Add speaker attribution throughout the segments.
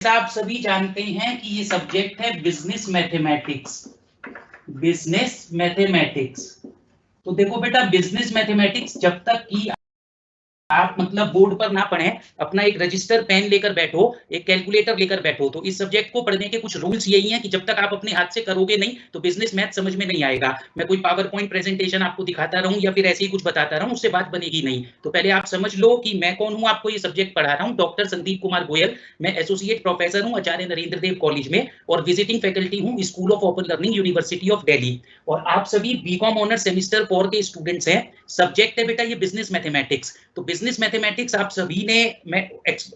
Speaker 1: आप सभी जानते हैं कि ये सब्जेक्ट है बिजनेस मैथमेटिक्स। बिजनेस मैथमेटिक्स, तो देखो बेटा, बिजनेस मैथमेटिक्स जब तक कि आप मतलब बोर्ड पर ना पढ़ें, अपना एक रजिस्टर पेन लेकर बैठो, एक कैलकुलेटर लेकर बैठो, तो इस सब्जेक्ट को पढ़ने के कुछ रूल्स यही हैं कि जब तक आप अपने हाथ से करोगे नहीं तो बिजनेस मैथ समझ में नहीं आएगा। मैं कोई पावर पॉइंट प्रेजेंटेशन आपको दिखाता रहूं या फिर ऐसे ही कुछ बताता रहूं, उससे बात बनेगी नहीं। तो पहले आप समझ लो कि मैं कौन हूं, आपको ये सब्जेक्ट पढ़ा रहा हूं। डॉक्टर संदीप कुमार गोयल, मैं एसोसिएट प्रोफेसर हूं आचार्य नरेंद्र देव कॉलेज में, और विजिटिंग फैकल्टी हूं school of open learning university of Delhi. और आप सभी बीकॉम ऑनर सेमेस्टर 4 के स्टूडेंट्स हैं। सब्जेक्ट है बेटा ये बिजनेस मैथमेटिक्स। तो बिजनेस मैथमेटिक्स आप सभी ने, मैं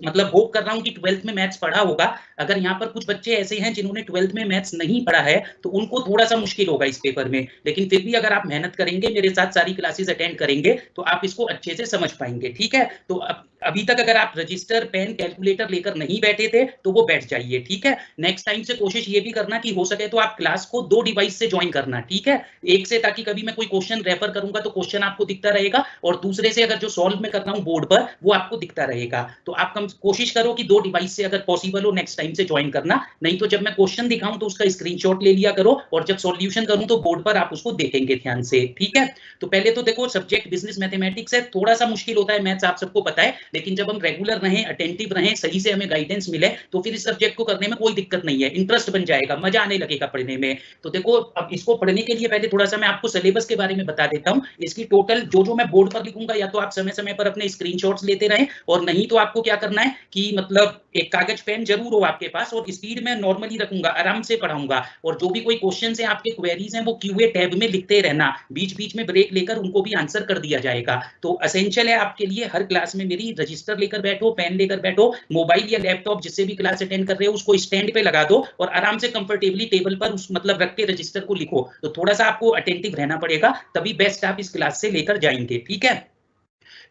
Speaker 1: मतलब होप कर रहा हूं कि 12th में मैथ्स पढ़ा होगा। अगर यहाँ पर कुछ बच्चे ऐसे हैं जिन्होंने 12th में मैथ्स नहीं पढ़ा है तो उनको थोड़ा सा मुश्किल होगा इस पेपर में, लेकिन फिर भी अगर आप मेहनत करेंगे, मेरे साथ सारी क्लासेस अटेंड करेंगे, तो आप इसको अच्छे से समझ पाएंगे। ठीक है, तो अभी तक अगर आप रजिस्टर पेन कैलकुलेटर लेकर नहीं बैठे थे तो वो बैठ जाइए। ठीक है, नेक्स्ट टाइम से कोशिश ये भी करना कि हो सके तो आप क्लास को 2 डिवाइस से ज्वाइन करना। ठीक है, एक से, ताकि कभी मैं कोई क्वेश्चन रेफर करूंगा तो क्वेश्चन आपको दिखता रहेगा, और दूसरे से अगर जो सॉल्व मैं कर रहा हूं बोर्ड पर वो आपको दिखता रहेगा। तो आप कोशिश करो कि 2 डिवाइस से अगर पॉसिबल हो नेक्स्ट टाइम से ज्वाइन करना, नहीं तो जब मैं क्वेश्चन दिखाऊं तो उसका स्क्रीनशॉट ले लिया करो, और जब सॉल्यूशन करूं तो बोर्ड पर आप उसको देखेंगे ध्यान से। ठीक है, तो पहले तो देखो, सब्जेक्ट बिजनेस मैथमेटिक्स है, थोड़ा सा मुश्किल होता है मैथ्स, आप सबको पता है, लेकिन जब हम रेगुलर रहें, अटेंटिव रहें, सही से हमें गाइडेंस मिले, तो फिर इस सब्जेक्ट को करने में कोई दिक्कत नहीं है, इंटरेस्ट बन जाएगा, मजा आने लगेगा पढ़ने में। तो देखो, अब इसको पढ़ने के लिए पहले थोड़ा सा मैं आपको सिलेबस के बारे में बता देता हूं। इसकी टोटल जो मैं बोर्ड पर लिखूंगा, या तो आप समय समय पर अपने स्क्रीनशॉट्स लेते रहें, और नहीं तो आपको क्या करना है कि मतलब एक कागज पेन जरूर हो आपके पास, और स्पीड में नॉर्मली रखूंगा, आराम से पढ़ाऊंगा, और जो भी कोई क्वेश्चन है, आपके क्वेरीज हैं, वो क्यूए टैब में लिखते रहना, बीच बीच में ब्रेक लेकर उनको भी आंसर कर दिया जाएगा। तो असेंशियल है आपके लिए, हर क्लास में मेरी रजिस्टर लेकर बैठो, पेन लेकर बैठो, मोबाइल या लैपटॉप जिससे भी क्लास अटेंड कर रहे हो उसको स्टैंड पे लगा दो, और आराम से कंफर्टेबली टेबल पर उस मतलब रख के रजिस्टर को लिखो। तो थोड़ा सा आपको अटेंटिव रहना पड़ेगा, तभी बेस्ट आप इस क्लास से लेकर जाएंगे। ठीक है,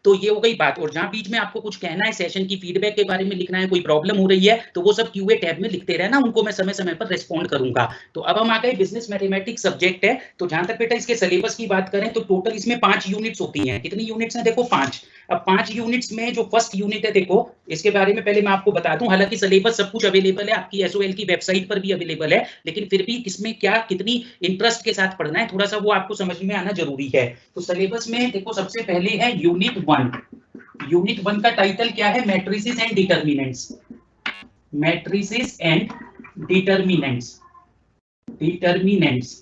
Speaker 1: तो ये हो गई बात। और जहां बीच में आपको कुछ कहना है, सेशन की फीडबैक के बारे में लिखना है, कोई प्रॉब्लम हो रही है, तो वो सब क्यूए टैब में लिखते रहना, उनको मैं समय समय पर रिस्पॉन्ड करूंगा। तो अब हम आ गए, बिजनेस मैथमेटिक्स सब्जेक्ट है। तो जहां तक बेटा इसके सिलेबस की बात करें तो टोटल इसमें 5 यूनिट्स होती हैं। कितनी यूनिट्स हैं? देखो 5। अब 5 यूनिट्स में जो फर्स्ट यूनिट है, देखो इसके बारे में पहले मैं आपको बता दूं, हालांकि सिलेबस सब कुछ अवेलेबल है आपकी एसओएल की वेबसाइट पर भी अवेलेबल है, लेकिन फिर भी किसमें क्या कितनी इंटरेस्ट के साथ पढ़ना है, थोड़ा सा वो आपको समझ में आना जरूरी है। तो सिलेबस में देखो, सबसे पहले है यूनिट 1। यूनिट 1 का टाइटल क्या है? Matrices and determinants. Matrices and determinants. Determinants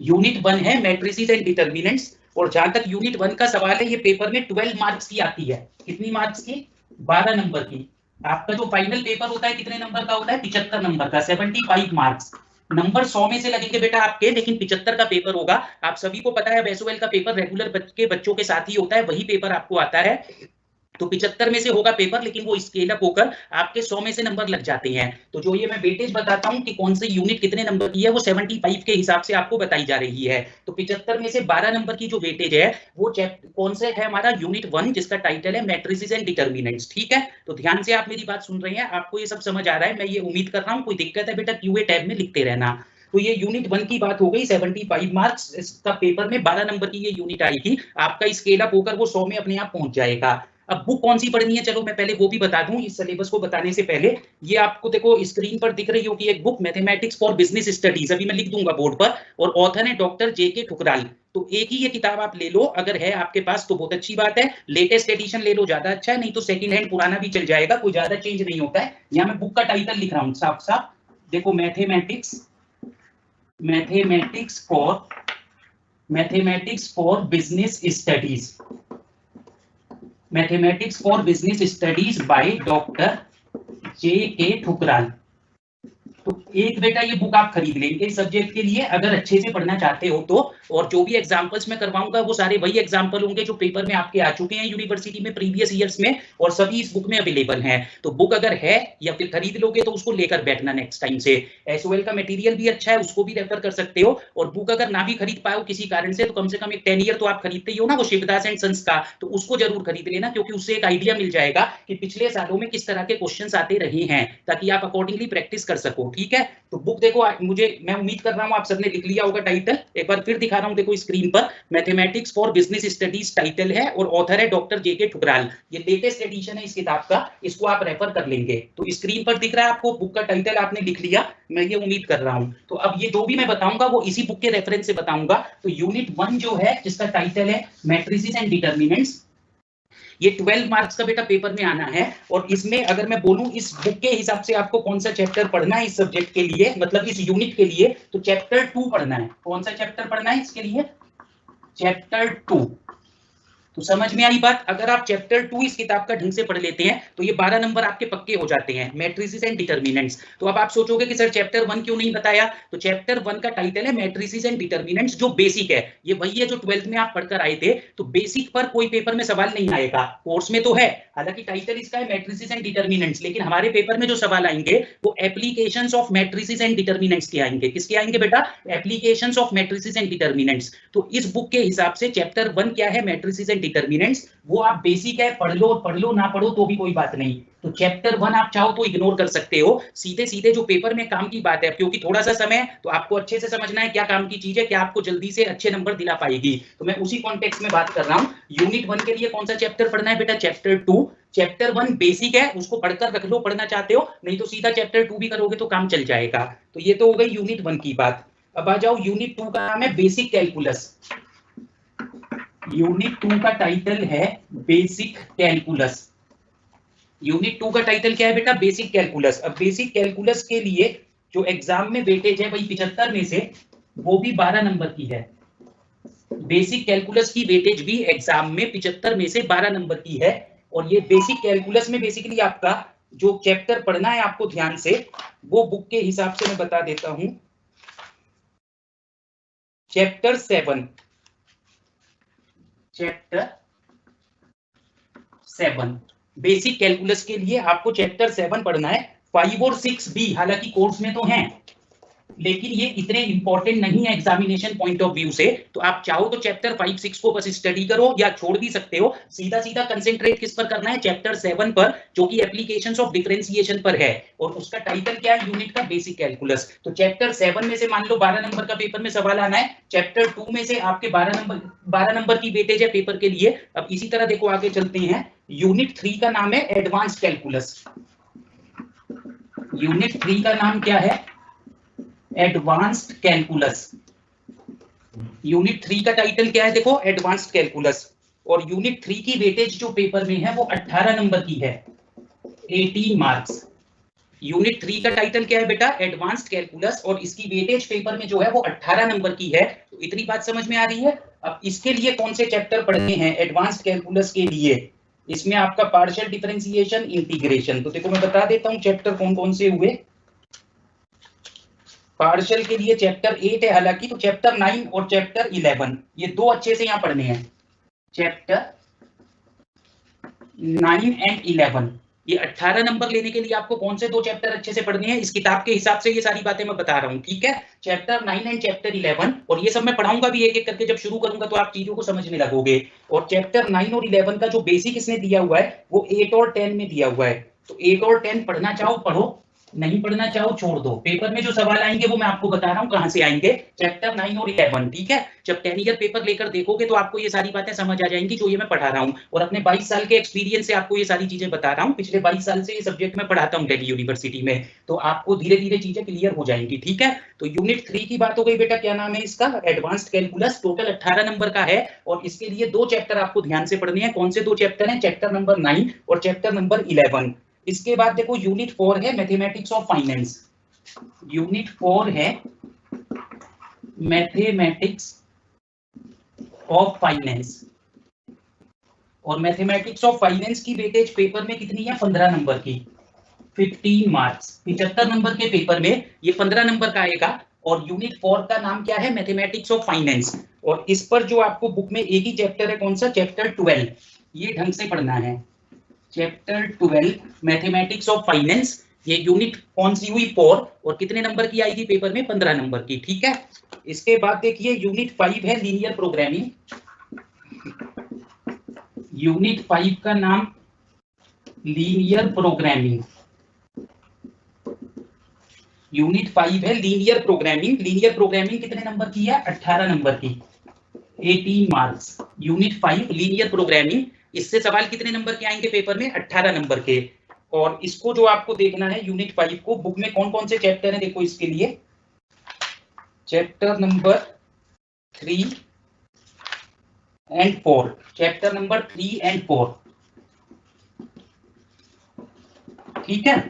Speaker 1: unit 1 है, मैट्रिसेस एंड डिटर्मिनेंट्स। और जहां तक यूनिट 1 का सवाल है, ये पेपर में 12 मार्क्स की आती है। कितनी मार्क्स की? 12 नंबर की। आपका जो फाइनल पेपर होता है कितने नंबर का होता है? 75 नंबर का, 75 मार्क्स। नंबर 100 में से लगेंगे बेटा आपके, लेकिन 75 का पेपर होगा। आप सभी को पता है एसओएल का पेपर रेगुलर के बच्चों के साथ ही होता है, वही पेपर आपको आता है। तो 75 में से होगा पेपर, लेकिन वो स्केल अप होकर आपके 100 में से नंबर लग जाते हैं। तो जो ये मैं वेटेज बताता हूं कि कौन सी यूनिट कितने नंबर की है, वो 75 के हिसाब से आपको बताई जा रही है। तो 75 में से 12 नंबर की जो वेटेज है, वो कौन से है? हमारा यूनिट 1, जिसका टाइटल है मैट्रिसेस एंड डिटर्मिनेंट्स। ठीक है, तो ध्यान से आप मेरी बात सुन रहे हैं, आपको ये सब समझ आ रहा है, मैं ये उम्मीद कर रहा हूँ। कोई दिक्कत है बेटा, क्यूए टैब में लिखते रहना। तो ये यूनिट 1 की बात हो गई, 75 मार्क्स इसका पेपर में 12 नंबर की ये यूनिट आएगी। आपका स्केल अप होकर वो 100 में अपने आप पहुंच जाएगा। अब बुक कौन सी पढ़नी है, चलो मैं पहले वो भी बता दूं इस सिलेबस को बताने से पहले। ये आपको देखो स्क्रीन पर दिख रही होगी एक book, mathematics for business studies, अभी मैं लिख दूंगा बोर्ड पर, और ऑथर है डॉक्टर जेके ठुकराल। तो एक ही ये किताब आप ले लो, अगर है आपके पास तो बहुत अच्छी बात है, लेटेस्ट एडिशन ले लो ज्यादा अच्छा है, नहीं तो सेकंड हैंड पुराना भी चल जाएगा, कोई ज्यादा चेंज नहीं होता है। यहाँ मैं बुक का टाइटल लिख रहा हूँ साफ साफ, देखो mathematics, mathematics for business studies, mathematics for business studies by doctor JK. Thukral. तो एक बेटा ये बुक आप खरीद लेंगे इस सब्जेक्ट के लिए, अगर अच्छे से पढ़ना चाहते हो तो। और जो भी एग्जांपल्स मैं करवाऊंगा वो सारे वही एग्जांपल होंगे जो पेपर में आपके आ चुके हैं यूनिवर्सिटी में प्रीवियस ईयर्स में, और सभी इस बुक में अवेलेबल हैं। तो बुक अगर है या फिर खरीद लोगे तो उसको लेकर बैठना नेक्स्ट टाइम से। एसओएल का मटेरियल भी अच्छा है, उसको भी रेफर कर सकते हो। और बुक अगर ना भी खरीद पाओ किसी कारण से, तो कम से कम एक 10 ईयर तो आप खरीदते ही हो ना, वो शिवदास एंड सन्स का, तो उसको जरूर खरीद लेना, क्योंकि उससे एक आइडिया मिल जाएगा कि पिछले सालों में किस तरह के क्वेश्चन आते रहे हैं, ताकि आप अकॉर्डिंगली प्रैक्टिस कर सको। ठीक है। तो बुक देखो, मुझे मैं उम्मीद कर रहा हूं आप सबने लिख लिया होगा टाइटल। एक बार फिर दिखा रहा हूं, देखो स्क्रीन पर, mathematics for business studies title है और ऑथर है डॉक्टर जेके ठुकराल। ये लेटेस्ट एडिशन है इस किताब का, इसको आप रेफर कर लेंगे। तो स्क्रीन पर दिख रहा है आपको, बुक का टाइटल आपने लिख लिया, मैं ये उम्मीद कर रहा हूं। तो अब ये जो भी मैं बताऊंगा वो इसी बुक के रेफरेंस से बताऊंगा। तो यूनिट 1 जो है, जिसका टाइटल है मैट्रिसेस एंड डिटर्मिनेंट्स, ये 12 मार्क्स का बेटा पेपर में आना है। और इसमें अगर मैं बोलूं इस बुक के हिसाब से आपको कौन सा चैप्टर पढ़ना है इस सब्जेक्ट के लिए, मतलब इस यूनिट के लिए, तो चैप्टर 2 पढ़ना है। कौन सा चैप्टर पढ़ना है इसके लिए? चैप्टर 2। तो समझ में आई बात? अगर आप चैप्टर 2 इस किताब का ढंग से पढ़ लेते हैं तो ये 12 नंबर आपके पक्के हो जाते हैं, मैट्रिसेस एंड डिटर्मिनेंट्स। तो अब आप सोचोगे कि सर चैप्टर 1 क्यों नहीं बताया? तो चैप्टर 1 का टाइटल है मैट्रिसेस एंड डिटर्मिनेंट्स, जो बेसिक है। ये वही है जो 12th में आप पढ़कर आए थे। तो बेसिक पर कोई पेपर में सवाल नहीं आएगा, कोर्स में तो है, हालांकि टाइटल इसका है मैट्रिसेस एंड डिटर्मिनेंट्स, लेकिन हमारे पेपर में जो सवाल आएंगे वो applications of matrices and determinants के आएंगे। किसके आएंगे बेटा? Applications of matrices and determinants. तो इस बुक के हिसाब से चैप्टर 1 क्या है? Matrices and determinants. वो आप बेसिक है, पढ़ लो ना पढ़ो तो भी कोई बात नहीं। तो चैप्टर 1 आप चाहो तो इग्नोर कर सकते हो, सीधे सीधे जो पेपर में काम की बात है, क्योंकि थोड़ा सा समय तो आपको अच्छे से समझना है क्या काम की चीज है, क्या आपको जल्दी से अच्छे नंबर दिला पाएगी। तो मैं उसी कॉन्टेक्स्ट में बात कर रहा हूं। यूनिट 1 के लिए कौन सा चैप्टर पढ़ना है बेटा? चैप्टर 2। चैप्टर 1 बेसिक है, उसको पढ़कर रख लो, पढ़ना चाहते हो, नहीं तो सीधा चैप्टर 2 भी करोगे तो काम चल जाएगा। तो ये तो हो गई यूनिट 1 की बात। अब आ जाओ यूनिट 2 का नाम है बेसिक कैलकुलस। यूनिट 2 का टाइटल है बेसिक कैलकुलस। यूनिट 2 का टाइटल क्या है बेटा? Basic calculus. अब बेसिक कैलकुलस के लिए जो एग्जाम में वेटेज है वही 75 में से, वो भी 12 नंबर की है। बेसिक कैलकुलस की वेटेज भी एग्जाम में 75 में से 12 नंबर की है। और ये बेसिक कैलकुलस में बेसिकली आपका जो चैप्टर पढ़ना है आपको ध्यान से, वो बुक के हिसाब से मैं बता देता हूं। चैप्टर 7, चैप्टर 7 बेसिक कैलकुलस के लिए आपको चैप्टर 7 पढ़ना है। 5 और 6 भी हालांकि कोर्स में तो हैं, लेकिन ये इतने इंपॉर्टेंट नहीं है एग्जामिनेशन पॉइंट ऑफ व्यू से। तो आप चाहो तो चैप्टर 5 6 को बस स्टडी करो या छोड़ भी सकते हो। सीधा सीधा कंसेंट्रेट किस पर करना है? चैप्टर 7 पर, जो कि एप्लीकेशंस ऑफ डिफरेंशिएशन पर है। और उसका टाइटल क्या है यूनिट का? Basic calculus. तो चैप्टर 7 में से मान लो 12 नंबर का पेपर में सवाल आना है, चैप्टर 2 में से आपके 12 नंबर की वेटेज है पेपर के लिए। अब इसी तरह देखो आगे चलते हैं। यूनिट 3 का नाम है एडवांस्ड कैलकुलस। यूनिट 3 का नाम क्या है? Advanced calculus. यूनिट 3 का टाइटल क्या है? देखो एडवांस्ड कैलकुलस। और यूनिट 3 की वेटेज जो पेपर में है वो 18 नंबर की है, 18 मार्क्स। यूनिट 3 का टाइटल क्या है बेटा? Advanced calculus. और इसकी वेटेज पेपर में जो है वो 18 नंबर की है। तो इतनी बात समझ में आ रही है? अब इसके लिए कौन से चैप्टर पढ़ने हैं एडवांस्ड कैलकुलस के लिए? इसमें आपका पार्शियल डिफरेंशिएशन, इंटीग्रेशन। तो देखो मैं बता देता हूं चैप्टर कौन कौन से हुए। पार्शियल के लिए चैप्टर 8 है हालांकि, तो चैप्टर 9 और चैप्टर 11 ये दो अच्छे से यहां पढ़ने हैं। चैप्टर 9 एंड 11 ये 18 नंबर लेने के लिए आपको कौन से दो चैप्टर अच्छे से पढ़ने हैं? इस किताब के हिसाब से ये सारी बातें मैं बता रहा हूं, ठीक है? चैप्टर 9 एंड चैप्टर 11, और ये सब मैं पढ़ाऊंगा भी एक एक करके, जब शुरू करूंगा तो आप चीजों को समझने लगोगे। और चैप्टर 9 और 11 का जो बेसिक इसने दिया हुआ है वो 8 और 10 में दिया हुआ है। तो 8 और 10 पढ़ना चाहो पढ़ो, नहीं पढ़ना चाहो छोड़ दो। पेपर में जो सवाल आएंगे वो मैं आपको बता रहा हूं कहां से आएंगे, चैप्टर 9 और 11, ठीक है? जब 10 ईयर पेपर लेकर देखोगे तो आपको ये सारी बातें समझ आ जाएंगी जो ये मैं पढ़ा रहा हूं। और अपने 22 साल के एक्सपीरियंस से आपको ये सारी चीजें बता रहा हूं। पिछले 22 साल से ये सब्जेक्ट में पढ़ाता हूं दिल्ली यूनिवर्सिटी में, तो आपको धीरे धीरे चीजें क्लियर हो जाएंगी, ठीक है? तो यूनिट 3 की बात हो गई बेटा, क्या नाम है इसका? Advanced calculus. टोटल 18 नंबर का है और इसके लिए दो चैप्टर आपको ध्यान से पढ़ने हैं। कौन से दो चैप्टर हैं? चैप्टर नंबर 9 और चैप्टर नंबर 11। इसके बाद देखो यूनिट 4 है मैथमेटिक्स ऑफ फाइनेंस। यूनिट 4 है मैथमेटिक्स ऑफ फाइनेंस। और मैथमेटिक्स ऑफ फाइनेंस की वेटेज पेपर में कितनी है? 15 नंबर की, 15 मार्क्स। 75 नंबर के पेपर में ये 15 नंबर का आएगा। और यूनिट 4 का नाम क्या है? Mathematics of finance. और इस पर जो आपको बुक में एक ही चैप्टर है, कौन सा? चैप्टर 12। ये ढंग से पढ़ना है, चैप्टर 12 मैथमेटिक्स ऑफ फाइनेंस। ये यूनिट कौन सी हुई? 4। और कितने नंबर की आएगी पेपर में? 15 नंबर की, ठीक है? इसके बाद देखिए यूनिट 5 है लीनियर प्रोग्रामिंग। यूनिट 5 का नाम लीनियर प्रोग्रामिंग। यूनिट 5 है लीनियर प्रोग्रामिंग। लीनियर प्रोग्रामिंग कितने नंबर की है? 18 नंबर की, 18 मार्क्स। यूनिट 5 लीनियर प्रोग्रामिंग, इससे सवाल कितने नंबर के आएंगे पेपर में? 18 नंबर के। और इसको जो आपको देखना है यूनिट 5 को, बुक में कौन कौन से चैप्टर हैं देखो इसके लिए। Chapter number 3 and 4, chapter number 3 and 4, ठीक है।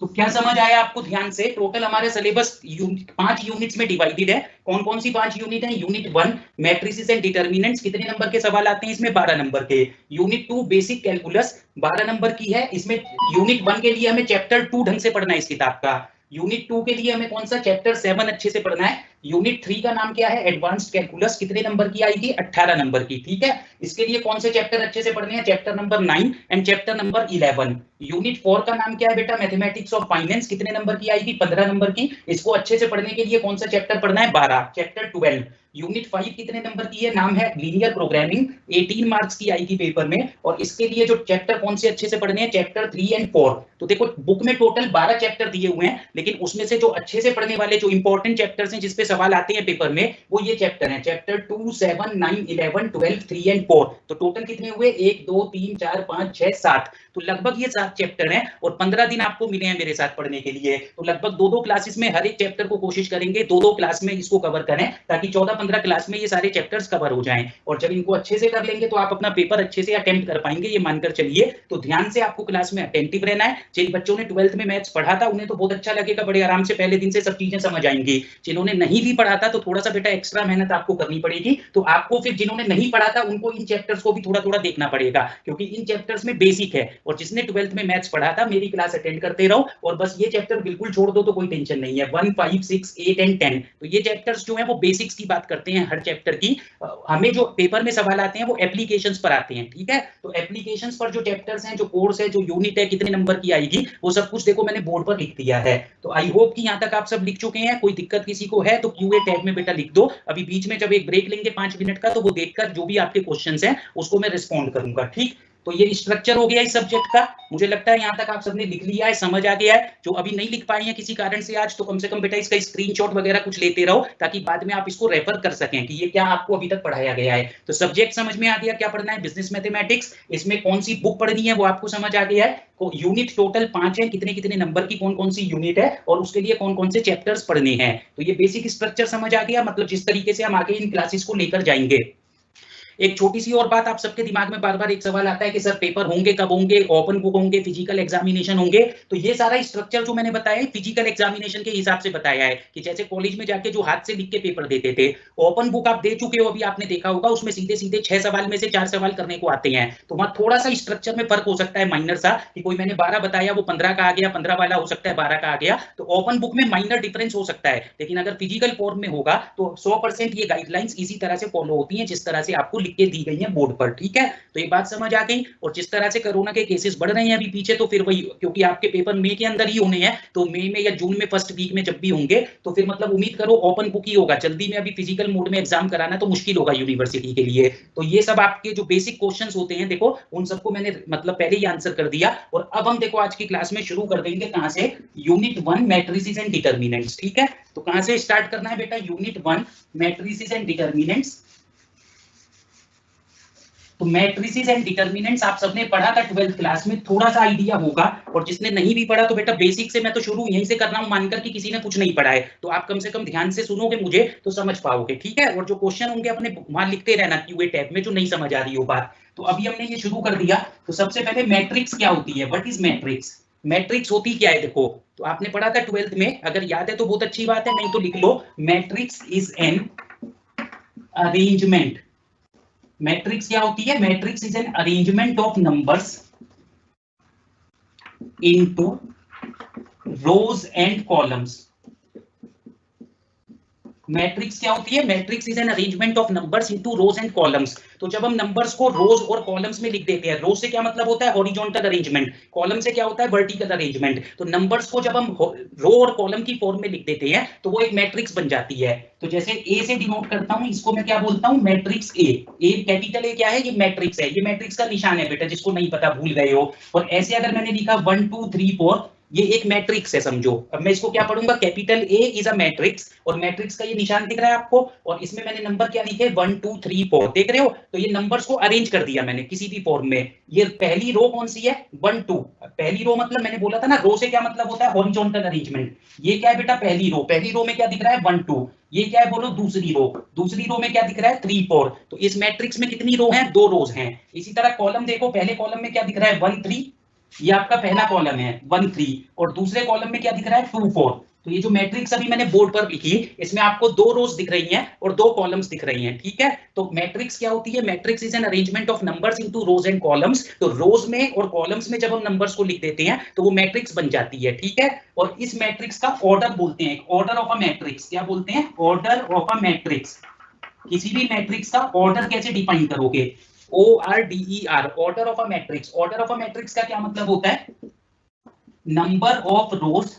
Speaker 1: तो क्या समझ आया आपको? ध्यान से, टोटल हमारे सिलेबस 5 यूनिट्स में डिवाइडेड है। कौन कौन सी 5 यूनिट है? यूनिट 1 मैट्रिसेस एंड डिटरमिनेंट्स, कितने नंबर के सवाल आते हैं इसमें? 12 नंबर के। यूनिट 2 बेसिक कैलकुलस, 12 नंबर की है। इसमें यूनिट 1 के लिए हमें चैप्टर 2 ढंग से पढ़ना है इस किताब का। यूनिट 2 के लिए हमें कौन सा? चैप्टर 7 अच्छे से पढ़ना है। यूनिट 3 का नाम क्या है? एडवांस्ड कैलकुलस, कितने नंबर की आएगी? 18 नंबर की, ठीक है। इसके लिए कौन से चैप्टर अच्छे से पढ़ने हैं? Chapter number 9 and chapter number 11। Unit 4 का नाम क्या है बेटा? मैथमेटिक्स ऑफ फाइनेंस, कितने नंबर की आएगी? 15 नंबर की। इसको अच्छे से पढ़ने के लिए कौन सा चैप्टर पढ़ना है? 12, चैप्टर 12। यूनिट 5 कितने नंबर की है? नाम है लीनियर प्रोग्रामिंग, 18 मार्क्स की आएगी पेपर में। और इसके लिए जो चैप्टर कौन से अच्छे से पढ़ने हैं? Chapter 3 and 4। तो देखो बुक में टोटल 12 चैप्टर दिए हुए हैं, लेकिन उसमें से जो अच्छे से पढ़ने वाले जो इंपॉर्टेंट चैप्टर्स हैं जिसपे सवाल आते हैं पेपर में, वो ये चैप्टर हैं, चैप्टर 2, 7, 9, 11, 12, 3 एंड 4। तो टोटल कितने हुए? 1, 2, 3, 4, 5, 6, 7। तो लगभग ये 7 चैप्टर हैं और 15 दिन आपको मिले हैं मेरे साथ पढ़ने के लिए। तो लगभग 2-2 क्लासेस में हर एक चैप्टर को कोशिश करेंगे 2-2 क्लास में इसको कवर करें, ताकि 14-15 क्लास में ये सारे चैप्टर्स कवर हो जाएं। और जब इनको अच्छे से कर लेंगे तो आप अपना पेपर अच्छे से अटेम्प्ट कर पाएंगे, ये मानकर चलिए। तो ध्यान से आपको क्लास में अटेंटिव रहना है। जिन बच्चों ने 12th में मैथ्स पढ़ा था उन्हें तो बहुत अच्छा लगेगा, बड़े आराम से पहले दिन से सब चीजें समझ आएंगी। जिन्होंने नहीं भी पढ़ा था तो थोड़ा सा बेटा एक्स्ट्रा मेहनत आपको करनी पड़ेगी। तो आपको फिर जिन्होंने नहीं पढ़ा था उनको इन चैप्टर्स को भी थोड़ा थोड़ा देखना पड़ेगा, क्योंकि इन चैप्टर्स में बेसिक है। और जिसने 12th में मैथ्स पढ़ा था मेरी क्लास अटेंड करते रहो, और बस ये चैप्टर बिल्कुल छोड़ दो तो कोई टेंशन नहीं है। 1, 5, 6, 8 एंड 10, तो ये चैप्टर्स जो है वो बेसिक्स की बात करते हैं हर चैप्टर की। हमें जो पेपर में सवाल आते हैं वो एप्लीकेशंस पर आते हैं, ठीक है। तो एप्लीकेशंस पर जो चैप्टर्स हैं, जो कोर्स है, जो यूनिट है, कितने नंबर की आएगी, वो सब कुछ देखो मैंने बोर्ड पर लिख दिया है। तो आई होप कि यहाँ तक आप सब लिख चुके हैं। कोई दिक्कत किसी को है तो क्यूए टैग में बेटा लिख दो। अभी बीच में जब एक ब्रेक लेंगे 5 मिनट का, तो वो देखकर जो भी आपके क्वेश्चंस हैं उसको मैं रिस्पॉन्ड करूंगा, ठीक। तो ये स्ट्रक्चर हो गया इस सब्जेक्ट का। मुझे लगता है यहाँ तक आप सबने लिख लिया है, समझ आ गया है। जो अभी नहीं लिख पाए हैं किसी कारण से आज, तो कम से कम बेटा इसका स्क्रीनशॉट वगैरह कुछ लेते रहो, ताकि बाद में आप इसको रेफर कर सकें कि ये क्या आपको अभी तक पढ़ाया गया है। तो सब्जेक्ट समझ में आ गया क्या पढ़ना है? Business mathematics. इसमें कौन सी बुक पढ़नी है वो आपको समझ आ गया है। यूनिट टोटल 5 है, कितने कितने नंबर की कौन कौन सी यूनिट है, और उसके लिए कौन कौन से चैप्टर्स पढ़ने हैं। तो ये बेसिक स्ट्रक्चर समझ आ गया, मतलब जिस तरीके से हम आगे इन क्लासेस को लेकर जाएंगे। एक छोटी सी और बात, आप सबके दिमाग में बार बार एक सवाल आता है कि सर पेपर होंगे कब होंगे, ओपन बुक होंगे, फिजिकल एग्जामिनेशन होंगे। तो ये सारा स्ट्रक्चर जो मैंने बताया है फिजिकल एग्जामिनेशन के हिसाब से बताया है, कि जैसे कॉलेज में जाके जो हाथ से लिख के पेपर देते थे, ओपन बुक आप दे चुके हो, अभी आपने देखा होगा, उसमें सीधे सीधे 6 सवाल में से 4 सवाल करने को आते हैं। तो वहां थोड़ा सा स्ट्रक्चर में फर्क हो सकता है, माइनर सा, कि कोई मैंने 12 बताया वो 15 का आ गया, 15 वाला हो सकता है 12 का आ गया। तो ओपन बुक में माइनर डिफरेंस हो सकता है, लेकिन अगर फिजिकल फॉर्म में होगा तो 100% ये गाइडलाइंस इसी तरह से फॉलो होती हैं जिस तरह से आपको लिख के दी गई है बोर्ड पर, ठीक है। तो ये बात समझ आ गई। और जिस तरह से कोरोना के केसेस बढ़ रहे हैं अभी पीछे, तो फिर वही, क्योंकि आपके पेपर मई के अंदर ही होने हैं, तो मई में या जून में फर्स्ट वीक में जब भी होंगे, तो फिर मतलब उम्मीद करो ओपन बुक ही होगा। जल्दी में अभी फिजिकल मोड में एग्जाम कराना तो मुश्किल होगा यूनिवर्सिटी के लिए। तो ये सब आपके जो बेसिक क्वेश्चंस होते हैं, देखो उन सबको मैंने मतलब पहले ही आंसर कर दिया। और अब हम देखो आज की क्लास में शुरू कर देंगे कहां से? यूनिट 1 मैट्रिसेस एंड डिटरमिनेंट्स, ठीक है। तो कहां से स्टार्ट करना है बेटा? Unit 1 matrices and determinants. तो मैट्रिसेस एंड डिटरमिनेंट्स आप सबने पढ़ा था 12th क्लास में, थोड़ा सा आइडिया होगा। और जिसने नहीं भी पढ़ा तो बेटा बेसिक से मैं तो शुरू यहीं से कर रहा हूं, मानकर कि किसी ने कुछ नहीं पढ़ा है। तो आप कम से कम ध्यान से सुनोगे मुझे तो समझ पाओगे, ठीक है। और जो क्वेश्चन होंगे अपने वहां लिखते रहना क्यूए टैब में, जो नहीं समझ आ रही हो बात। तो अभी हमने ये शुरू कर दिया। तो सबसे पहले मैट्रिक्स क्या होती है? What is matrix? मैट्रिक्स होती क्या है? देखो, तो आपने पढ़ा था 12th में, अगर याद है तो बहुत अच्छी बात है, नहीं तो लिख लो। Matrix is an arrangement. Matrix क्या होती है? Matrix is an arrangement of numbers into rows and columns. Matrix क्या होती है? Matrix is an arrangement of numbers into rows and columns. तो जब हम नंबर्स को रोज और कॉलम्स में लिख देते हैं, रोज से क्या मतलब होता है? हॉरिजॉन्टल अरेंजमेंट, कॉलम से क्या होता है? Vertical arrangement. तो नंबर्स को जब हम रो और कॉलम की फॉर्म में लिख देते हैं तो वो एक मैट्रिक्स बन जाती है। तो जैसे ए से डिनोट करता हूं, इसको मैं क्या बोलता हूं? Matrix A. A capital A क्या है? ये मैट्रिक्स है, ये मैट्रिक्स का निशान है बेटा, जिसको नहीं पता भूल गए हो। और ऐसे अगर मैंने लिखा 1 2 3 4, ये एक मैट्रिक्स है समझो। अब मैं इसको क्या पढ़ूंगा, capital A is a matrix, और मैट्रिक्स का ये निशान दिख रहा है आपको, और इसमें मैंने नंबर क्या लिखे 1 2 3 4, देख रहे हो। तो ये नंबर्स को अरेंज कर दिया मैंने किसी भी फॉर्म में। ये पहली रो कौन सी है 1 2, पहली रो मतलब मैंने बोला था ना रो से क्या मतलब होता है हॉरिजॉन्टल अरेंजमेंट। ये क्या है बेटा पहली रो, पहली रो में क्या दिख रहा है 1 2, ये क्या है बोलो दूसरी रो, दूसरी रो में क्या दिख रहा है 3 4। तो इस मैट्रिक्स में कितनी रो हैं, 2 रोज हैं। इसी तरह कॉलम देखो, पहले कॉलम में क्या दिख रहा है 1 3, ये आपका पहला कॉलम है 1 3, और दूसरे कॉलम में क्या दिख रहा है 2 4। तो ये जो मैट्रिक्स अभी मैंने बोर्ड पर लिखी, इसमें आपको 2 रोज दिख रही हैं और 2 कॉलम्स दिख रही हैं, ठीक है। तो मैट्रिक्स क्या होती है, matrix is an arrangement of numbers into rows and columns. तो रोज में और कॉलम्स में जब हम नंबर्स को लिख देते हैं तो वो मैट्रिक्स बन जाती है, ठीक है। और इस मैट्रिक्स का ऑर्डर बोलते हैं, ऑर्डर ऑफ अ मैट्रिक्स। क्या बोलते हैं, ऑर्डर ऑफ अ मैट्रिक्स। किसी भी मैट्रिक्स का ऑर्डर कैसे डिफाइन करोगे, ORDER, order of a matrix. Order of a matrix का क्या मतलब होता है, number of rose.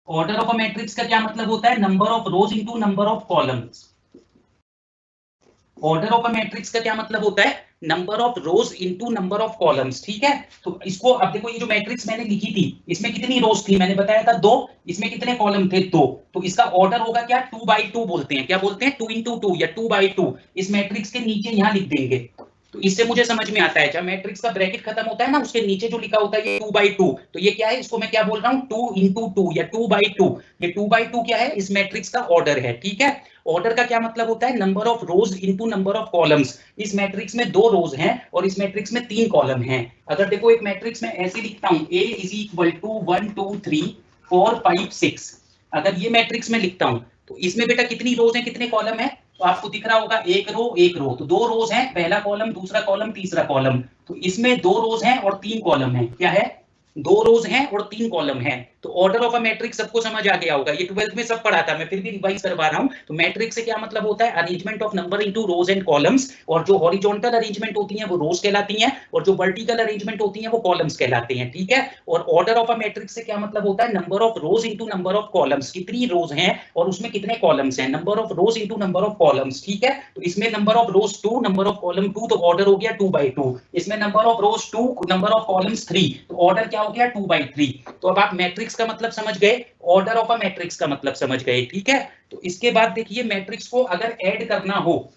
Speaker 1: Order of a matrix का क्या मतलब होता है, number of rose into number of columns. Order of a matrix का क्या मतलब होता है, number of rose into number of columns, ठीक है। तो इसको अब देखो, ये जो मैट्रिक्स मैंने लिखी थी इसमें कितनी रोज थी, मैंने बताया था 2, इसमें कितने कॉलम थे 2। तो इसका ऑर्डर होगा क्या 2 by 2 बोलते हैं, क्या बोलते हैं 2 into 2 या 2 by 2। इस मैट्रिक्स के नीचे यहां लिख देंगे। तो इससे मुझे समझ में आता है, जब मैट्रिक्स का ब्रैकेट खत्म होता है ना, उसके नीचे जो लिखा होता है ये 2 by 2, तो ये क्या है, इसको मैं क्या बोल रहा हूँ 2 into 2 या 2 by 2। ये 2 by 2 क्या है, इस मैट्रिक्स का ऑर्डर है, ठीक है। ऑर्डर का क्या मतलब होता है, number of rose into number of columns. इस मैट्रिक्स में 2 रोज हैं और इस मैट्रिक्स में 3 कॉलम हैं। अगर देखो एक मैट्रिक्स में ऐसे लिखता हूं A इज इक्वल टू 1 2 3 4 5 6, अगर ये मैट्रिक्स में लिखता हूं तो इसमें बेटा कितनी रोज हैं कितने कॉलम है, तो आपको दिख रहा होगा एक रो, तो 2 रोज हैं, पहला कॉलम दूसरा कॉलम तीसरा कॉलम। तो इसमें 2 रोज हैं और 3 कॉलम हैं, क्या है 2 रोज हैं और 3 कॉलम हैं। तो ऑर्डर ऑफ अ मैट्रिक्स सबको समझ आ गया होगा, ये 12th में सब पढ़ा था, मैं फिर भी रिवाइज करवा रहा हूं। तो मैट्रिक्स से क्या मतलब होता है, arrangement of number into rows and columns, और जो हॉरिजॉन्टल अरेंजमेंट होती हैं वो रोज कहलाती हैं, और जो वर्टिकल अरेंजमेंट होती हैं वो कॉलम्स कहलाते हैं, ठीक है। और ऑर्डर ऑफ अ मैट्रिक्स से क्या मतलब होता है, number of rose into number of columns, कितनी रोज हैं और उसमें कितने कॉलम्स हैं, number of rose into number of columns, ठीक है। तो इसमें number of rose 2, number of column 2, तो ऑर्डर हो गया 2 by 2। इसमें number of rose 2, number of columns 3, तो ऑर्डर क्या हो गया 2 by 3। तो अब आप मैट्रिक्स का मतलब समझ गए, ऑर्डर ऑफ अ मैट्रिक्स का मतलब समझ गए, ठीक है। तो इसके बाद देखिए, मैट्रिक्स को अगर ऐड करना हो,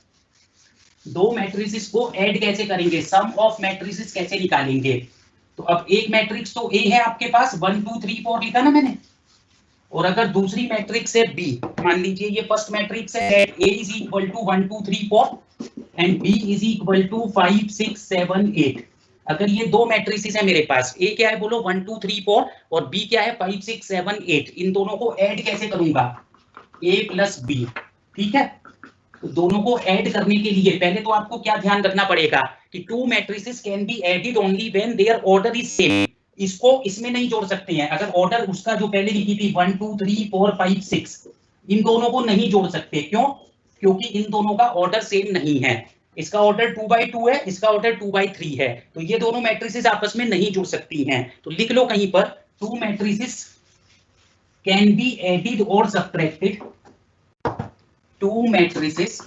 Speaker 1: दो मैट्रिसेस को ऐड कैसे करेंगे, सम ऑफ मैट्रिसेस कैसे निकालेंगे। तो अब एक मैट्रिक्स तो ए है आपके पास 1 2 3 4 लिखा ना मैंने, और अगर दूसरी मैट्रिक्स है बी, मान लीजिए ये फर्स्ट मैट्रिक्स है A is equal to 1 2 3 4 and B is equal to 5 6 7 8। अगर ये दो मैट्रिसेस है मेरे पास, ए क्या है बोलो 1 2 3 4 और बी क्या है 5 6 7 8, इन दोनों को ऐड कैसे करूंगा, ए प्लस बी, ठीक है। तो दोनों को ऐड करने के लिए पहले तो आपको क्या ध्यान रखना पड़ेगा कि two matrices can be added only when their order is same. इसको इसमें नहीं जोड़ सकते हैं, अगर ऑर्डर उसका जो पहले लिखी थी 1 2 3 4 5 6, इन दोनों को नहीं जोड़ सकते, क्यों, क्योंकि इन दोनों का ऑर्डर सेम नहीं है। इसका ऑर्डर 2 by 2 है, इसका ऑर्डर 2 by 3 है, तो ये दोनों मैट्रिसेस आपस में नहीं जुड़ सकती हैं। तो लिख लो कहीं पर, two matrices can be added और subtracted, two matrices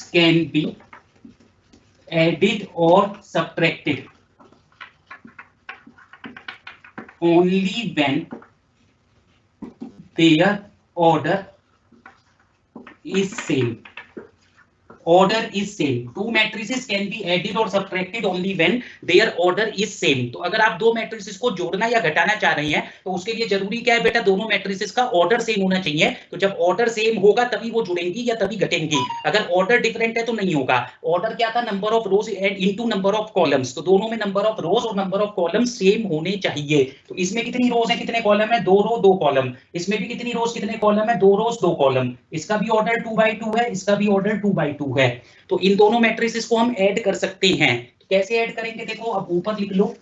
Speaker 1: can be added or subtracted only when their order is same. Order is same. Two matrices can be added or subtracted only when their order is same. तो अगर आप दो matrices को जोड़ना या घटाना चाह रहे हैं तो उसके लिए जरूरी क्या है बेटा, दोनों मैट्रिसेस का ऑर्डर सेम होना चाहिए। तो जब ऑर्डर सेम होगा तभी वो जुड़ेंगी या तभी घटेंगी, अगर ऑर्डर डिफरेंट है तो नहीं होगा। ऑर्डर क्या था, number of rose into number of columns, तो दोनों में नंबर ऑफ रोज और नंबर ऑफ कॉलम्स सेम होने चाहिए। तो इसमें कितनी रोज है कितने कॉलम है, 2 रो 2 कॉलम, इसमें भी कितनी रोज कितने कॉलम है, 2 रोज 2 कॉलम, इसका भी ऑर्डर 2 by 2 है, इसका भी ऑर्डर 2 by 2 है। तो इन दोनों मैट्रिसेस को हम ऐड कर सकते हैं। तो कैसे ऐड करेंगे, देखो अब ऊपर लिख लो,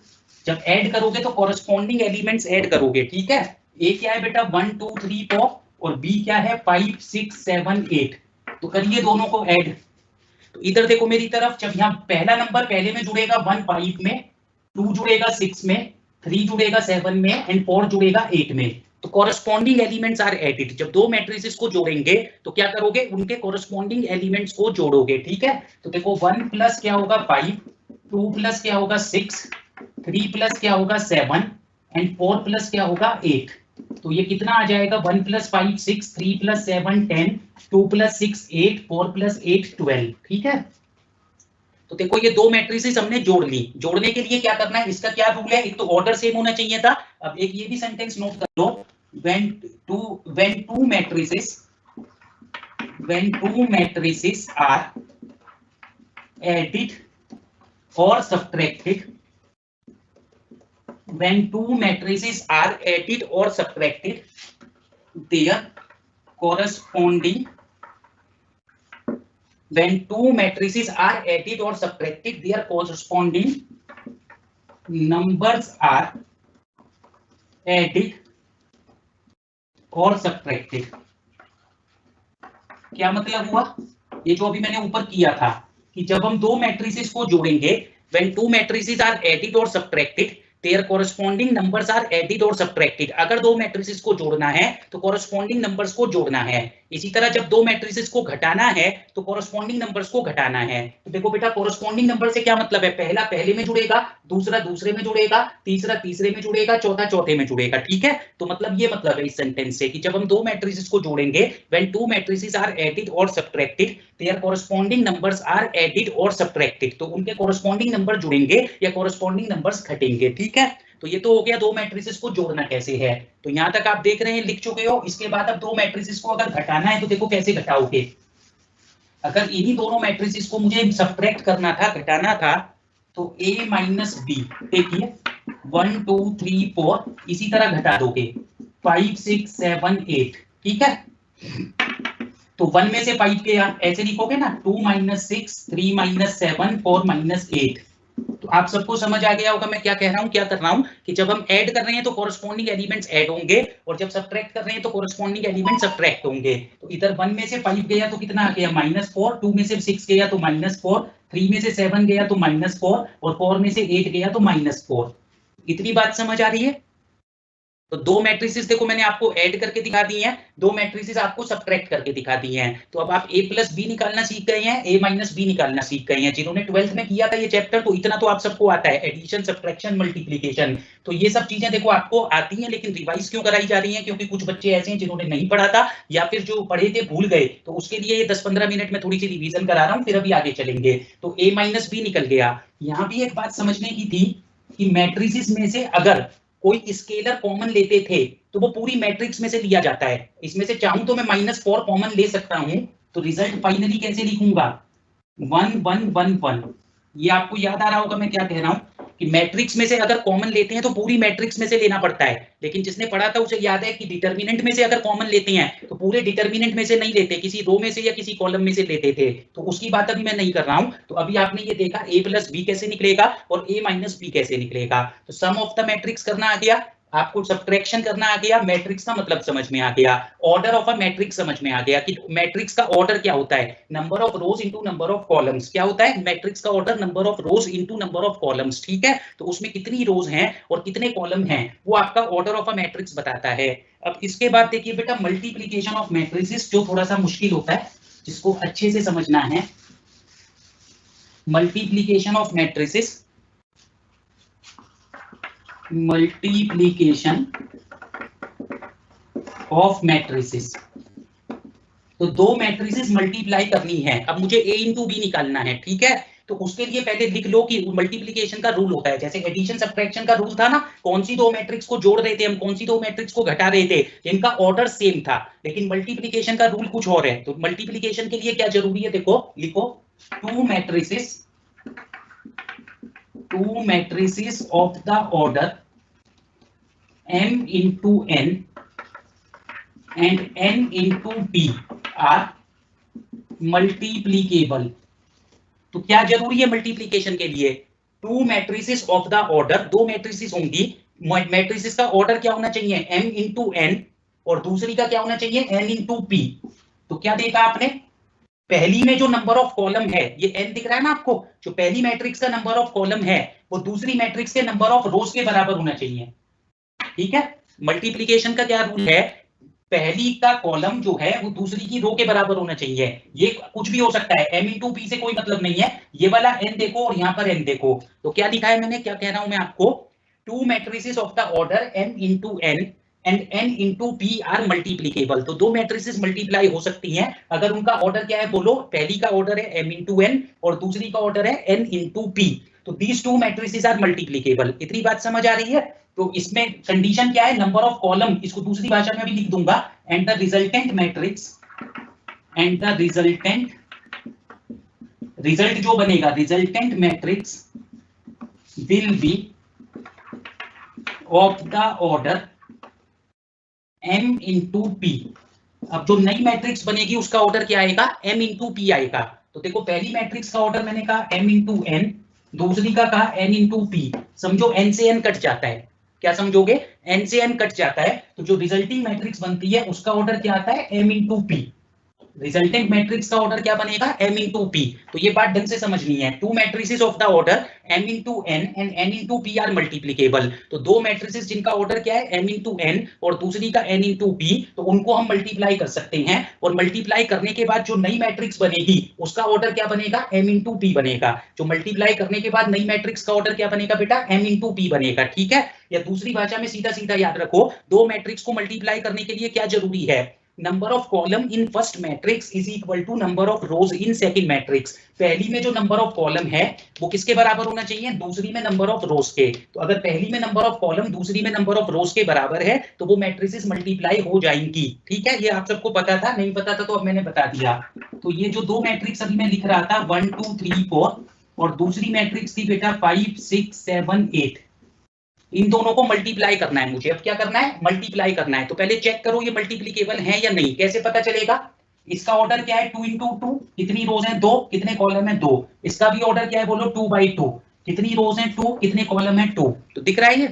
Speaker 1: जब ऐड करोगे तो कॉरेस्पॉन्डिंग एलिमेंट्स ऐड करोगे, ठीक है। ए क्या है बेटा 1 2 3 4 और बी क्या है 5 6 7 8, तो करिए दोनों को ऐड। तो इधर देखो मेरी तरफ, जब यहाँ पहला नंबर पहले में जुड़ेगा 1 5 में, 2 जुड़ेगा 6 में, 3 जुड़ेगा 7 में एंड 4 जुड़ेगा 8 में। तो कॉरेस्पॉन्डिंग एलिमेंट्स आर एडेड। जब दो मैट्रिसेस को जोड़ेंगे तो क्या करोगे, उनके कॉरेस्पॉन्डिंग एलिमेंट्स को जोड़ोगे, ठीक है। तो देखो 1 प्लस क्या होगा 5, 2 प्लस क्या होगा 6, 3 प्लस क्या होगा 7 एंड 4 प्लस क्या होगा 8। तो ये कितना आ जाएगा 1 प्लस 5 6, 3 प्लस 7 10, 2 प्लस 6 8, 4 प्लस 8 12। ठीक है, तो देखो ये दो मैट्रिसेस हमने जोड़ ली। जोड़ने के लिए क्या करना है, इसका क्या रूल है, एक तो ऑर्डर सेम होना चाहिए था। अब एक ये भी सेंटेंस नोट कर लो, when two matrices are added or subtracted, when two matrices are added or subtracted, their corresponding when two matrices are added or subtracted, their corresponding numbers are added or subtracted। क्या मतलब हुआ, ये जो अभी मैंने ऊपर किया था कि जब हम दो मैट्रिसेस को जोड़ेंगे, when two matrices are added or subtracted, their corresponding numbers are added or subtracted। अगर दो मैट्रिसेस को जोड़ना है तो कॉरस्पॉन्डिंग नंबर्स को जोड़ना है। इसी तरह जब दो मैट्रिसेस को घटाना है तो कॉरस्पॉन्डिंग नंबर्स को घटाना है। तो देखो बेटा कॉरस्पॉन्डिंग नंबर से क्या मतलब है, पहला पहले में जुड़ेगा, दूसरा दूसरे में जुड़ेगा, तीसरा तीसरे में जुड़ेगा, चौथा चौथे में जुड़ेगा। ठीक है, तो मतलब ये मतलब है इस सेंटेंस से कि जब हम दो मैट्रिसेस को जोड़ेंगे, when two matrices are added or subtracted, their corresponding numbers are added or subtracted। तो उनके कॉरस्पॉन्डिंग नंबर जुड़ेंगे या कॉरस्पॉन्डिंग नंबर्स घटेंगे। ठीक है, तो ये तो हो गया दो मैट्रिसेस को जोड़ना कैसे है। तो यहां तक आप देख रहे हैं, लिख चुके हो। इसके बाद अब दो मैट्रिसेस को अगर घटाना है तो देखो कैसे घटाओगे। अगर इन्हीं दोनों मैट्रिसेस को मुझे सब्ट्रैक्ट करना था, घटाना था, तो a माइनस बी, देखिए 1 2 3 4 इसी तरह घटा दोगे 5 6 7 8। ठीक है, तो 1 में से 5 गया, ऐसे लिखोगे ना, 2 माइनस 6, 3 माइनस 7, 4 माइनस 8। तो आप सबको समझ आ गया होगा मैं क्या कह रहा हूं, क्या कर रहा हूं कि जब हम ऐड कर रहे हैं तो कॉरस्पॉन्डिंग एलिमेंट्स ऐड होंगे, और जब सब्ट्रैक्ट कर रहे हैं तो कॉरस्पॉन्डिंग एलिमेंट्स सब्ट्रैक्ट होंगे। तो इधर 1 में से 5 गया तो कितना आ गया -4, 2 में से 6 गया तो -4, 3 में से 7 गया तो -4, और 4 में से 8 गया तो -4। इतनी बात समझ आ रही है। तो दो मैट्रिसेस देखो मैंने आपको ऐड करके दिखा दी हैं, दो मैट्रिसेस आपको सब्ट्रैक्ट करके दिखा दी हैं। तो अब आप a प्लस बी निकालना सीख गए हैं, a माइनस बी निकालना सीख गए हैं। जिन्होंने 12th में किया था ये चैप्टर, तो इतना तो आप सबको आता है, एडिशन सब्ट्रैक्शन मल्टीप्लिकेशन। तो ये सब चीजें देखो आपको आती हैं, लेकिन रिवाइज क्यों कराई जा रही हैं, क्योंकि कुछ बच्चे ऐसे हैं जिन्होंने नहीं पढ़ा था, या फिर जो पढ़े थे भूल गए। तो उसके लिए ये 10-15 मिनट में थोड़ी सी रिवीजन करा रहा हूँ, फिर अभी आगे चलेंगे। तो a माइनस बी निकल गया। यहाँ भी एक बात समझने की थी कि मैट्रिसेस में से अगर कोई स्केलर कॉमन लेते थे तो वो पूरी मैट्रिक्स में से लिया जाता है। इसमें से चाहूं तो मैं -4 कॉमन ले सकता हूं, तो रिजल्ट फाइनली कैसे लिखूंगा, 1 1 1 1। ये आपको याद आ रहा होगा मैं क्या कह रहा हूं कि मैट्रिक्स में से अगर कॉमन लेते हैं तो पूरी मैट्रिक्स में से लेना पड़ता है। लेकिन जिसने पढ़ा था उसे याद है कि डिटरमिनेंट में से अगर कॉमन लेते हैं तो पूरे डिटरमिनेंट में से नहीं लेते, किसी रो में से या किसी कॉलम में से लेते थे। तो उसकी बात अभी मैं नहीं कर रहा हूं। तो अभी आपने ये देखा a प्लस बी कैसे निकलेगा और a माइनस बी कैसे निकलेगा। तो सम ऑफ द मैट्रिक्स करना आ गया, आपको सब्ट्रैक्शन करना आ गया, मैट्रिक्स का मतलब समझ में आ गया, ऑर्डर ऑफ अ मैट्रिक्स समझ में आ गया कि मैट्रिक्स का ऑर्डर क्या होता है, number of rose into number of columns. क्या होता है मैट्रिक्स का order, number of rose into number of columns. ठीक है, तो उसमें कितनी रोज हैं और कितने कॉलम हैं वो आपका ऑर्डर ऑफ अ मैट्रिक्स बताता है। अब इसके बाद देखिए बेटा मल्टीप्लिकेशन ऑफ मैट्रिसेस, जो थोड़ा सा मुश्किल होता है, जिसको अच्छे से समझना है। Multiplication of matrices, multiplication of matrices. तो दो मैट्रिसेस मल्टीप्लाई करनी है। अब मुझे a इंटू बी निकालना है। ठीक है, तो उसके लिए पहले लिख लो कि मल्टीप्लिकेशन का रूल होता है, जैसे एडिशन सब्ट्रैक्शन का रूल था ना, कौन सी दो मैट्रिक्स को जोड़ रहे थे हम, कौन सी दो मैट्रिक्स को घटा रहे थे, इनका ऑर्डर सेम था। लेकिन मल्टीप्लिकेशन का रूल कुछ और है। तो मल्टीप्लिकेशन के लिए क्या जरूरी है, देखो लिखो, to matrices of the order m into n and n into p are multiplicable। तो क्या जरूरी है मल्टीप्लिकेशन के लिए, to matrices of the order, दो मैट्रिसेस होंगी, मैट्रिसेस का ऑर्डर क्या होना चाहिए m into n, और दूसरी का क्या होना चाहिए n into p। तो क्या देखा आपने, पहली में जो नंबर ऑफ कॉलम है, ये n दिख रहा है ना आपको, जो पहली मैट्रिक्स का नंबर ऑफ कॉलम है वो दूसरी मैट्रिक्स के नंबर ऑफ रोज के बराबर होना चाहिए। ठीक है, मल्टीप्लिकेशन का क्या रूल है, पहली का कॉलम जो है वो दूसरी की रो के बराबर होना चाहिए। ये कुछ भी हो सकता है, m इंटू पी से कोई मतलब नहीं है। ये वाला n देखो और यहाँ पर n देखो, तो क्या लिखा है मैंने, क्या कह रहा हूं मैं आपको, two matrices of the order m into n and n into P are multipliable. तो दो मैट्रिसेस मल्टीप्लाई हो सकती हैं अगर उनका ऑर्डर क्या है बोलो, पहली का ऑर्डर है m इंटू n और दूसरी का ऑर्डर है n इंटू पी। तो दीज टू मैट्रिसेस आर मल्टीप्लीकेबल। इतनी बात समझ आ रही है? तो इसमें कंडीशन क्या है, नंबर ऑफ कॉलम, इसको दूसरी भाषा में भी लिख दूंगा, and the resultant matrix, and the resultant, result जो बनेगा, resultant matrix will be of the order m into P. अब जो नई मैट्रिक्स बनेगी उसका ऑर्डर क्या आएगा, m इंटू पी आएगा। तो देखो पहली मैट्रिक्स का ऑर्डर मैंने कहा m इंटू n, दूसरी का कहा n इंटू पी। समझो n से n कट जाता है, क्या समझोगे, n से n कट जाता है, तो जो रिजल्टिंग मैट्रिक्स बनती है उसका ऑर्डर क्या आता है, m into P. Resultant matrix का ऑर्डर क्या बनेगा, m इंटू पी। तो ये बात ढंग से समझनी है, two matrices of the order m into n and n into P are multipliable. तो दो मैट्रिसेस जिनका ऑर्डर क्या है m इंटू n और दूसरी का n इंटू पी, तो उनको हम मल्टीप्लाई कर सकते हैं, और मल्टीप्लाई करने के बाद जो नई मैट्रिक्स बनेगी उसका ऑर्डर क्या बनेगा, m इंटू पी बनेगा। जो मल्टीप्लाई करने के बाद नई मैट्रिक्स का ऑर्डर क्या बनेगा बेटा, m इंटू पी बनेगा, ठीक है। या दूसरी भाषा में सीधा सीधा याद रखो, दो मैट्रिक्स को मल्टीप्लाई करने के लिए क्या जरूरी है, number of column in first matrix is equal to number of rows in second matrix. पहली में जो नंबर ऑफ कॉलम है वो किसके बराबर होना चाहिए, दूसरी में नंबर ऑफ रोज के। तो अगर पहली में नंबर ऑफ कॉलम दूसरी में नंबर ऑफ रोज के बराबर है तो वो मैट्रिसेस मल्टीप्लाई हो जाएंगी, ठीक है। ये आप सबको पता था, नहीं पता था तो अब मैंने बता दिया। तो ये जो दो मैट्रिक्स अभी मैं लिख रहा था 1 2 3 4 और दूसरी मैट्रिक्स थी बेटा 5 6 7 8, इन दोनों को मल्टीप्लाई करना है मुझे। अब क्या करना है, मल्टीप्लाई करना है। तो पहले चेक करो ये मल्टीप्लीकेबल है या नहीं, कैसे पता चलेगा, इसका ऑर्डर क्या है 2 इंटू 2, कितनी रोज है 2, कितने कॉलम है 2। इसका भी ऑर्डर क्या है बोलो 2 बाई 2, कितनी रोज है 2, कितने कॉलम है 2। तो दिख रहा है ये।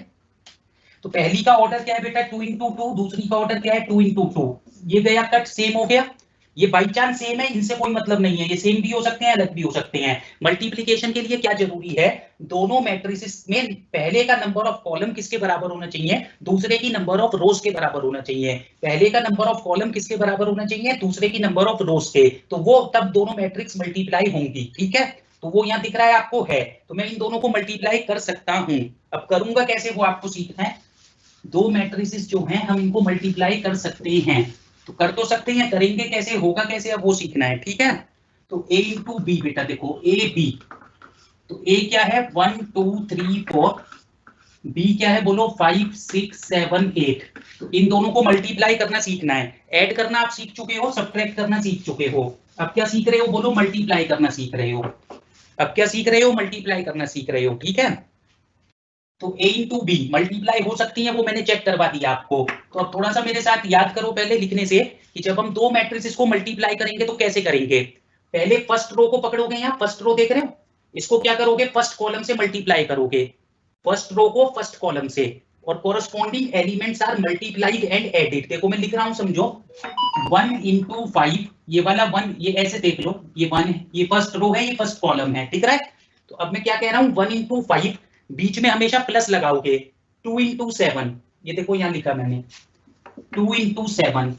Speaker 1: तो पहली का ऑर्डर क्या है बेटा 2 इंटू 2, दूसरी का ऑर्डर क्या है 2 इंटू 2। ये गया कट, सेम हो गया। ये बाई चांस सेम है, इनसे कोई मतलब नहीं है, ये सेम भी हो सकते हैं अलग भी हो सकते हैं। मल्टीप्लिकेशन के लिए क्या जरूरी है, दोनों मैट्रिसेस में पहले का नंबर ऑफ कॉलम किसके बराबर होना चाहिए, दूसरे की नंबर ऑफ रोज के बराबर होना चाहिए। पहले का नंबर ऑफ कॉलम किसके बराबर होना चाहिए, दूसरे की नंबर ऑफ रोज के, तो वो तब दोनों मैट्रिक्स मल्टीप्लाई होंगी, ठीक है। तो वो यहाँ दिख रहा है आपको है, तो मैं इन दोनों को मल्टीप्लाई कर सकता हूं। अब करूंगा कैसे वो आपको सीखना है। दो मैट्रिसेस जो हैं हम इनको मल्टीप्लाई कर सकते हैं, तो कर तो सकते हैं, करेंगे कैसे, होगा कैसे, अब वो सीखना है, ठीक है। तो a इंटू बी बेटा, देखो a b, तो a क्या है 1 2 3 4, b क्या है बोलो 5 6 7 8। तो इन दोनों को मल्टीप्लाई करना सीखना है। ऐड करना आप सीख चुके हो, सब्ट्रैक्ट करना सीख चुके हो, अब क्या सीख रहे हो बोलो, मल्टीप्लाई करना सीख रहे हो। अब क्या सीख रहे हो, मल्टीप्लाई करना सीख रहे हो, ठीक है। तो a इंटू बी मल्टीप्लाई हो सकती है, वो मैंने चेक करवा दिया आपको। तो अब थोड़ा सा मेरे साथ याद करो पहले लिखने से, कि जब हम दो मैट्रिसेस को मल्टीप्लाई करेंगे तो कैसे करेंगे। पहले फर्स्ट रो को पकड़ोगे, यहाँ फर्स्ट रो देख रहे हो, इसको क्या करोगे, फर्स्ट कॉलम से मल्टीप्लाई करोगे, फर्स्ट रो को फर्स्ट कॉलम से, और corresponding elements are multiplied and added. देखो मैं लिख रहा हूं, समझो 1 इंटू 5, ये वाला 1, ये ऐसे देख लो, ये 1 है, ये फर्स्ट रो है, ये फर्स्ट कॉलम है, दिख रहा है। तो अब मैं क्या कह रहा हूं, 1 इंटू 5, बीच में हमेशा प्लस लगाओगे, 2 इंटू 7, ये देखो यहां लिखा मैंने 2 इंटू 7।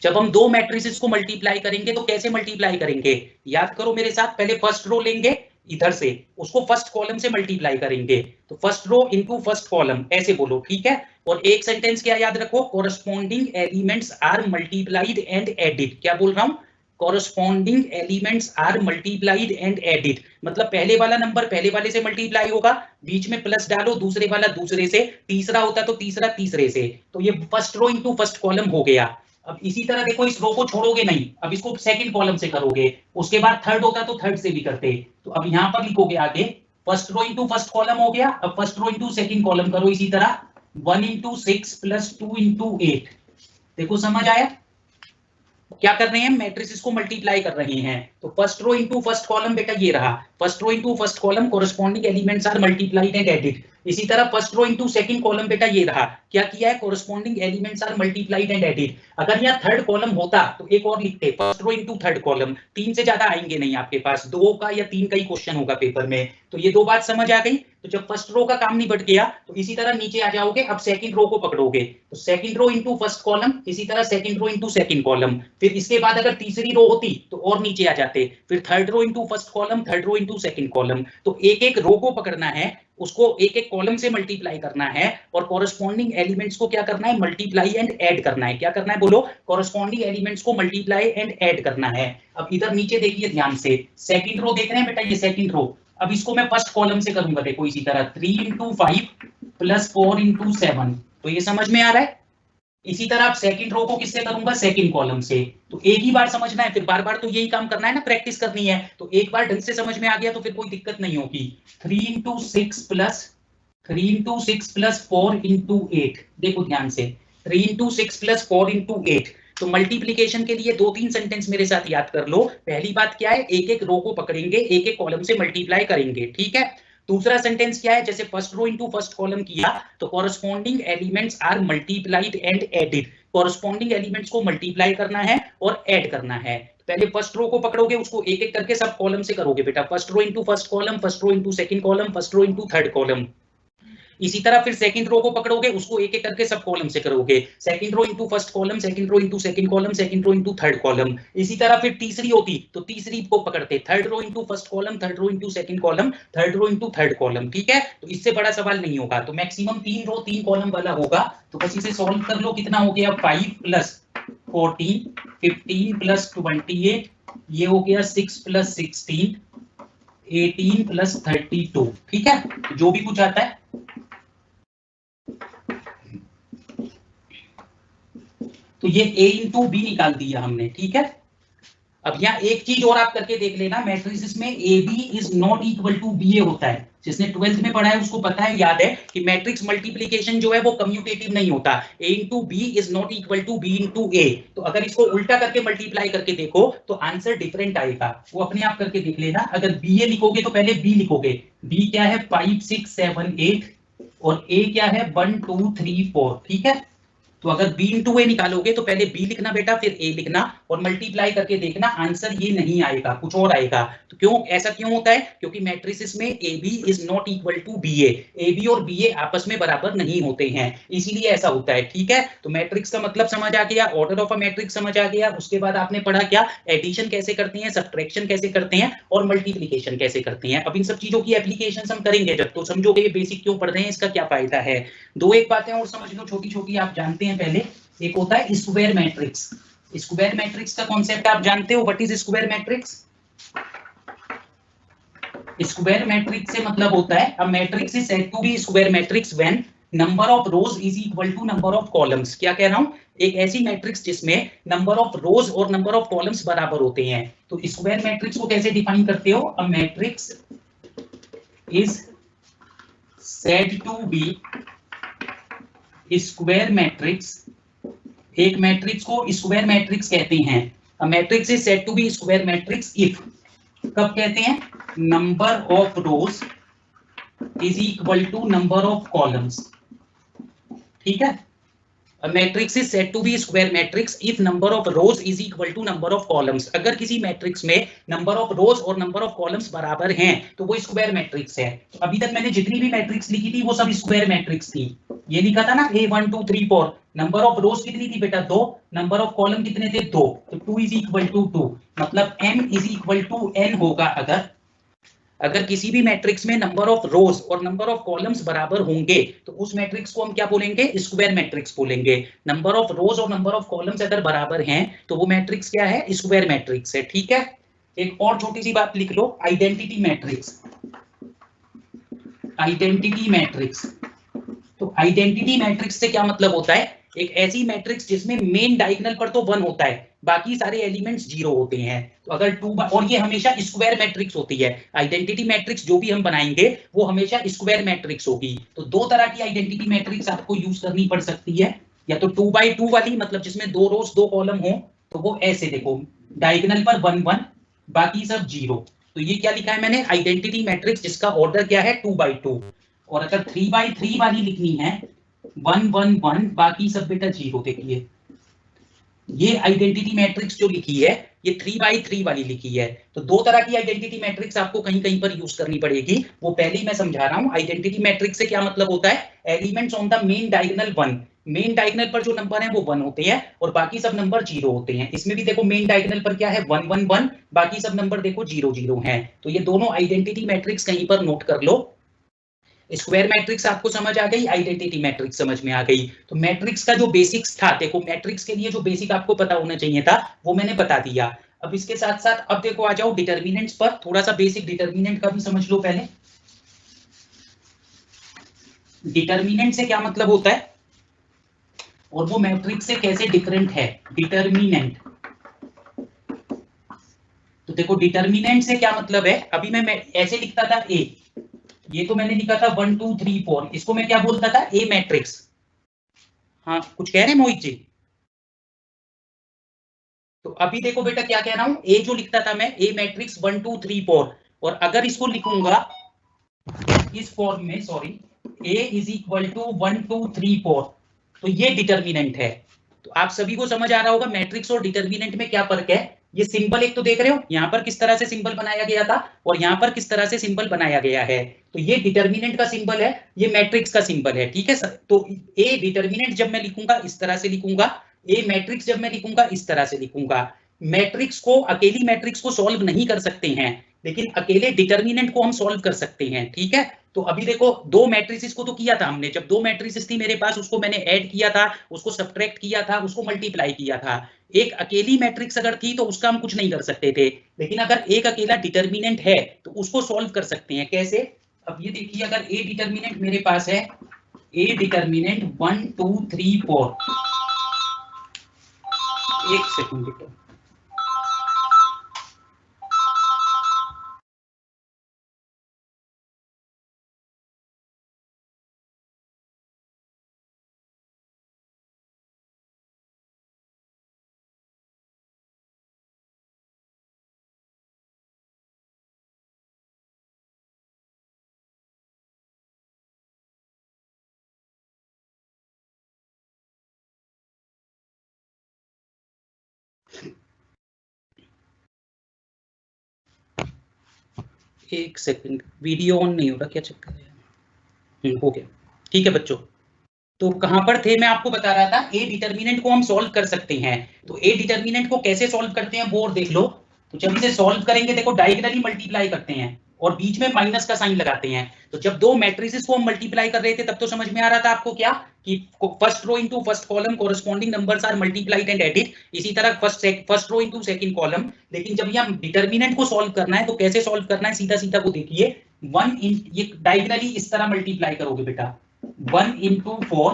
Speaker 1: जब हम दो मैट्रिसेस को मल्टीप्लाई करेंगे तो कैसे मल्टीप्लाई करेंगे, याद करो मेरे साथ, पहले फर्स्ट रो लेंगे इधर से, उसको फर्स्ट कॉलम से मल्टीप्लाई करेंगे, तो first row into first column ऐसे बोलो, ठीक है। और एक सेंटेंस क्या याद रखो, corresponding elements are multiplied and added. क्या बोल रहा हूं, corresponding elements are multiplied and added, मतलब पहले वाला नंबर पहले वाले से मल्टीप्लाई होगा, बीच में प्लस डालो, दूसरे वाला दूसरे से, तीसरा होता तो तीसरा तीसरे से। तो ये first row into first column हो गया। अब इसी तरह देखो, इस रो को छोड़ोगे नहीं, अब इसको सेकंड कॉलम से करोगे, उसके बाद थर्ड होता तो थर्ड से भी करते। तो अब यहां पर लिखोगे आगे, first row into first column हो गया, अब first row into second column करो इसी तरह, 1 इंटू 6 प्लस 2 इंटू 8। देखो समझ आया, क्या कर रहे हैं, मैट्रिसेस को मल्टीप्लाई कर रहे हैं। तो first row into first column बेटा ये रहा, first row into first column, corresponding elements are multiplied and added. इसी तरह first row into second column बेटा ये रहा, क्या किया है, corresponding elements are multiplied and added. अगर यहाँ थर्ड कॉलम होता तो एक और लिखते, first row into third column, 3 से ज्यादा आएंगे नहीं आपके पास, 2 का या 3 का ही क्वेश्चन होगा पेपर में। तो ये दो बात समझ आ गई। तो जब फर्स्ट रो का काम निपट गया तो इसी तरह नीचे आ जाओगे, अब सेकंड रो को पकड़ोगे, तो second row into first column, इसी तरह second row into second column, फिर इसके बाद अगर तीसरी रो होती तो और नीचे आ जाते, फिर third row into first column, third row into second column. तो एक एक रो को पकड़ना है, उसको एक एक कॉलम से मल्टीप्लाई करना है और कॉरेस्पॉन्डिंग एलिमेंट्स को क्या करना है, मल्टीप्लाई एंड ऐड करना है। क्या करना है बोलो, कॉरेस्पॉन्डिंग एलिमेंट्स को मल्टीप्लाई एंड ऐड करना है। अब इधर नीचे देखिए ध्यान से, सेकंड रो देख रहे हैं बेटा, ये सेकंड रो, अब इसको मैं फर्स्ट कॉलम से करूंगा, देखो इसी तरह 3 into 5 प्लस 4 into 7, तो ये समझ में आ रहा है। इसी तरह आप सेकंड रो को किससे करूंगा, सेकंड कॉलम से। तो एक ही बार समझना है, फिर बार बार तो यही काम करना है ना, प्रैक्टिस करनी है। तो एक बार ढंग से समझ में आ गया तो फिर कोई दिक्कत नहीं होगी। 3 into 6 प्लस 4 into 8, देखो ध्यान से, 3 into 6 प्लस 4 into 8। तो मल्टीप्लिकेशन के लिए दो तीन सेंटेंस मेरे साथ याद कर लो। पहली बात क्या है, एक एक रो को पकड़ेंगे, एक एक कॉलम से मल्टीप्लाई करेंगे, ठीक है। दूसरा सेंटेंस क्या है, जैसे first row into first column किया तो corresponding elements are multiplied and added, corresponding elements को मल्टीप्लाई करना है और ऐड करना है। पहले फर्स्ट रो को पकड़ोगे, उसको एक एक करके सब कॉलम से करोगे बेटा, first row into first column, first row into second column, first row into third column. इसी तरह फिर सेकंड रो को पकड़ोगे, उसको एक एक करके सब कॉलम से करोगे, second row into first column, second row into second column, second row into third column. इसी तरह फिर तीसरी होती तो तीसरी को पकड़ते, third row into first column, third row into second column, third row into third column, ठीक है। तो इससे बड़ा सवाल नहीं होगा, तो मैक्सिमम 3 रो 3 कॉलम वाला होगा। तो बस इसे सॉल्व कर लो, कितना हो गया, 5 प्लस 14, 15 प्लस 28, ये हो गया 6 प्लस 16, 18 प्लस 32, ठीक है। जो भी कुछ आता है तो ये a इंटू बी निकाल दिया हमने, ठीक है। अब यहाँ एक चीज और आप करके देख लेना, मैट्रिसेस में A B is not equal to B A होता है। जिसने 12th में पढ़ा है उसको पता है, याद है कि मैट्रिक्स मल्टीप्लिकेशन जो है वो कम्यूटेटिव नहीं होता। a into B is not equal to B into A. तो अगर इसको उल्टा करके मल्टीप्लाई करके देखो तो आंसर डिफरेंट आएगा, वो अपने आप करके देख लेना। अगर बी ए लिखोगे तो पहले बी लिखोगे, बी क्या है 5 6 7 8 और ए क्या है 1 2 3 4, ठीक है। तो अगर b इंटू ए निकालोगे तो पहले b लिखना बेटा, फिर a लिखना और मल्टीप्लाई करके देखना, आंसर ये नहीं आएगा, कुछ और आएगा। तो क्यों, ऐसा क्यों होता है, क्योंकि मैट्रिसेस में A B is not equal to B A B और बी ए आपस में बराबर नहीं होते हैं, इसीलिए ऐसा होता है, ठीक है। तो मैट्रिक्स का मतलब समझ आ गया, ऑर्डर ऑफ अ मैट्रिक्स समझ आ गया। उसके बाद आपने पढ़ा क्या, एडिशन कैसे करते हैं, सब्ट्रैक्शन कैसे करते हैं और मल्टीप्लिकेशन कैसे करते हैं। अब इन सब चीजों की एप्लीकेशन हम करेंगे जब, तो समझोगे ये बेसिक क्यों पढ़ रहे हैं, इसका क्या फायदा है। दो एक बातें और समझ लो, छोटी छोटी, आप जानते हैं पहले, एक होता है स्क्वायर मैट्रिक्स। स्क्वायर मैट्रिक्स का कॉन्सेप्ट आप जानते हो, what is square matrix. Square matrix से मतलब होता है a matrix is said to be square matrix when number of rows is equal to number of columns. क्या कह रहा हूं, एक ऐसी मैट्रिक्स जिसमें नंबर ऑफ रोज और नंबर ऑफ कॉलम्स बराबर होते हैं। तो स्क्वायर मैट्रिक्स को कैसे डिफाइन करते हो, a matrix is said to be square matrix, एक मैट्रिक्स को स्क्वायर मैट्रिक्स कहते हैं। A matrix is said to be square matrix if, कब कहते हैं, number of rows is equal to number of columns, ठीक है। A matrix is said to be a square matrix if number of rows is equal to number of columns। अगर किसी matrix में number of रोज और number of columns बराबर हैं तो वो स्क्वायर मैट्रिक्स है। तो अभी तक मैंने जितनी भी मैट्रिक्स लिखी थी वो सब स्क्वायर मैट्रिक्स थी। ये लिखा था ना A 1 2 3 4, नंबर ऑफ रोज कितनी थी बेटा 2, नंबर ऑफ कॉलम कितने थे 2, तो 2 इज इक्वल टू 2, मतलब m is equal to n होगा। अगर किसी भी मैट्रिक्स में नंबर ऑफ रोज और नंबर ऑफ कॉलम्स बराबर होंगे तो उस मैट्रिक्स को हम क्या बोलेंगे, स्क्वायर मैट्रिक्स बोलेंगे। नंबर ऑफ रोज और नंबर ऑफ कॉलम्स अगर बराबर हैं तो वो मैट्रिक्स क्या है, स्क्वायर मैट्रिक्स है, ठीक है। एक और छोटी सी बात लिख लो, आइडेंटिटी मैट्रिक्स। आइडेंटिटी मैट्रिक्स, तो आइडेंटिटी मैट्रिक्स से क्या मतलब होता है, एक ऐसी मैट्रिक्स जिसमें मेन डायगोनल पर तो 1 होता है, बाकी सारे एलिमेंट्स 0 होते हैं। तो अगर 2 और ये हमेशा स्क्वायर मैट्रिक्स होती है। आइडेंटिटी मैट्रिक्स जो भी हम बनाएंगे वो हमेशा स्क्वायर मैट्रिक्स होगी। तो दो तरह की आइडेंटिटी मैट्रिक्स आपको यूज करनी पड़ सकती है, या तो 2 by 2 वाली, मतलब जिसमें 2 रोज 2 कॉलम हो, तो वो ऐसे देखो, डायगोनल पर 1 1 बाकी सब 0। तो ये क्या लिखा है मैंने, आइडेंटिटी मैट्रिक्स जिसका ऑर्डर क्या है 2 by 2। और अगर 3 by 3 वाली लिखनी है, 1 1 1 बाकी सब बेटा 0। देखिए ये आइडेंटिटी मैट्रिक्स जो लिखी है ये 3x3 वाली लिखी है। तो दो तरह की आइडेंटिटी मैट्रिक्स आपको कहीं कहीं पर यूज करनी पड़ेगी, वो पहले ही मैं समझा रहा हूँ। आइडेंटिटी मैट्रिक्स से क्या मतलब होता है, elements on the main diagonal 1, main diagonal पर जो नंबर है वो 1 होते हैं और बाकी सब नंबर 0 होते हैं। इसमें भी देखो मेन डायगोनल पर क्या है 1 1 1, बाकी सब नंबर देखो 0 0 हैं। तो ये दोनों आइडेंटिटी मैट्रिक्स कहीं पर नोट कर लो। स्क्वायर मैट्रिक्स आपको समझ आ गई, आइडेंटिटी मैट्रिक्स समझ में आ गई। तो मैट्रिक्स का जो बेसिक्स था, देखो मैट्रिक्स के लिए जो बेसिक आपको पता होना चाहिए था वो मैंने बता दिया। अब इसके साथ साथ अब देखो आ जाओ डिटर्मिनेंट्स पर, थोड़ा सा बेसिक डिटर्मिनेंट का भी समझ लो पहले। डिटर्मिनेंट से क्या मतलब होता है और वो मैट्रिक्स से कैसे डिफरेंट है डिटर्मिनेंट। तो देखो डिटर्मिनेंट से क्या मतलब है, अभी मैं ऐसे लिखता था ए, ये तो मैंने लिखा था 1 2 3 4, इसको मैं क्या बोलता था ए मैट्रिक्स। हाँ कुछ कह रहे हैं मोहित जी। तो अभी देखो बेटा क्या कह रहा हूं, ए जो लिखता था मैं ए मैट्रिक्स 1 2 3 4, और अगर इसको लिखूंगा इस फॉर्म में, sorry, A is equal to 1 2 3 4, तो ये डिटर्मिनेंट है। तो आप सभी को समझ आ रहा होगा मैट्रिक्स और डिटर्मिनेंट में क्या फर्क है। ये सिंबल एक तो देख रहे हो यहाँ पर किस तरह से सिंबल बनाया गया था और यहाँ पर किस तरह से सिंबल बनाया गया है। तो ये डिटर्मिनेंट का सिंबल है, ये मैट्रिक्स का सिंबल है, ठीक है सर। तो ए डिटर्मिनेंट जब मैं लिखूंगा इस तरह से लिखूंगा, ए मैट्रिक्स जब मैं लिखूंगा इस तरह से लिखूंगा। मैट्रिक्स को, अकेली मैट्रिक्स को सॉल्व नहीं कर सकते हैं, लेकिन अकेले डिटर्मिनेंट को हम सॉल्व कर सकते हैं, ठीक है। तो अभी देखो दो मैट्रिसेस को तो किया था हमने, जब दो मैट्रिसेस थी मेरे पास उसको मैंने ऐड किया था, उसको सब्ट्रैक्ट किया था, उसको मल्टीप्लाई किया था। एक अकेली मैट्रिक्स अगर थी तो उसका हम कुछ नहीं कर सकते थे, लेकिन अगर एक अकेला डिटर्मिनेंट है तो उसको सॉल्व कर सकते हैं। कैसे, अब ये देखिए अगर ए डिटर्मिनेंट मेरे पास है, ए डिटर्मिनेंट 1 2 3 4, एक सेकंड बेटा, एक सेकंड, वीडियो ऑन नहीं हो रहा, क्या चक्कर है। हो गया, ठीक है बच्चों। तो कहां पर थे, मैं आपको बता रहा था ए डिटर्मिनेंट को हम सॉल्व कर सकते हैं। तो ए डिटर्मिनेंट को कैसे सॉल्व करते हैं वो और देख लो। तो जब इसे सॉल्व करेंगे देखो डायगोनली मल्टीप्लाई करते हैं और बीच में माइनस का साइन लगाते हैं। तो जब दो मैट्रिसेस को हम मल्टीप्लाई कर रहे थे तब तो समझ में आ रहा था आपको क्या, कि first row into first column corresponding numbers are multiplied and added, इसी तरह first row into second column. लेकिन जब ये हम डिटर्मिनेंट को सॉल्व करना है तो कैसे सॉल्व करना है, सीधा सीधा को देखिए, 1 इन ये डायगोनली इस तरह मल्टीप्लाई करोगे बेटा, 1 इंटू 4,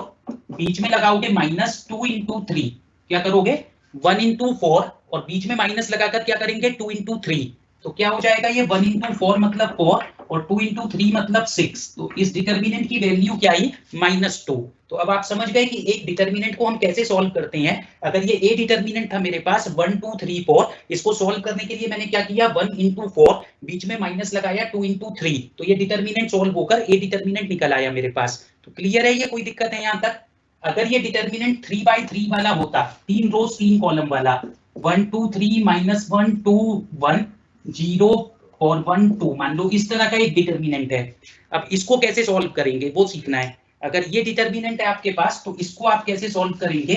Speaker 1: बीच में लगाओगे माइनस 2 इंटू 3, क्या करोगे 1 इंटू 4 और बीच में माइनस लगाकर क्या करेंगे 2 इंटू 3। तो क्या हो जाएगा ये 1 इंटू 4 मतलब 4 और 2 इंटू 3 मतलब 6। तो इस डिटर्मिनेंट की वैल्यू क्या आई -2। तो अब आप समझ गए कि एक डिटर्मिनेंट को हम कैसे सॉल्व करते हैं। अगर ये ए डिटर्मिनेंट था मेरे पास 1 2 3 4, इसको सॉल्व करने के लिए मैंने क्या किया 1 इंटू 4, बीच में माइनस लगाया 2 इंटू 3, तो ये डिटर्मिनेंट सॉल्व होकर ए डिटर्मिनेंट निकल आया मेरे पास। तो क्लियर है, ये कोई दिक्कत है यहाँ तक। अगर ये डिटर्मिनेंट 3/3 वाला होता, 3 रोज 3 कॉलम वाला, 1 2 3 -1 2 1 0 और 1 2, मान लो इस तरह का एक डिटर्मिनेंट है। अब इसको कैसे सॉल्व करेंगे वो सीखना है। अगर ये डिटर्मिनेंट है आपके पास तो इसको आप कैसे सॉल्व करेंगे।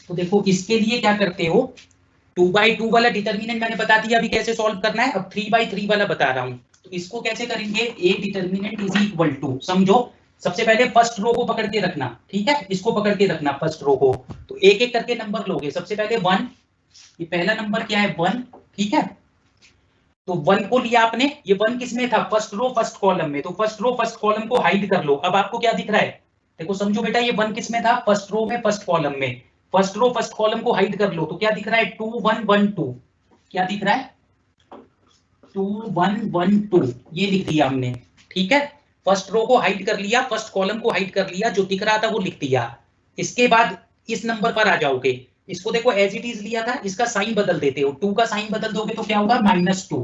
Speaker 1: तो देखो इसके लिए क्या करते हो, 2/2 वाला डिटर्मिनेंट मैंने बता दिया अभी कैसे सॉल्व करना है। अब 3/3 वाला बता रहा हूं, तो इसको कैसे करेंगे, A determinant is equal to, समझो सबसे पहले फर्स्ट रो को पकड़ के रखना, ठीक है, इसको पकड़ के रखना फर्स्ट रो को। तो एक एक करके नंबर लोगे, सबसे पहले 1, ये पहला नंबर क्या है 1, ठीक है। तो 1 को लिया आपने, ये 1 किस में था फर्स्ट रो फर्स्ट कॉलम में, तो फर्स्ट रो फर्स्ट कॉलम को हाइड कर लो। अब आपको क्या दिख रहा है, देखो समझो बेटा ये 1 किस में था फर्स्ट रो में फर्स्ट कॉलम में, फर्स्ट रो फर्स्ट कॉलम को हाइड कर लो तो क्या दिख रहा है 2 1 1 2, क्या दिख रहा है 2 1 1 2, ये लिख दिया हमने, ठीक है। फर्स्ट रो को हाइड कर लिया, फर्स्ट कॉलम को हाइड कर लिया, जो दिख रहा था वो लिख दिया। इसके बाद इस नंबर पर आ जाओगे, इसको देखो एज इट इज लिया था, इसका साइन बदल देते हो, 2 का साइन बदल दोगे तो क्या होगा -2,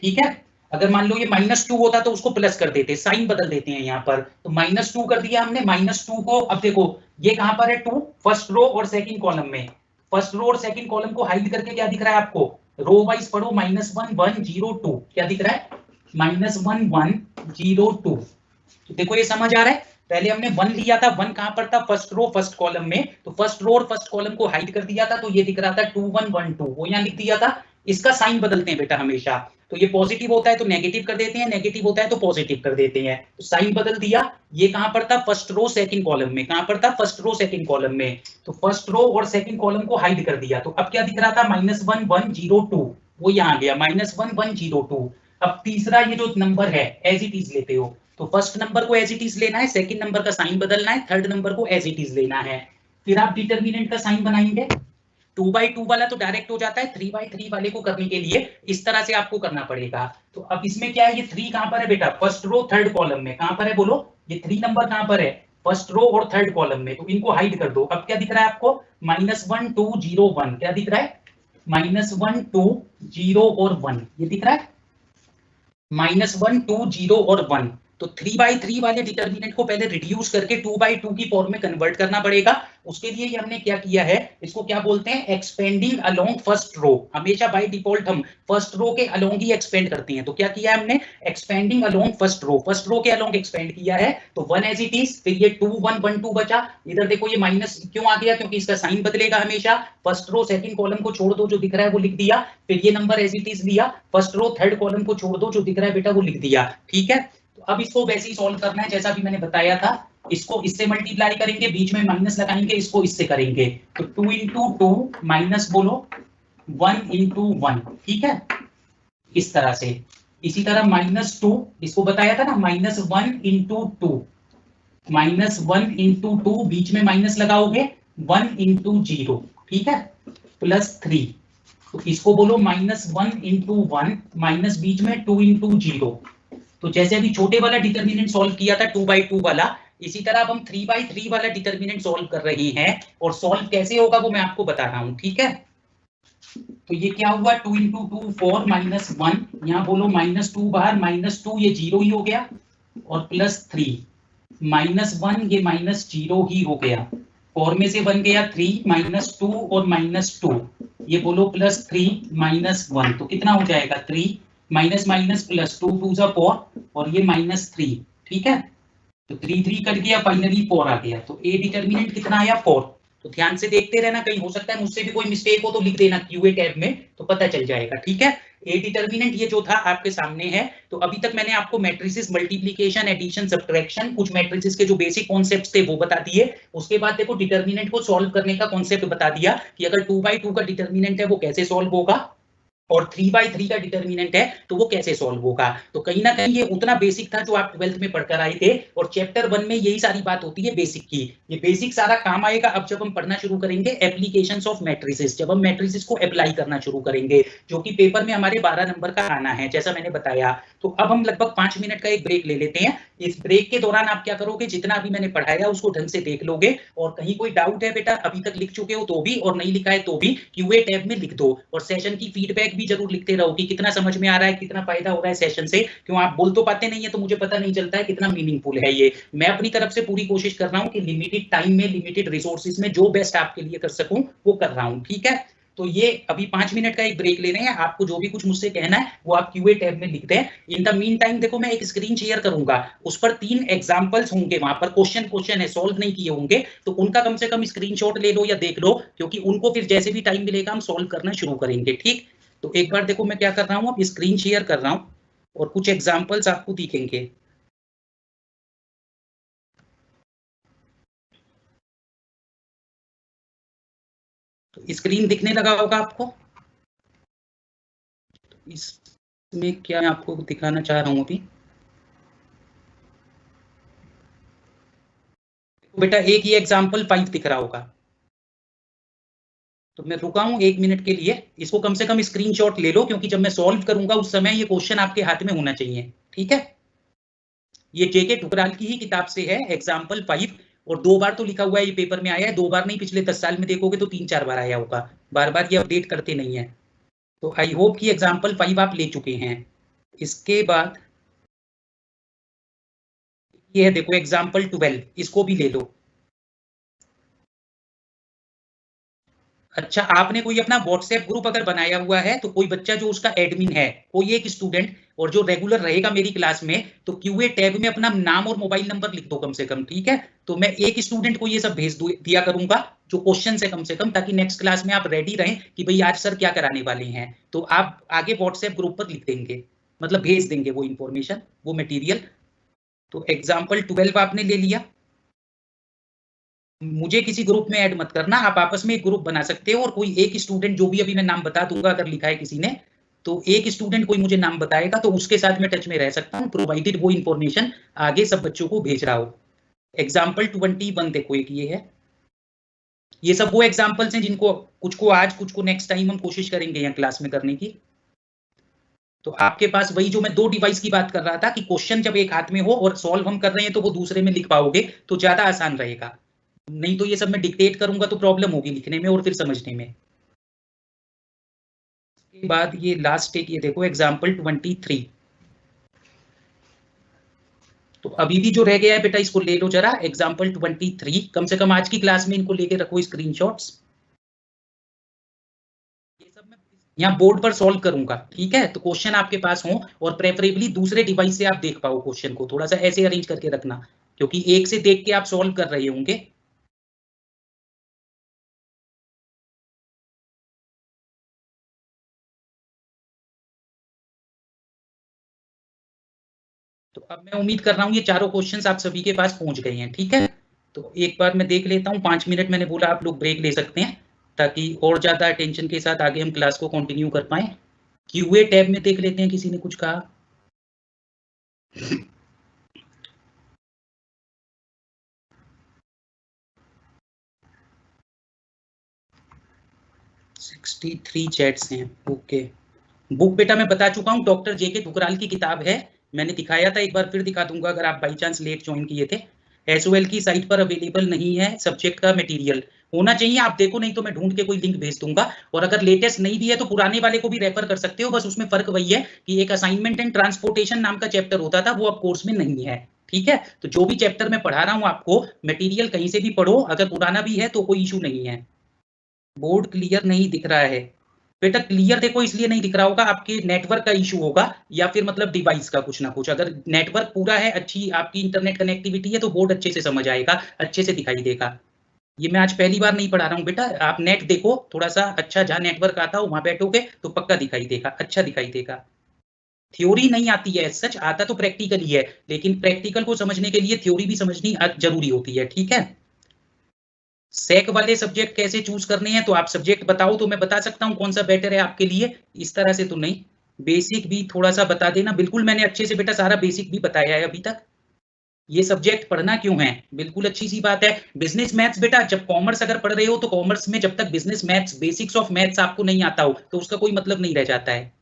Speaker 1: ठीक है। अगर मान लो ये -2 होता तो उसको प्लस कर देते, साइन बदल देते हैं यहाँ पर, तो -2 कर दिया हमने। -2 को अब देखो ये कहां पर है 2 फर्स्ट रो और सेकंड कॉलम में, फर्स्ट रो और सेकंड कॉलम को हाइड करके क्या दिख रहा है आपको, रो वाइज पढ़ो, -1 1 0 2 क्या दिख रहा है, -1 1 0 2। तो देखो ये समझ आ रहा है, पहले हमने 1 लिया था, 1 कहां पर था, फर्स्ट रो फर्स्ट कॉलम में, तो फर्स्ट रो और फर्स्ट कॉलम को हाइड कर दिया था, तो ये दिख रहा था 2 1 1 2, वो यहां लिख दिया था। इसका साइन बदलते हैं बेटा हमेशा, तो ये पॉजिटिव होता है तो नेगेटिव कर देते हैं, नेगेटिव होता है तो पॉजिटिव कर देते हैं, तो साइन बदल दिया। ये कहां पर था, फर्स्ट रो सेकंड कॉलम में, कहां पर था, फर्स्ट रो सेकंड कॉलम में, तो फर्स्ट रो और सेकंड कॉलम को हाइड कर दिया, तो अब क्या दिख रहा था, -1 1 0 2, वो यहां गया -1 1 0 2। अब तीसरा ये जो नंबर है एज इट इज लेते हो, तो फर्स्ट नंबर को एज इट इज लेना है, सेकंड नंबर का साइन बदलना है, थर्ड नंबर को एज इट इज लेना है। फिर आप डिटरमिनेंट का साइन बनाएंगे, 2/2 वाला तो डायरेक्ट हो जाता है, 3/3 वाले को करने के लिए इस तरह से आपको करना पड़ेगा। तो अब इसमें क्या है, ये 3 कहां पर है बेटा, फर्स्ट रो थर्ड कॉलम में, कहां पर है बोलो, ये 3 नंबर कहां पर है, फर्स्ट रो और थर्ड कॉलम में, तो इनको हाइड कर दो। अब क्या दिख रहा है आपको, -1 2 0 1, क्या दिख रहा है, -1 2 0 और 1, ये दिख रहा है, -1 2 0 और 1। तो 3/3 वाले डिटरमिनेंट को पहले रिड्यूस करके 2/2 की फॉर्म में कन्वर्ट करना पड़ेगा। उसके लिए ये हमने क्या किया है, इसको क्या बोलते हैं, एक्सपेंडिंग अलोंग फर्स्ट रो। हमेशा बाय डिफॉल्ट हम फर्स्ट रो के अलोंग ही एक्सपेंड करते हैं, तो क्या किया है हमने, एक्सपेंडिंग अलोंग फर्स्ट रो के अलोंग एक्सपेंड किया है, तो 1 एज इट इज, फिर ये 2 1 1 2 बचा। इधर देखो ये माइनस क्यों आ गया, क्योंकि इसका साइन बदलेगा हमेशा, फर्स्ट रो सेकंड कॉलम को छोड़ दो, जो दिख रहा है वो लिख दिया, फिर ये नंबर एज इट इज लिया, फर्स्ट रो थर्ड कॉलम को छोड़ दो, जो दिख रहा है बेटा वो लिख दिया, ठीक है। तो अब इसको वैसे ही सॉल्व करना है जैसा भी मैंने बताया था, इसको इससे मल्टीप्लाई करेंगे, बीच में माइनस लगाएंगे, इसको इससे करेंगे, तो 2 × 2 माइनस बोलो 1 × 1, ठीक है, इस तरह से। इसी तरह -2, इसको बताया था ना, -1 × 2, -1 × 2, बीच में माइनस लगाओगे 1 × 0, ठीक है, +3, तो इसको बोलो -1 × 1 माइनस बीच में 2 × 0। तो जैसे अभी छोटे वाला डिटरमिनेंट सॉल्व किया था 2/2 वाला, इसी तरह अब हम 3/3 वाला डिटरमिनेंट सॉल्व कर रहे हैं, और सॉल्व कैसे होगा वो मैं आपको बता रहा हूं, ठीक है। तो ये क्या हुआ, 2 × 2 4 -1, यहाँ बोलो -2 बाहर, -2 ये 0 ही हो गया, और +3 -1 ये -0 ही हो गया, 4 में से बन गया 3 -2 और -2, ये बोलो +3 -1, तो कितना हो जाएगा 3 माइनस माइनस प्लस 2 2 जा 4, और ये -3, ठीक है, तो 3 3 कट गया, फाइनली 4 आ गया, तो ए डिटरमिनेंट कितना आया 4। तो ध्यान से देखते रहना, कहीं हो सकता है मुझसे भी कोई मिस्टेक हो तो लिख देना क्यूए टैब में, तो पता चल जाएगा, ठीक है। ए डिटरमिनेंट ये जो था आपके सामने है। तो अभी तक मैंने आपको मैट्रिसेस, मल्टीप्लिकेशन, एडिशन, सब्ट्रैक्शन, कुछ मैट्रिसेस के जो बेसिक कॉन्सेप्ट्स थे वो बता दिए। उसके बाद देखो डिटरमिनेंट को सॉल्व करने का कॉन्सेप्ट बता दिया कि अगर 2/2 का डिटरमिनेंट है वो कैसे सॉल्व होगा, और 3/3 का डिटरमिनेंट है तो वो कैसे सॉल्व होगा। तो कहीं ना कहीं ये उतना बेसिक था जो आप 12th में पढ़कर आए थे, और चैप्टर 1 में यही सारी बात होती है बेसिक की। ये बेसिक सारा काम आएगा अब जब हम पढ़ना शुरू करेंगे एप्लीकेशंस ऑफ मैट्रिसेस, जब हम मैट्रिसेस को अप्लाई करना शुरू करेंगे, जो कि पेपर में हमारे 12 नंबर का आना है, जैसा मैंने बताया। तो अब हम लगभग 5 मिनट का एक ब्रेक ले लेते हैं। इस ब्रेक के दौरान आप क्या करोगे, जितना अभी मैंने पढ़ाया उसको ढंग से देख लोगे, और कहीं कोई डाउट है बेटा, अभी तक लिख चुके हो तो भी, और नहीं लिखा है तो भी क्यूए टैब में लिख दो, और सेशन की फीडबैक भी जरूर लिखते रहो कि कितना समझ में आ रहा है, कितना फायदा हो रहा है सेशन से। क्यों आप बोल तो पाते नहीं है, तो मुझे पता नहीं चलता है कितना मीनिंगफुल है ये। मैं अपनी तरफ से पूरी कोशिश कर रहा हूं कि लिमिटेड टाइम में, लिमिटेड रिसोर्सेज में जो बेस्ट आपके लिए कर सकूं वो कर रहा हूं, ठीक है। तो ये अभी 5 मिनट का एक ब्रेक ले रहे हैं। आपको जो भी कुछ मुझसे कहना है वो आप क्यूए टैब में लिख दें। इन द मीन टाइम देखो मैं एक स्क्रीन शेयर करूंगा, उस पर 3 एग्जांपल्स होंगे, वहां पर क्वेश्चन है, सॉल्व नहीं किए होंगे, तो उनका कम से कम स्क्रीनशॉट ले लो या देख लो, क्योंकि उनको फिर जैसे भी टाइम मिलेगा हम सॉल्व करना शुरू करेंगे, ठीक। तो एक बार देखो मैं क्या कर रहा हूँ, अब स्क्रीन शेयर कर रहा हूँ और कुछ एग्जांपल्स आपको दिखेंगे। तो स्क्रीन दिखने लगा होगा आपको। इसमें क्या मैं आपको दिखाना चाह रहा हूँ अभी, बेटा एक ही एग्जाम्पल 5 दिख रहा होगा। तो मैं रुका हूं 1 मिनट के लिए, इसको कम से कम स्क्रीनशॉट ले लो, क्योंकि जब मैं सॉल्व करूंगा उस समय ये क्वेश्चन आपके हाथ में होना चाहिए, ठीक है। ये जेके ठुकराल की ही किताब से है, एग्जाम्पल 5, और 2 बार तो लिखा हुआ है, ये पेपर में आया है, 2 बार नहीं, पिछले 10 साल में देखोगे तो 3-4 बार आया होगा, बार बार ये अपडेट करते नहीं है। तो आई होप कि एग्जाम्पल 5 आप ले चुके हैं। इसके बाद ये है देखो एग्जाम्पल 12, इसको भी ले लो। अच्छा, आपने कोई अपना व्हाट्सएप ग्रुप अगर बनाया हुआ है तो कोई बच्चा जो उसका एडमिन है, कोई एक स्टूडेंट और जो रेगुलर रहेगा मेरी क्लास में, तो क्यूए टैब में अपना नाम और मोबाइल नंबर लिख दो कम से कम, ठीक है। तो मैं एक स्टूडेंट को ये सब भेज दिया करूंगा जो क्वेश्चन है कम से कम, ताकि नेक्स्ट क्लास में आप रेडी रहें कि भाई आज सर क्या कराने वाले हैं, तो आप आगे व्हाट्सएप ग्रुप पर लिख देंगे, मतलब भेज देंगे वो इंफॉर्मेशन, वो मटेरियल। तो एग्जाम्पल 12 आपने ले लिया, मुझे किसी ग्रुप में ऐड मत करना, आप आपस में एक ग्रुप बना सकते हो और कोई एक स्टूडेंट, जो भी अभी मैं नाम बता दूंगा अगर लिखा है किसी ने, तो एक स्टूडेंट कोई मुझे नाम बताएगा तो उसके साथ मैं टच में रह सकता हूँ, प्रोवाइडेड वो इन्फॉर्मेशन आगे सब बच्चों को भेज रहा हो। एग्जाम्पल 21 देखो, एक ये है, ये सब वो एग्जाम्पल्स हैं जिनको कुछ को आज कुछ को नेक्स्ट टाइम हम कोशिश करेंगे यहाँ क्लास में करने की। तो आपके पास वही जो मैं दो डिवाइस की बात कर रहा था कि क्वेश्चन जब एक हाथ में हो और सॉल्व हम कर रहे हैं तो वो दूसरे में लिख पाओगे तो ज्यादा आसान रहेगा, नहीं तो ये सब मैं डिक्टेट करूंगा तो प्रॉब्लम होगी लिखने में और फिर समझने में। इसके बाद ये लास्ट एक, ये देखो एग्जाम्पल 23, तो अभी भी जो रह गया है बेटा इसको ले लो जरा, एग्जाम्पल 23, कम से कम आज की क्लास में इनको लेके रखो स्क्रीनशॉट्स। ये सब मैं यहाँ बोर्ड पर सॉल्व करूंगा, ठीक है, तो क्वेश्चन आपके पास हो और प्रेफरेबली दूसरे डिवाइस से आप देख पाओ क्वेश्चन को, थोड़ा सा ऐसे अरेंज करके रखना, क्योंकि एक से देख के आप सॉल्व कर रहे होंगे। तो अब मैं उम्मीद कर रहा हूँ ये चारों क्वेश्चंस आप सभी के पास पहुंच गए हैं, ठीक है। तो एक बार मैं देख लेता हूँ, 5 मिनट मैंने बोला, आप लोग ब्रेक ले सकते हैं ताकि और ज्यादा अटेंशन के साथ आगे हम क्लास को कंटिन्यू कर पाए। क्यूए टैब में देख लेते हैं, किसी ने कुछ कहा? सिक्सटी थ्री चैट्स हैं, ओके। बुक बेटा मैं बता चुका हूँ, डॉक्टर जे के ठुकराल की किताब है, मैंने दिखाया था, एक बार फिर दिखा दूंगा अगर आप बाई चांस लेट ज्वाइन किए थे। एसओएल की साइट पर अवेलेबल नहीं है सब्जेक्ट का मटेरियल, होना चाहिए, आप देखो नहीं तो मैं ढूंढ के कोई लिंक भेज दूंगा, और अगर लेटेस्ट नहीं भी है तो पुराने वाले को भी रेफर कर सकते हो, बस उसमें फर्क वही है कि एक असाइनमेंट एंड ट्रांसपोर्टेशन नाम का चैप्टर होता था, वो अब कोर्स में नहीं है, ठीक है। तो जो भी चैप्टर मैं पढ़ा रहा हूँ आपको, मटेरियल कहीं से भी पढ़ो, अगर पुराना भी है तो कोई इशू नहीं है। बोर्ड क्लियर नहीं दिख रहा है बेटा, क्लियर देखो इसलिए नहीं दिख रहा होगा, आपके नेटवर्क का इशू होगा या फिर मतलब डिवाइस का कुछ ना कुछ, अगर नेटवर्क पूरा है, अच्छी आपकी इंटरनेट कनेक्टिविटी है तो बोर्ड अच्छे से समझ आएगा, अच्छे से दिखाई देगा। ये मैं आज पहली बार नहीं पढ़ा रहा हूँ बेटा, आप नेट देखो थोड़ा सा अच्छा, जहां नेटवर्क आता हो वहां बैठोगे तो पक्का दिखाई देगा, अच्छा दिखाई देगा। थ्योरी नहीं आती है, सच आता तो प्रैक्टिकल ही है, लेकिन प्रैक्टिकल को समझने के लिए थ्योरी भी समझनी जरूरी होती है, ठीक है। सेक वाले सब्जेक्ट कैसे चूज करने हैं, तो आप सब्जेक्ट बताओ तो मैं बता सकता हूँ कौन सा बेटर है आपके लिए, इस तरह से तो नहीं। बेसिक भी थोड़ा सा बता देना, बिल्कुल मैंने अच्छे से बेटा सारा बेसिक भी बताया है अभी तक। ये सब्जेक्ट पढ़ना क्यों है, बिल्कुल अच्छी सी बात है। बिजनेस मैथ्स बेटा, जब कॉमर्स अगर पढ़ रहे हो तो कॉमर्स में जब तक business maths, basics of maths आपको नहीं आता हो तो उसका कोई मतलब नहीं रह जाता है।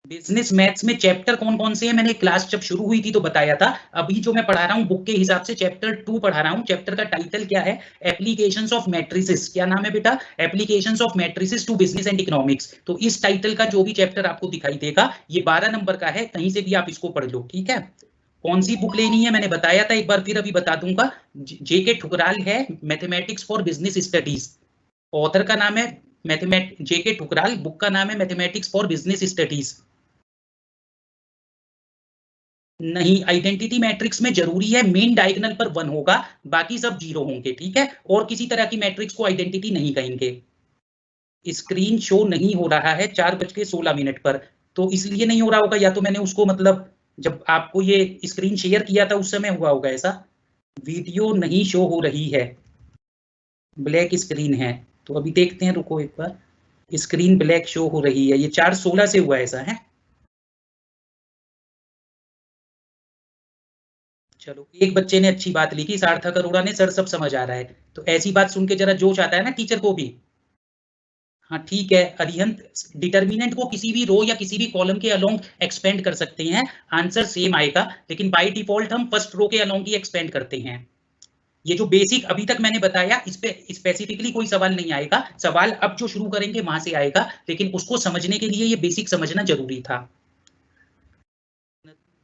Speaker 1: बिजनेस मैथ्स में चैप्टर कौन कौन से हैं, मैंने क्लास जब शुरू हुई थी तो बताया था, अभी जो मैं पढ़ा रहा हूँ बुक के हिसाब से चैप्टर 2 पढ़ा रहा हूँ, चैप्टर का टाइटल क्या है, एप्लीकेशंस ऑफ मैट्रिसेस, क्या नाम है बेटा, applications of matrices to business and economics. तो इस टाइटल का जो भी चैप्टर आपको दिखाई देगा ये 12 नंबर का है, कहीं से भी आप इसको पढ़ लो, ठीक है। कौन सी बुक लेनी है मैंने बताया था, एक बार फिर अभी बता दूंगा, जेके ठुकराल है, mathematics for business studies, author का नाम है जेके ठुकराल, बुक का नाम है मैथमेटिक्स फॉर बिजनेस स्टडीज। नहीं, आइडेंटिटी मैट्रिक्स में जरूरी है मेन डायगोनल पर 1 होगा, बाकी सब 0 होंगे, ठीक है, और किसी तरह की मैट्रिक्स को आइडेंटिटी नहीं कहेंगे। स्क्रीन शो नहीं हो रहा है 4:16 पर, तो इसलिए नहीं हो रहा होगा, या तो मैंने उसको मतलब जब आपको ये स्क्रीन शेयर किया था उस समय हुआ होगा ऐसा। वीडियो नहीं शो हो रही है, ब्लैक स्क्रीन है, तो अभी देखते हैं, रुको एक बार, स्क्रीन ब्लैक शो हो रही है, ये 4:16 से हुआ ऐसा है। चलो, एक बच्चे ने अच्छी बात लिखी, सार्थक अरोड़ा ने, सर सब समझ आ रहा है, तो ऐसी बात सुन के जरा जोश आता है ना टीचर को भी। हाँ ठीक है, अरिहंत, डिटर्मिनेंट को किसी भी रो या किसी भी कॉलम के अलोंग एक्सपेंड कर सकते हैं, आंसर सेम आएगा, लेकिन बाय डिफॉल्ट हम फर्स्ट रो के अलोंग ही एक्सपेंड करते हैं। ये जो बेसिक अभी तक मैंने बताया इस पे स्पेसिफिकली कोई सवाल नहीं आएगा, सवाल अब जो शुरू करेंगे वहां से आएगा, लेकिन उसको समझने के लिए ये बेसिक समझना जरूरी था।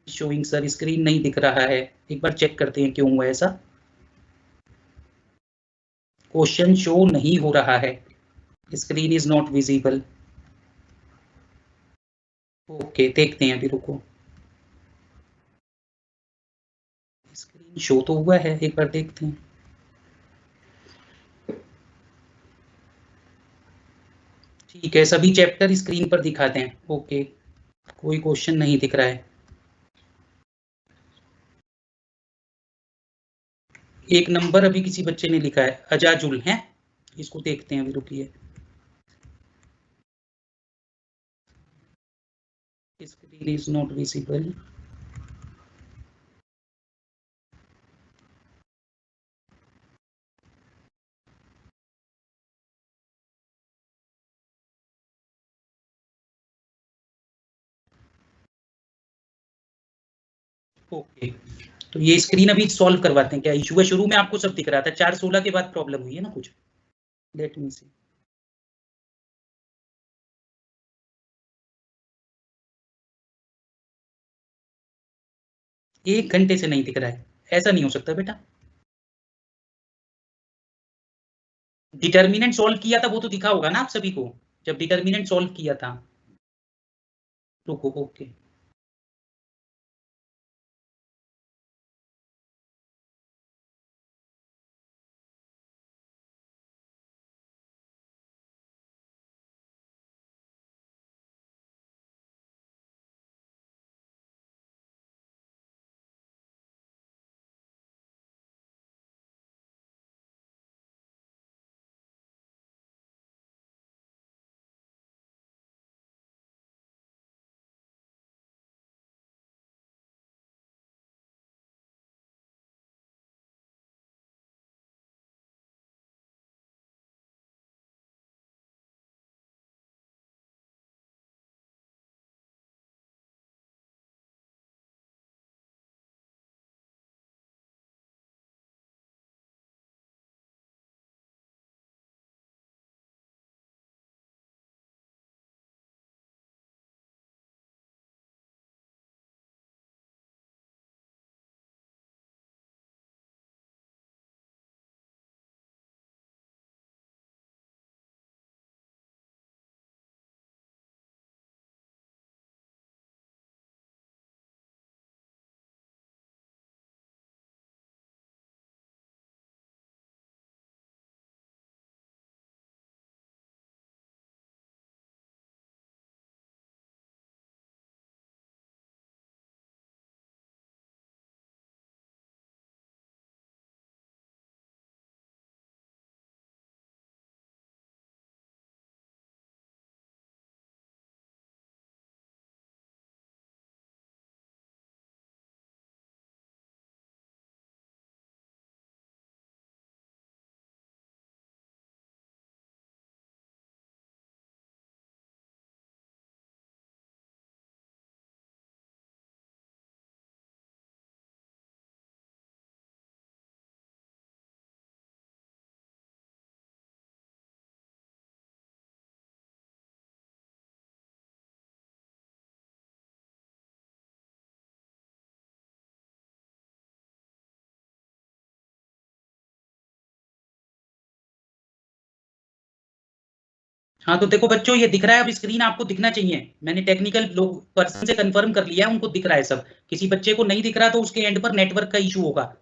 Speaker 1: शोइंग सर, स्क्रीन नहीं दिख रहा है। एक बार चेक करते हैं क्यों हुआ ऐसा। क्वेश्चन शो नहीं हो रहा है, screen is not visible. Okay, देखते हैं, अभी रुको। स्क्रीन शो तो हुआ है, एक बार देखते हैं। ठीक है, सभी चैप्टर स्क्रीन पर दिखाते हैं। ओके, कोई क्वेश्चन नहीं दिख रहा है। एक नंबर अभी किसी बच्चे ने लिखा है, अजाजुल है, इसको देखते हैं, अभी रुकिए। Screen is not visible. Okay, तो ये स्क्रीन अभी सॉल्व करवाते हैं। क्या इशू है? शुरू में आपको सब दिख रहा था, 4:16 के बाद प्रॉब्लम हुई है ना कुछ। लेट मी सी। 1 घंटे से नहीं दिख रहा है, ऐसा नहीं हो सकता बेटा। डिटर्मिनेंट सॉल्व किया था वो तो दिखा होगा ना आप सभी को, जब डिटर्मिनेंट सॉल्व किया था। रुको, ओके। हाँ, तो देखो बच्चों, ये दिख रहा है, अब स्क्रीन आपको दिखना चाहिए। मैंने टेक्निकल लोग पर्सन से कंफर्म कर लिया है, उनको दिख रहा है सब। किसी बच्चे को नहीं दिख रहा तो उसके एंड पर नेटवर्क का इशू होगा।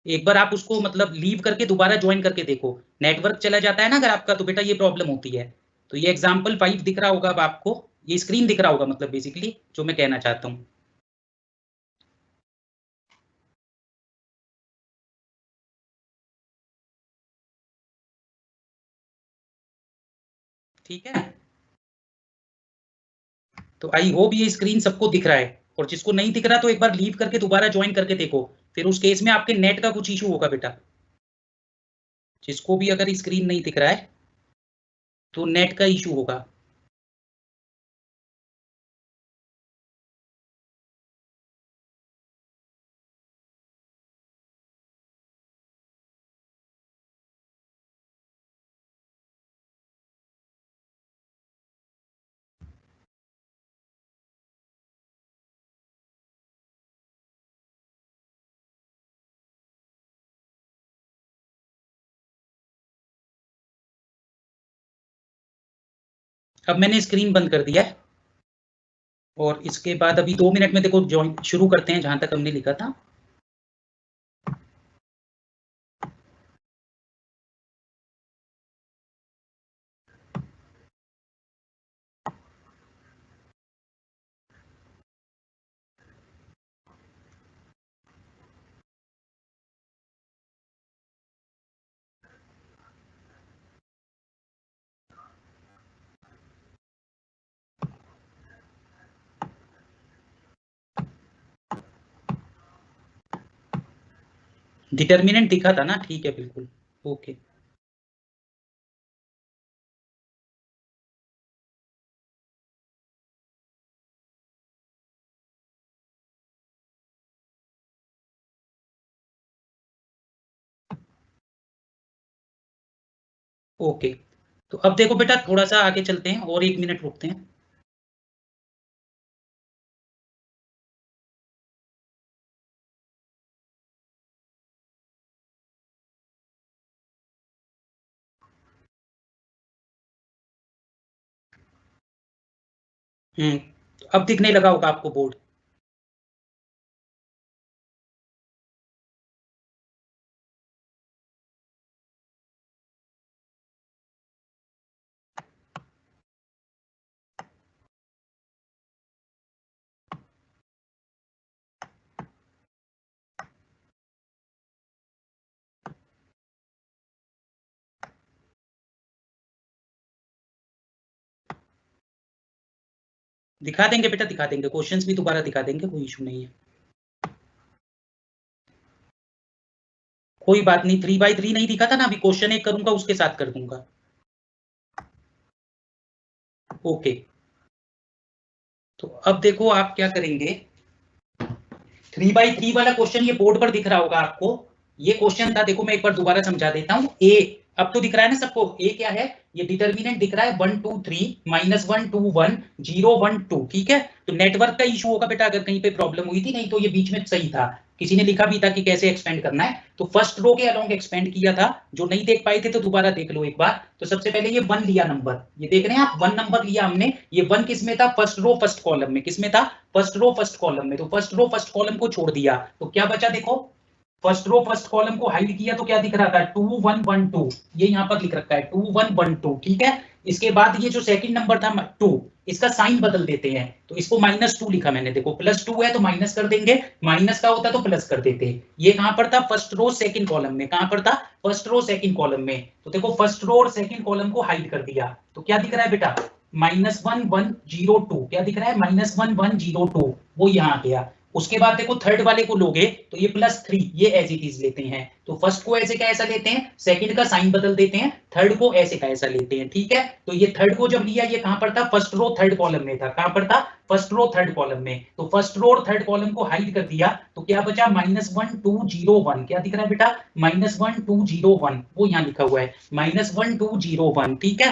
Speaker 1: एक बार आप उसको मतलब लीव करके दोबारा ज्वाइन करके देखो, नेटवर्क चला जाता है ना अगर आपका, तो बेटा ये प्रॉब्लम होती है। तो ये एग्जाम्पल 5 दिख रहा होगा अब आपको, ये स्क्रीन दिख रहा होगा, मतलब बेसिकली जो मैं कहना चाहता हूँ। ठीक है, तो आई होप ये स्क्रीन सबको दिख रहा है। और जिसको नहीं दिख रहा तो एक बार लीव करके दोबारा ज्वाइन करके देखो, फिर उस केस में आपके नेट का कुछ इशू होगा बेटा। जिसको भी अगर स्क्रीन नहीं दिख रहा है तो नेट का इशू होगा। अब मैंने स्क्रीन बंद कर दिया है और इसके बाद अभी 2 मिनट में देखो ज्वाइन शुरू करते हैं जहां तक हमने लिखा था। डिटर्मिनेंट दिखा था ना, ठीक है बिल्कुल ओके। ओके तो अब देखो बेटा थोड़ा सा आगे चलते हैं और 1 मिनट रुकते हैं। अब दिखने लगा होगा आपको बोर्ड। दिखा देंगे बेटा, दिखा देंगे, क्वेश्चंस भी दोबारा दिखा देंगे, कोई इशू नहीं है। कोई बात नहीं, 3x3 नहीं दिखा था ना, अभी क्वेश्चन एक करूंगा उसके साथ कर दूंगा। ओके तो अब देखो आप क्या करेंगे, 3x3 वाला क्वेश्चन ये बोर्ड पर दिख रहा होगा आपको। ये क्वेश्चन था, देखो मैं एक बार दोबारा समझा देता हूँ। ए अब तो दिख रहा है ना सबको, ए क्या है, ये डिटर्मिनेंट दिख रहा है 1 2 3 -1 2 1 0 1 2, ठीक है। तो नेटवर्क का इशू होगा बेटा, अगर कहीं पे प्रॉब्लम हुई थी, नहीं तो ये बीच में सही था। किसी ने लिखा भी था कि कैसे एक्सपेंड करना है, तो फर्स्ट रो के अलोंग एक्सपेंड किया था। जो नहीं देख पाए थे तो दोबारा देख लो एक बार। तो सबसे पहले ये 1 लिया नंबर, ये देख रहे हैं आप 1 नंबर लिया हमने। ये 1 किस में था, फर्स्ट रो फर्स्ट कॉलम में। किस में था, फर्स्ट रो फर्स्ट कॉलम में। तो फर्स्ट रो फर्स्ट कॉलम को छोड़ दिया तो क्या बचा, देखो फर्स्ट रो फर्स्ट कॉलम को हाइड किया तो क्या दिख रहा था, 2 1 1 2, ये यहाँ पर लिख रखा है 2 1 1 2, ठीक है। इसके बाद ये जो सेकंड नंबर था 2, इसका साइन बदल देते हैं, तो इसको -2 लिखा मैंने, देखो +2 है तो माइनस कर देंगे, माइनस का होता तो प्लस कर देते। ये कहां पर था, फर्स्ट रो सेकंड कॉलम में। कहां पर था, फर्स्ट रो सेकंड कॉलम में। तो देखो फर्स्ट रो और सेकंड कॉलम को हाइड कर दिया तो क्या दिख रहा है बेटा, -1 1 0 2, क्या दिख रहा है, -1 1 0 2, वो यहाँ आ गया। उसके बाद देखो थर्ड वाले को लोगे तो ये +3, ये एज इट इज लेते हैं। तो फर्स्ट को ऐसे का ऐसा लेते हैं, सेकंड का साइन बदल देते हैं, थर्ड को ऐसे का ऐसा लेते हैं, ठीक है। तो ये थर्ड को जब लिया, ये कहां पर था, फर्स्ट रो थर्ड कॉलम में था। कहां पर था, फर्स्ट रो थर्ड कॉलम में। तो फर्स्ट रो और थर्ड कॉलम को हाइड कर दिया तो क्या बचा, -1 2 0 1, क्या दिख रहा है बेटा, -1 2 0 1, वो यहाँ लिखा हुआ है -1 2 0 1, ठीक है।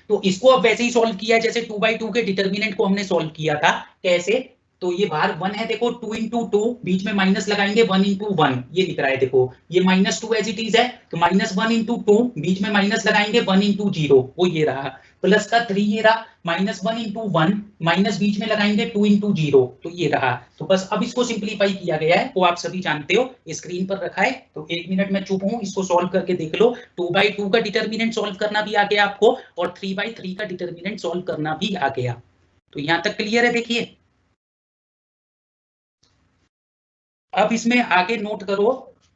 Speaker 1: तो इसको अब वैसे ही सॉल्व किया है जैसे 2/2 के डिटर्मिनेंट को हमने सॉल्व किया था। कैसे, तो ये बाहर 1 है, देखो 2 × 2, बीच में माइनस लगाएंगे 1 × 1, ये दिख रहा है देखो, ये -2 एज इट इज है, तो -1 × 2, बीच में माइनस लगाएंगे 1 × 0, वो ये रहा, प्लस का 3 ये रहा, -1 × 1, माइनस बीच में लगाएंगे 2 × 0, तो ये रहा। तो बस अब इसको सिंप्लीफाई किया गया है, वो आप सभी जानते हो, स्क्रीन पर रखा है। तो 1 मिनट में चुप हूं, इसको सॉल्व करके देख लो। 2/2 का डिटर्मिनेंट सॉल्व करना भी आ गया आपको, और 3/3 का डिटर्मिनेंट सॉल्व करना भी आ गया। तो यहां तक क्लियर है, देखिए। अब इसमें आगे नोट करो,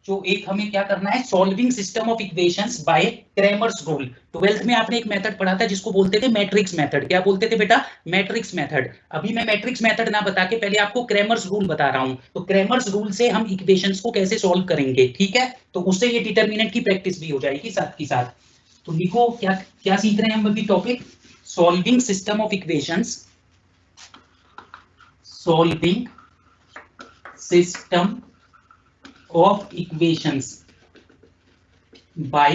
Speaker 1: जो एक हमें क्या करना है, solving system of equations bye Cramer's rule. 12th में आपने एक मेथड पढ़ा था जिसको बोलते थे मैट्रिक्स मेथड। क्या बोलते थे बेटा, मैट्रिक्स मेथड। अभी मैं मैट्रिक्स मेथड ना बता के पहले आपको क्रेमर्स रूल बता रहा हूं। तो क्रेमर्स रूल से हम इक्वेशंस को कैसे सॉल्व करेंगे, ठीक है। तो उससे ये डिटर्मिनेंट की प्रैक्टिस भी हो जाएगी साथ ही साथ। तो लिखो क्या क्या सीख रहे हैं हम अभी, topic solving system of equations, solving system of equations by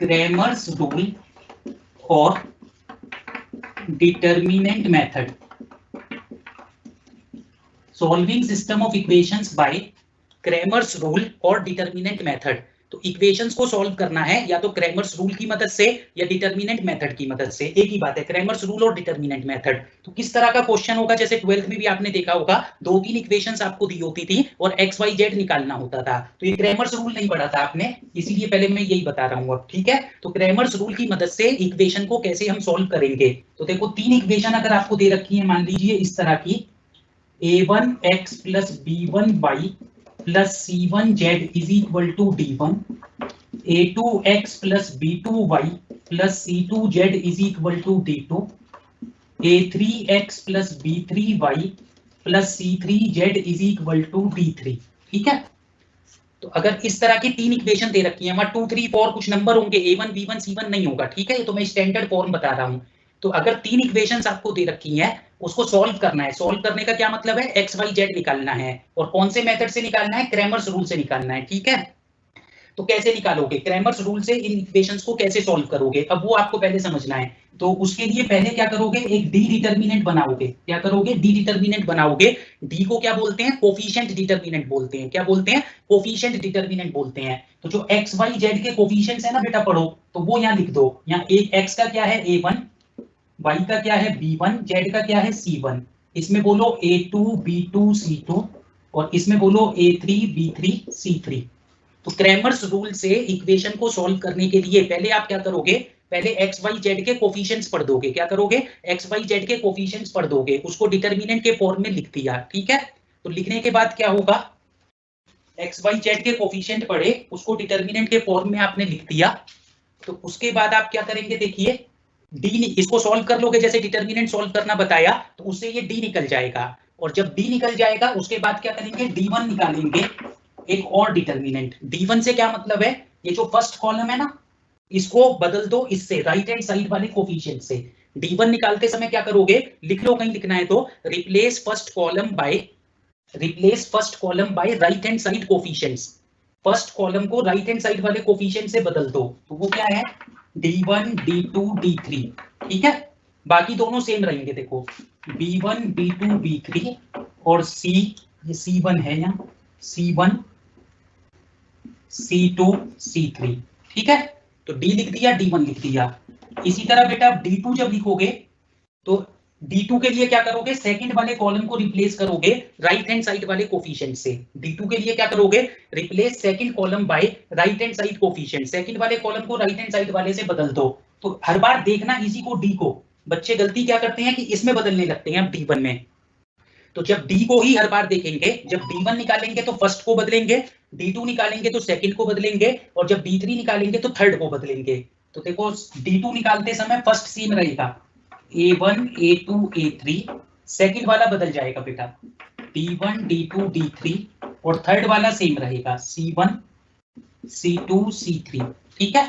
Speaker 1: Cramer's rule or determinant method. Solving system of equations by Cramer's rule or determinant method. तो इक्वेशंस को सॉल्व करना है या तो क्रैमर्स रूल की मदद से या डिटरमिनेंट मेथड की मदद से, एक ही बात है, क्रैमर्स रूल और डिटरमिनेंट मेथड। तो किस तरह का क्वेश्चन होगा, जैसे 12th में भी आपने देखा होगा 2-3 इक्वेशंस आपको दी होती थी और एक्स वाई जेड निकालना होता था। तो ये क्रैमर्स रूल नहीं पढ़ा था आपने, इसीलिए पहले मैं यही बता रहा हूँ अब, ठीक है। तो क्रैमर्स रूल की मदद से इक्वेशन को कैसे हम सॉल्व करेंगे। तो देखो 3 इक्वेशन अगर आपको दे रखी है, मान लीजिए इस तरह की, a1x plus b1y plus c1z is equal to d1, a2x plus b2y plus c2z is equal to d2, a3x plus b3y plus c3z is equal to d3, ठीक है। तो अगर इस तरह की 3 इक्वेशन दे रखी है, 1 2 3 4 कुछ नंबर होंगे, a1 b1 c1 नहीं होगा, ठीक है। ये तो मैं स्टैंडर्ड फॉर्म बता रहा हूँ। तो अगर 3 इक्वेशंस आपको दे रखी हैं, उसको सॉल्व करना है। सॉल्व करने का क्या मतलब है, एक्स वाई जेड निकालना है, और कौन से मेथड से निकालना है, क्रैमर्स रूल से निकालना है, ठीक है। तो कैसे निकालोगे, क्रैमर्स रूल से इन इक्वेशंस को कैसे सॉल्व करोगे, अब वो आपको पहले समझना है। तो उसके लिए पहले क्या करोगे, एक डी डिटरमिनेंट बनाओगे। क्या करोगे, डी डिटरमिनेंट बनाओगे। डी को क्या बोलते हैं, कोफिशिएंट डिटरमिनेंट बोलते हैं। क्या बोलते हैं, कोफिशिएंट डिटरमिनेंट बोलते हैं। तो जो एक्स वाई जेड के कोफिशिएंट्स है ना बेटा, पढ़ो तो वो यहाँ लिख दो। यहाँ एक एक्स का क्या है a1, y का क्या है b1, z का क्या है c1। इसमें बोलो a2 b2 c2 और इसमें बोलो a3 b3 c3। तो क्रैमर्स रूल से इक्वेशन को सॉल्व करने के लिए पहले आप क्या करोगे, पहले एक्स वाई जेड के कोफिशिएंट्स पढ़ दोगे। क्या करोगे, एक्स वाई जेड के कोफिशिएंट्स पढ़ दोगे, उसको डिटरमिनेंट के फॉर्म में लिख दिया, ठीक है। तो लिखने के बाद क्या होगा, एक्स वाई जेड के कोफिशिएंट पढ़े, उसको डिटरमिनेंट के फॉर्म में आपने लिख दिया। तो उसके बाद आप क्या करेंगे, देखिए डी, इसको सॉल्व कर लोगे, जैसे डिटरमिनेंट सॉल्व करना बताया, तो उससे ये डी निकल जाएगा। और जब डी निकल जाएगा उसके बाद क्या करेंगे, डी1 निकालेंगे, एक और डिटरमिनेंट। डी1 से क्या मतलब है, ये जो फर्स्ट कॉलम है ना, इसको बदल दो इससे, राइट हैंड साइड वाले कोफिशिएंट से। डी1 निकालते समय क्या करोगे, लिख लो, कहीं लिखना है तो, replace first column by right hand side coefficients. First column को राइट हैंड साइड वाले कोफिशिएंट से बदल दो। तो वो क्या है, d1 d2 d3, ठीक है। बाकी दोनों सेम रहेंगे, देखो b1 b2 b3 और c, ये c1 है यहाँ, c1 c2 c3, ठीक है। तो d लिख दिया, d1 लिख दिया। इसी तरह बेटा d2 जब लिखोगे तो d2 के लिए क्या करोगे, सेकंड वाले कॉलम को रिप्लेस करोगे राइट हैंड साइड वाले कोफिशिएंट से। d2 के लिए क्या करोगे, replace second column by right hand side coefficient. Second वाले कॉलम को राइट हैंड साइड वाले से बदल दो। तो हर बार देखना इसी को, d को, बच्चे गलती क्या करते हैं कि इसमें बदलने लगते हैं अब d1 में। तो जब d को ही हर बार देखेंगे, जब d1 निकालेंगे तो फर्स्ट को बदलेंगे, d2 निकालेंगे तो सेकंड को बदलेंगे, और जब d3 निकालेंगे तो थर्ड को बदलेंगे। तो देखो d2 निकालते समय फर्स्ट सेम रहेगा, a1 a2 a3, सेकंड वाला बदल जाएगा बेटा, d1 d2 d3, और थर्ड वाला सेम रहेगा, c1 c2 c3, ठीक है।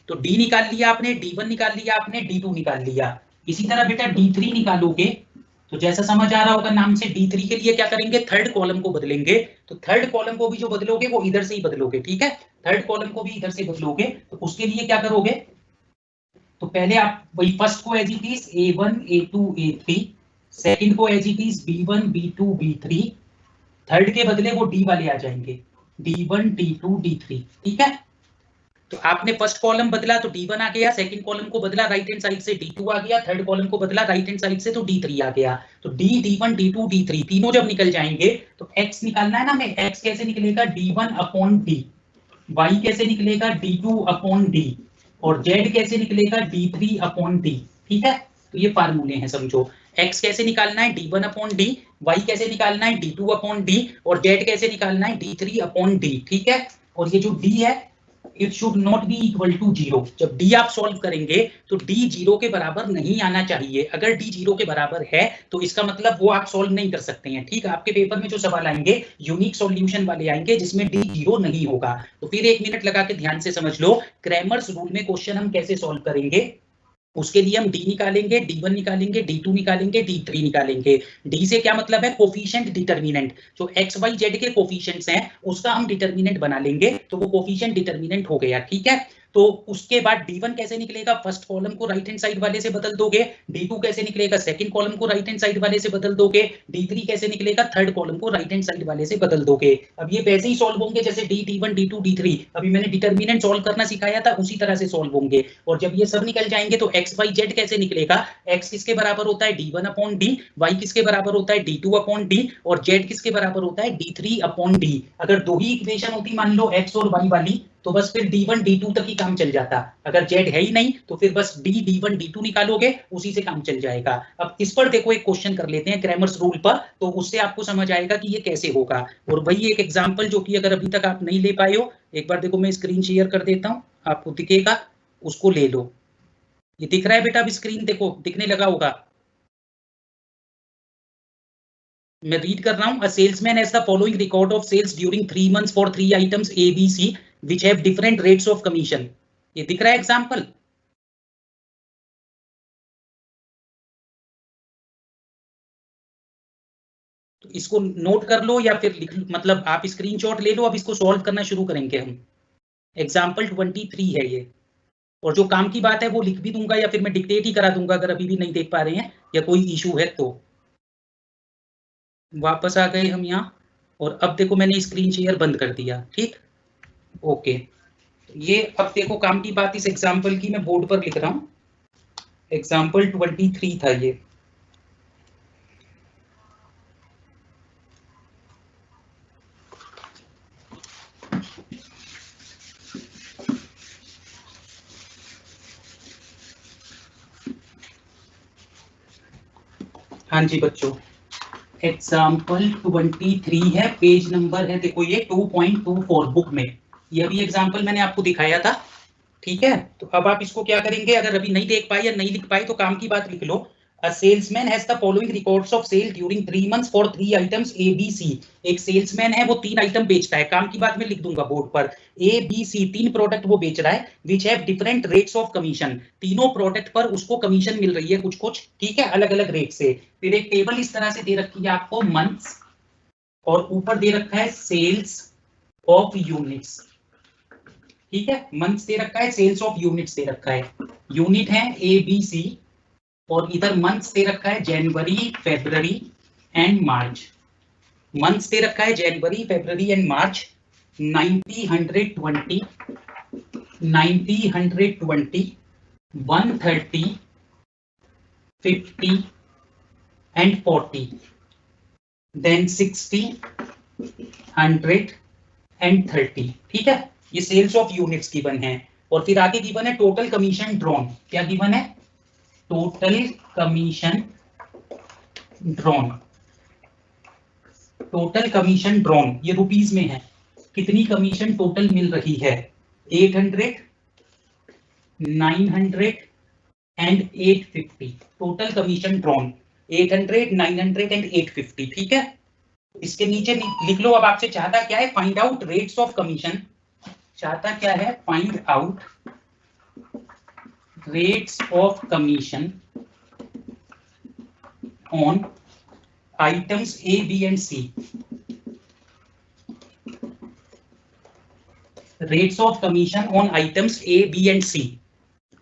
Speaker 1: तो d निकाल लिया आपने, d1 निकाल लिया आपने, d2 निकाल लिया। इसी तरह बेटा d3 निकालोगे तो जैसा समझ आ रहा होगा नाम से, d3 के लिए क्या करेंगे, थर्ड कॉलम को बदलेंगे। तो थर्ड कॉलम को भी जो बदलोगे वो इधर से ही बदलोगे, ठीक है। थर्ड कॉलम को भी इधर से बदलोगे। तो उसके लिए क्या करोगे, तो पहले आप वही फर्स्ट को as it is a1 a2 a3, second को as it is b1 b2 b3, third के बदले वो d वाले आ जाएंगे, d1 d2 d3, ठीक है। तो आपने फर्स्ट कॉलम बदला तो d1 आ गया, सेकंड कॉलम को बदला राइट हैंड साइड से d2 आ गया, थर्ड कॉलम को बदला राइट हैंड साइड से तो d3 आ गया। तो d d1 d2 d3 तीनों जब निकल जाएंगे तो x निकालना है ना, मैं x कैसे निकलेगा, d1 अपॉन d, y कैसे निकलेगा, d2 अपॉन d, और z कैसे निकलेगा, d3 अपॉन d, ठीक है। तो ये फार्मूले हैं, समझो। x कैसे निकालना है, d1 अपॉन d, y कैसे निकालना है, d2 अपॉन d, और z कैसे निकालना है, d3 अपॉन d, ठीक है। और ये जो d है, it should not be equal to 0। जब d आप सॉल्व करेंगे तो d 0 के बराबर नहीं आना चाहिए। अगर d 0 के बराबर है तो इसका मतलब वो आप सॉल्व नहीं कर सकते हैं, ठीक है। आपके पेपर में जो सवाल आएंगे यूनिक सॉल्यूशन वाले आएंगे जिसमें d 0 नहीं होगा। तो फिर 1 मिनट लगा के ध्यान से समझ लो, क्रैमर्स रूल में क्वेश्चन हम कैसे सॉल्व करेंगे। उसके लिए हम d निकालेंगे, d1 निकालेंगे, d2 निकालेंगे, d3 निकालेंगे। d से क्या मतलब है, कोफिशिएंट डिटरमिनेंट। जो x y z के कोफिशिएंट्स हैं उसका हम डिटरमिनेंट बना लेंगे, तो वो कोफिशिएंट डिटरमिनेंट हो गया, ठीक है। तो उसके बाद D1 कैसे निकलेगा, फर्स्ट कॉलम को राइट हैंड साइड वाले से बदल दोगे, D2 कैसे निकलेगा, सेकंड कॉलम को राइट हैंड साइड वाले से बदल दोगे, D3 कैसे निकलेगा, थर्ड कॉलम को राइट हैंड साइड वाले से बदल दोगे। अब ये वैसे ही सॉल्व होंगे जैसे D1 D2 D3, अभी मैंने डिटरमिनेंट सॉल्व करना सिखाया था उसी तरह से सॉल्व होंगे। और जब ये सब निकल जाएंगे तो x y z कैसे निकलेगा, x किसके बराबर होता है D1/D, y किसके बराबर होता है D2/D और z किसके बराबर होता है D3/D। अगर दो ही इक्वेशन होती मान लो x और y वाली तो बस फिर D1 D2 तक ही काम चल जाता, अगर z है ही नहीं तो फिर बस D1 D2 निकालोगे उसी से काम चल जाएगा। अब इस पर देखो एक क्वेश्चन कर लेते हैं क्रैमर्स रूल पर, तो उससे आपको समझ आएगा कि ये कैसे होगा। और वही एक एग्जांपल जो कि अगर अभी तक आप नहीं ले पाए हो, एक बार देखो मैं स्क्रीन शेयर कर देता हूं, आपको दिखेगा, उसको ले लो। ये दिख रहा है बेटा, अब स्क्रीन देखो दिखने लगा होगा, मैं रीड कर रहा हूं। A salesman has the following record of sales during 3 months for 3 items A B C which have different rates of commission. ये दिख रहा है एग्जांपल, तो इसको नोट कर लो या फिर लिख, मतलब आप स्क्रीनशॉट ले लो। अब इसको सॉल्व करना शुरू करेंगे हम। एग्जांपल 23 है ये, और जो काम की बात है वो लिख भी दूंगा या फिर मैं डिक्टेट ही करा दूंगा अगर अभी भी नहीं देख पा रहे हैं या कोई इशू है तो। वापस आ गए हम यहाँ, और अब देखो मैंने स्क्रीन शेयर बंद कर दिया, ठीक, ओके। ये अब देखो काम की बात इस एग्जांपल की मैं बोर्ड पर लिख रहा हूँ, एग्जांपल 23 था ये। हाँ जी बच्चों, एग्जाम्पल 23 है, पेज नंबर है देखो ये 2.24 बुक में। ये अभी एग्जाम्पल मैंने आपको दिखाया था, ठीक है। तो अब आप इसको क्या करेंगे, अगर अभी नहीं देख पाए या नहीं लिख पाए तो काम की बात लिख लो। A salesman has the following records of sale during 3 months for 3 items A, B, C। एक सेल्समैन है वो 3 आइटम बेचता है, काम की बात मैं लिख दूंगा बोर्ड पर, A, B, C 3 प्रोडक्ट वो बेच रहा है, which have different rates of commission। तीनों प्रोडक्ट पर उसको कमीशन मिल रही है कुछ कुछ, ठीक है, अलग अलग रेट से। फिर एक टेबल इस तरह से दे रखी है आपको मंथ्स, और ऊपर दे रखा है सेल्स ऑफ यूनिट्स, ठीक है, मंथ्स दे रखा है, सेल्स ऑफ यूनिट्स दे रखा है, यूनिट है A, B, C, और इधर मंथ्स दे रखा है जनवरी, फरवरी एंड मार्च। मंथ्स दे रखा है जनवरी, फरवरी and March, 90, 120, 90, 120, 130, 50 and 40, then 60, 100 and 30, ठीक है। ये सेल्स ऑफ यूनिट्स गिवन है, और फिर आगे गिवन है टोटल कमीशन ड्रॉन। क्या गिवन है, total commission drawn, total commission drawn ये रुपीस में है, कितनी कमीशन टोटल मिल रही है, 800, 900 and 850, total commission drawn 800, 900 and 850, ठीक है। इसके नीचे लिख लो। अब आपसे चाहता क्या है, find out rates of commission, चाहता क्या है, find out rates of commission on items A, B and C। rates of commission on items A, B and C।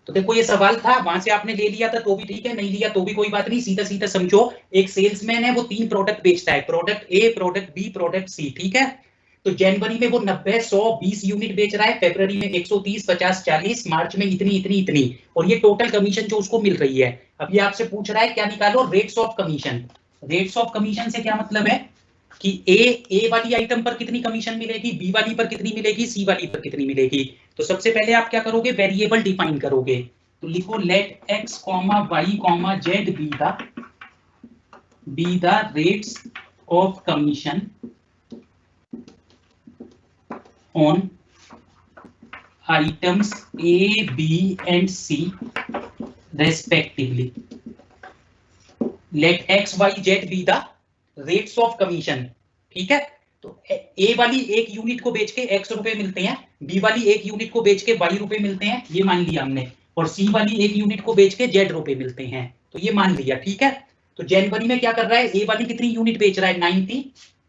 Speaker 1: तो देखो ये सवाल था, वहां से आपने ले लिया था तो भी ठीक है, नहीं लिया तो भी कोई बात नहीं, सीधा सीधा समझो। एक सेल्समैन है वो 3 प्रोडक्ट बेचता है, product A, product B, product C, ठीक है। तो जनवरी में वो 90, 100, 20 यूनिट बेच रहा है, फरवरी में 130, 50, 40, मार्च में इतनी इतनी इतनी, और ये टोटल कमीशन जो उसको मिल रही है। अब ये आपसे पूछ रहा है क्या निकालो, rates of commission. Rates of commission से क्या मतलब है कि ए वाली आइटम पर कितनी कमीशन मिलेगी, बी वाली पर कितनी मिलेगी, सी वाली पर कितनी मिलेगी। तो सबसे पहले आप क्या करोगे, वेरिएबल डिफाइन करोगे। तो लिखो let x comma y comma z be the rates of commission on items A, B and C respectively। Let X, Y, Z be the rates of commission, ठीक है। तो A वाली एक यूनिट को बेच के X रुपए मिलते हैं, B वाली एक यूनिट को बेच के Y रुपए मिलते हैं, ये मान लिया हमने, और C वाली एक यूनिट को बेच के Z रुपए मिलते हैं, तो ये मान लिया, ठीक है। तो जनवरी में क्या कर रहा है, A वाली कितनी यूनिट बेच रहा है, 90,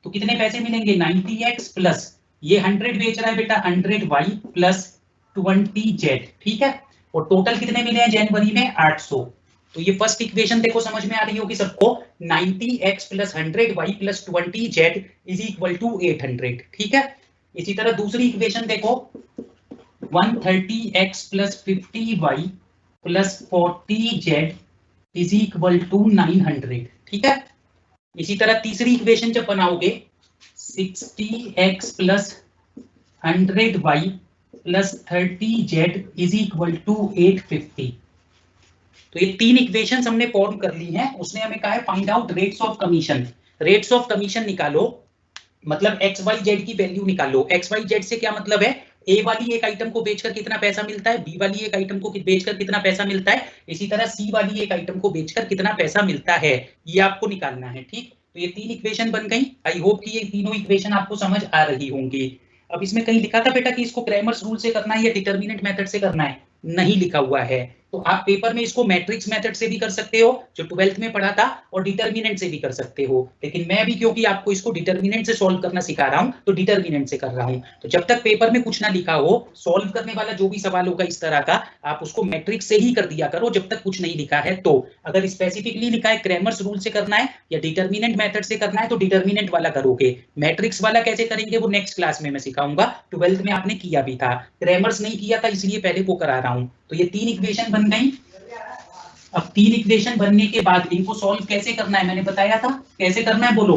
Speaker 1: तो कितने पैसे मिलेंगे, 90X प्लस ये 100 बेच रहा है बेटा, 100Y प्लस 20z, ठीक है। और टोटल कितने मिले हैं जनवरी में? 800। तो ये फर्स्ट इक्वेशन देखो समझ में आ रही होगी सबको, 90x + 100y + 20z = 800, ठीक है। इसी तरह दूसरी इक्वेशन देखो, 130x + 50y + 40z = 900, ठीक है। इसी तरह तीसरी इक्वेशन जब बनाओगे, 60x + 100y + 30z = 850। तो ये तीन इक्वेशंस हमने फॉर्म कर ली हैं। उसने हमें कहा है find out rates of commission. Rates of commission निकालो, मतलब एक्स वाई जेड की वैल्यू निकालो। एक्स वाई जेड से क्या मतलब है, ए वाली एक आइटम को बेचकर कितना पैसा मिलता है, बी वाली एक आइटम को बेचकर कितना पैसा मिलता है, इसी तरह सी वाली एक आइटम को बेचकर कितना पैसा मिलता है, ये आपको निकालना है, ठीक। तो ये तीन इक्वेशन बन गई। आई होप कि ये तीनों इक्वेशन आपको समझ आ रही होंगी। अब इसमें कहीं लिखा था बेटा कि इसको क्रैमर्स रूल से करना है या डिटर्मिनेंट मेथड से करना है? नहीं लिखा हुआ है। तो आप पेपर में इसको मैट्रिक्स मेथड से भी कर सकते हो जो 12th में पढ़ा था, और डिटर्मिनेंट से भी कर सकते हो। लेकिन मैं भी क्योंकि आपको इसको डिटर्मिनेंट से सॉल्व करना सिखा रहा हूं, तो डिटर्मिनेंट से कर रहा हूं। तो जब तक पेपर में कुछ ना लिखा हो, सॉल्व करने वाला जो भी सवाल होगा इस तरह का, आप उसको मैट्रिक्स से ही कर दिया करो जब तक कुछ नहीं लिखा है। तो अगर स्पेसिफिकली लिखा है क्रैमर्स रूल से करना है या डिटर्मिनेंट मेथड से करना है, तो डिटर्मिनेंट वाला करोगे। मैट्रिक्स वाला कैसे करेंगे वो नेक्स्ट क्लास में मैं सिखाऊंगा। 12th में आपने किया भी था, क्रैमर्स नहीं किया था, इसलिए पहले वो करा रहा हूं। तो ये तीन इक्वेशन बन गई। अब तीन इक्वेशन बनने के बाद इनको सॉल्व कैसे करना है मैंने बताया था। कैसे करना है बोलो?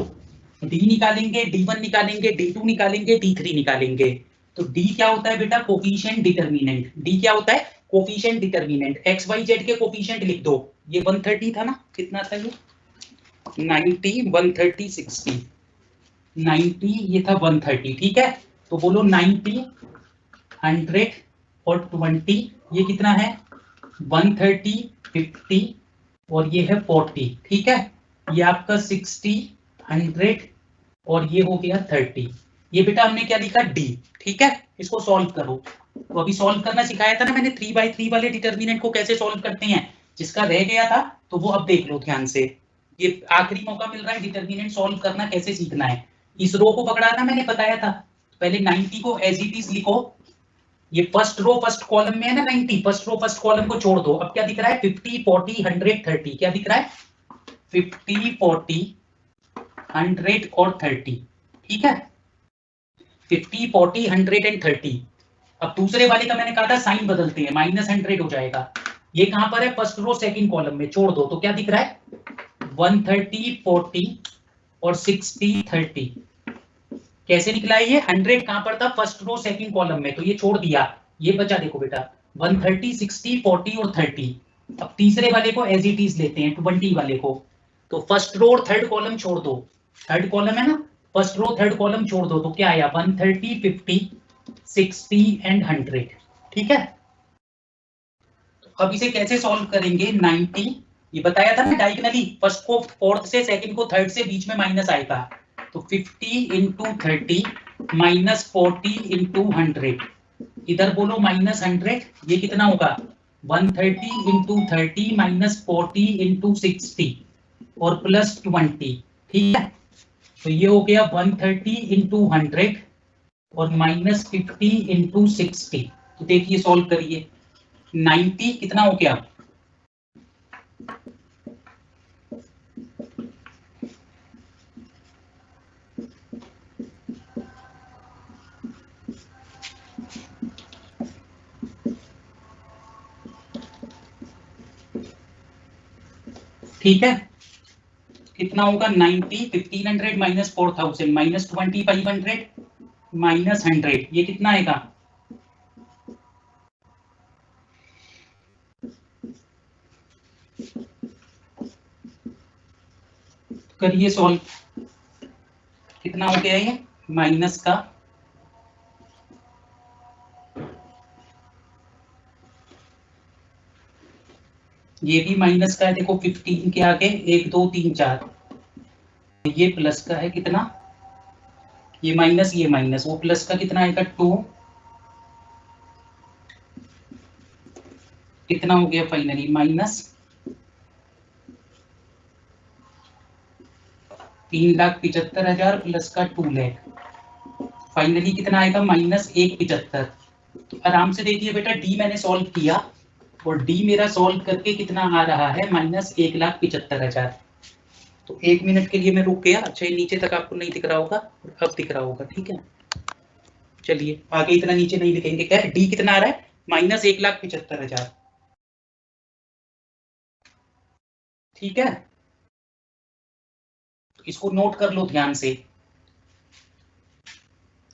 Speaker 1: डी निकालेंगे, D1 निकालेंगे, D2 निकालेंगे, D3 निकालेंगे। तो D क्या होता है बेटा? Coefficient determinant. D क्या होता है? Coefficient determinant. X y z के कोफिशिएंट लिख दो। ये 130 था ना, कितना था ये? 90, 130, 60, 90 ये था 130, ठीक है। तो बोलो 90, 100 और 20, ये कितना है? 130, 50 और ये है 40, ठीक है। ये आपका 60, 100 और ये हो गया 30। ये बेटा हमने क्या लिखा? डी, ठीक है। इसको सॉल्व करो। तो अभी सॉल्व करना सिखाया था ना मैंने, 3/3 वाले डिटर्मिनेंट को कैसे सॉल्व करते हैं। जिसका रह गया था तो वो अब देख लो ध्यान से। ये आखिरी मौका मिल रहा है डिटर्मिनेंट सॉल्व करना कैसे सीखना है। इस रो को पकड़ा था मैंने, बताया था। पहले 90 को एज इट इज लिखो। ये फर्स्ट रो फर्स्ट कॉलम में है ना 90, फर्स्ट रो फर्स्ट कॉलम को छोड़ दो। अब क्या दिख रहा है? 50, 40, 100, 30। क्या दिख रहा है? 50, 40, 100 और 30, ठीक है। 50, 40, 100 एंड 30। अब दूसरे वाले का मैंने कहा था साइन बदलते हैं, -100 हो जाएगा। ये कहां पर है? फर्स्ट रो सेकंड कॉलम में, छोड़ दो। तो क्या दिख रहा है? 130, 40 और 60, 30। कैसे निकला है ये? 100 कहां पर था? फर्स्ट रो सेकंड कॉलम में, तो ये छोड़ दिया। ये बचा देखो बेटा 130, 60, 40 और 30। अब तीसरे वाले को एज इट इज लेते हैं, 20 वाले को। तो फर्स्ट रो और थर्ड कॉलम छोड़ दो। थर्ड कॉलम है ना, फर्स्ट रो थर्ड कॉलम छोड़ दो। तो क्या आया? 130, 50, 60 एंड 100, ठीक है। तो अब इसे कैसे सॉल्व करेंगे? 90, ये बताया था ना डायगोनली, फर्स्ट को फोर्थ से, सेकंड को थर्ड से, बीच में माइनस आएगा। तो 50 × 30 -40 × 100। इधर बोलो -100, ये कितना होगा? 130 × 30 -40 × 60 और +20, ठीक है। तो ये हो गया 130 × 100 और -50 × 60। तो देखिए सॉल्व करिए। 90 कितना हो गया? ठीक है, कितना होगा? 90, 1500 - 4000 -2500 -100, ये कितना आएगा? करिए सॉल्व। कितना हो गया ये? माइनस का ये भी माइनस का है, देखो 15 के आगे 1 2 3 4। ये प्लस का है कितना? ये माइनस, ये माइनस, वो प्लस का कितना आएगा? 2। कितना हो गया फाइनली? माइनस 3,75,000 प्लस का 2 लाख। फाइनली कितना आएगा? -1,75,000। तो आराम से देखिए बेटा, डी मैंने सॉल्व किया और डी मेरा सॉल्व करके कितना आ रहा है, -1,75,000। तो 1 मिनट के लिए मैं रुक गया। अच्छा, ये नीचे तक आपको नहीं दिख रहा होगा, अब दिख रहा होगा, ठीक है। चलिए आगे इतना नीचे नहीं लिखेंगे। क्या डी कितना आ रहा है, -1,75,000, ठीक है। तो इसको नोट कर लो ध्यान से।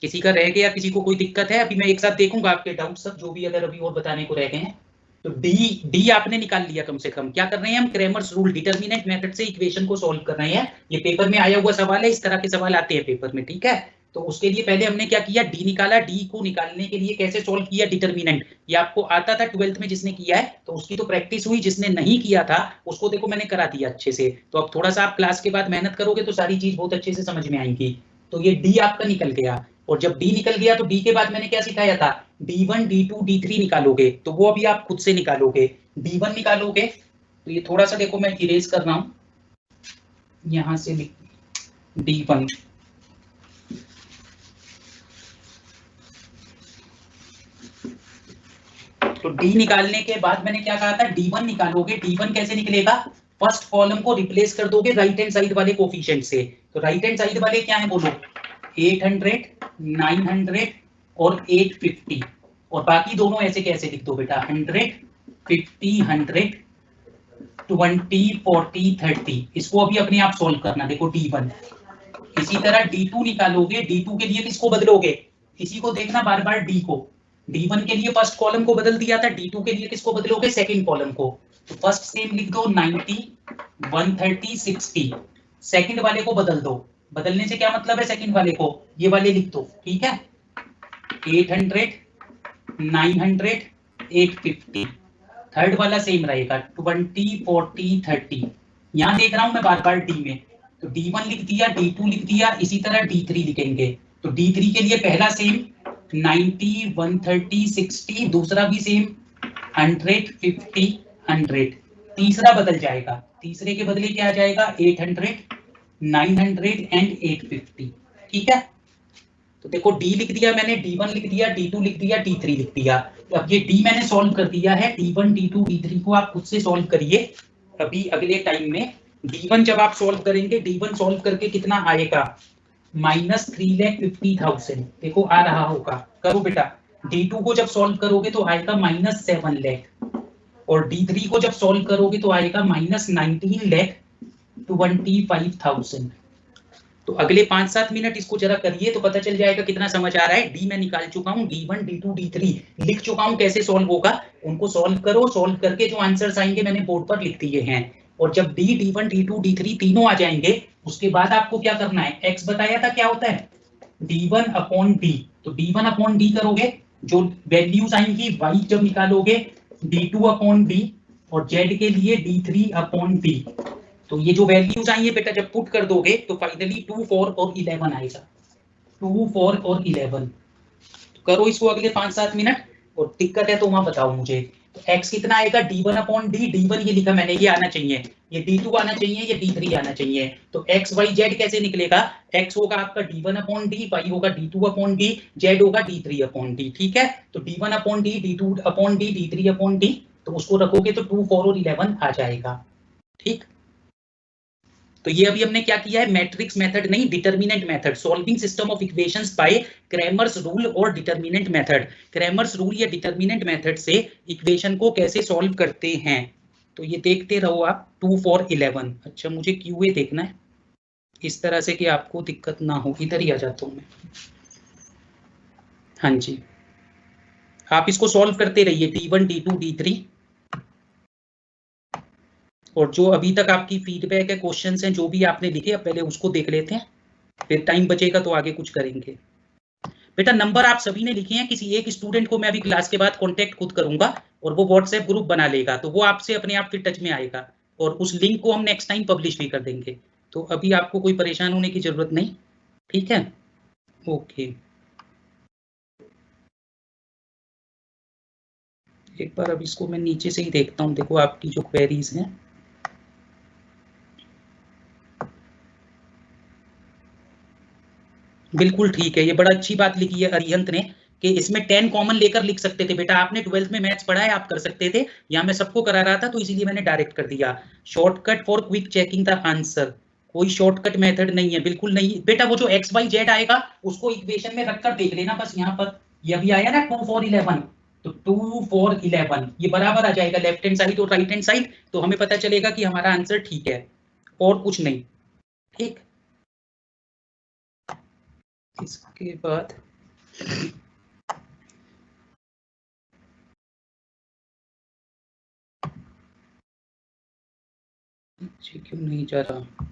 Speaker 1: किसी का रह गया, किसी को कोई दिक्कत है? अभी मैं एक साथ देखूंगा आपके डाउट सब, जो भी अगर अभी और बताने को रह गए हैं। तो डी आपने निकाल लिया कम से कम। क्या कर रहे हैं हम, क्रैमर्स रूल डिटरमिनेंट मेथड से इक्वेशन को सॉल्व कर रहे हैं। ये पेपर में आया हुआ सवाल है, इस तरह के सवाल आते हैं पेपर में, ठीक है। तो उसके लिए पहले हमने क्या किया, डी निकाला। डी को निकालने के लिए कैसे सॉल्व किया, डिटरमिनेंट। ये आपको आता था 12th में जिसने किया है, तो उसकी तो प्रैक्टिस हुई। जिसने नहीं किया था उसको देखो मैंने करा दिया अच्छे से। तो अब थोड़ा सा आप क्लास के बाद मेहनत करोगे तो सारी चीज बहुत अच्छे से समझ में आएंगी। तो ये डी आपका निकल गया। और जब डी निकल गया तो डी के बाद मैंने क्या सिखाया था, D1 D2 D3 निकालोगे। तो वो अभी आप खुद से निकालोगे। D1 निकालोगे तो ये थोड़ा सा देखो मैं इरेज कर रहा हूं, यहां से D1। तो डी निकालने के बाद मैंने क्या कहा था, D1 निकालोगे। D1 कैसे निकलेगा, फर्स्ट कॉलम को रिप्लेस कर दोगे राइट हैंड साइड वाले कोफिशिएंट से। तो राइट हैंड साइड वाले क्या है बोलो, 800, 900 और 850। और बाकी दोनों ऐसे कैसे लिख दो बेटा, 100, 50, 100, 20, 40, 30। इसको अभी अपने आप सोल्व करना। देखो D1। इसी तरह D2 निकालोगे। D2 के लिए किसको बदलोगे, इसी को देखना बार बार, D को। D1 के लिए फर्स्ट कॉलम को बदल दिया था, D2 के लिए किसको बदलोगे, सेकंड कॉलम को। तो फर्स्ट सेम लिख दो, 90, 130, 60। सेकंड वाले को बदल दो। बदलने से क्या मतलब है, सेकंड वाले को ये वाले लिख दो, ठीक है। 800, 900, 850। थर्ड वाला सेम रहेगा, 20, 40, 30। यहां देख रहा हूं मैं बार बार डी में। तो D1 लिख दिया, D2 लिख दिया, इसी तरह D3 लिखेंगे। तो D3 के लिए पहला सेम 90, 130, 60। दूसरा भी सेम 100, 50, 100। तीसरा बदल जाएगा, तीसरे के बदले क्या आ जाएगा, 800, 900 एंड 850, ठीक है। तो देखो डी लिख दिया मैंने, D1 लिख दिया, D2 लिख दिया, D3 लिख दिया। तो अब ये डी मैंने सॉल्व कर दिया है। D1, D2, D3 को आप खुद से सॉल्व करिए अभी अगले टाइम में। D1 जब आप सॉल्व करेंगे, D1 सॉल्व करके कितना आएगा, -3,50,000। देखो आ रहा होगा, करो बेटा। D2 को जब सॉल्व करोगे तो आएगा -7 लाख। और D3 को जब सॉल्व करोगे तो आएगा -19,25,000। तो अगले 5-7 मिनट इसको जरा करिए तो पता चल जाएगा कितना समझ आ रहा है। डी मैं निकाल चुका हूँ, D1, D2, D3 लिख चुका हूँ, कैसे सॉल्व होगा उनको सॉल्व करो। सॉल्व करके जो आंसर्स आएंगे मैंने बोर्ड पर लिख दिए हैं। और जब D1, D2, D3 तीनों आ जाएंगे, उसके बाद आपको क्या करना है, x बताया था क्या होता है, D1/D। तो D1/D करोगे, जो वैल्यूज आएंगी y जब निकालोगे D2/D, और z के लिए D3/D। तो ये जो वैल्यूज आई है बेटा जब पुट कर दोगे तो फाइनली 2, 4 और 11 आएगा। 2, 4 और 11। तो करो इसको अगले 5-7 मिनट, और दिक्कत है तो वहां बताओ मुझे। तो x कितना आएगा, D1/D। D1 ये लिखा मैंने, ये आना चाहिए, ये D2 आना चाहिए, ये D3 आना चाहिए। तो x, y, z कैसे निकलेगा, x होगा आपका D1/D, y होगा D2/D, z होगा D3/D, ठीक है। तो D1/D, D2/D, D3/D, तो उसको रखोगे तो 2, 4 और 11 आ जाएगा, ठीक। तो ये अभी हमने क्या किया है, मैट्रिक्स मेथड नहीं, determinant method, solving system of equations bye Cramer's rule और डिटरमिनेंट मेथड। क्रैमर्स रूल या डिटरमिनेंट मेथड से इक्वेशन को कैसे सॉल्व करते हैं, तो ये देखते रहो आप। 2, 4, 11। अच्छा मुझे क्यूए देखना है इस तरह से कि आपको दिक्कत ना हो। इधर ही आ जाता हूं मैं। हाँ जी, आप इसको सॉल्व करते रहिए, D1, D2, D3। और जो अभी तक आपकी फीडबैक है, क्वेश्चंस हैं जो भी आपने लिखे, अब पहले उसको देख लेते हैं, फिर टाइम बचेगा तो आगे कुछ करेंगे। बेटा नंबर आप सभी ने लिखे हैं, किसी एक स्टूडेंट को मैं अभी क्लास के बाद कांटेक्ट खुद करूंगा और वो व्हाट्सएप ग्रुप बना लेगा, तो वो आपसे अपने आप फिर टच में आएगा, और उस लिंक को हम नेक्स्ट टाइम पब्लिश भी कर देंगे। तो अभी आपको कोई परेशान होने की जरूरत नहीं, ठीक है। ओके, एक बार अब इसको मैं नीचे से ही देखता हूँ। देखो आपकी जो क्वेरीज हैं, बिल्कुल ठीक है, ये बड़ा अच्छी बात लिखी है अरिहंत ने कि इसमें 10 कॉमन लेकर लिख सकते थे। बेटा आपने 12th में मैथ्स पढ़ा है, आप कर सकते थे, यहाँ मैं सबको करा रहा था तो इसीलिए मैंने डायरेक्ट कर दिया। Shortcut for quick checking the answer, कोई शॉर्टकट मेथड नहीं है, बिल्कुल नहीं बेटा। वो जो एक्स वाई जेड आएगा उसको इक्वेशन में रखकर देख लेना बस। यहाँ पर ये अभी आया ना 2 4 11, तो 2 4 11 ये बराबर आ जाएगा लेफ्ट हैंड साइड और राइट हैंड साइड, तो हमें पता चलेगा कि हमारा आंसर ठीक है और कुछ नहीं। ठीक, इसके बाद क्यों नहीं जा रहा?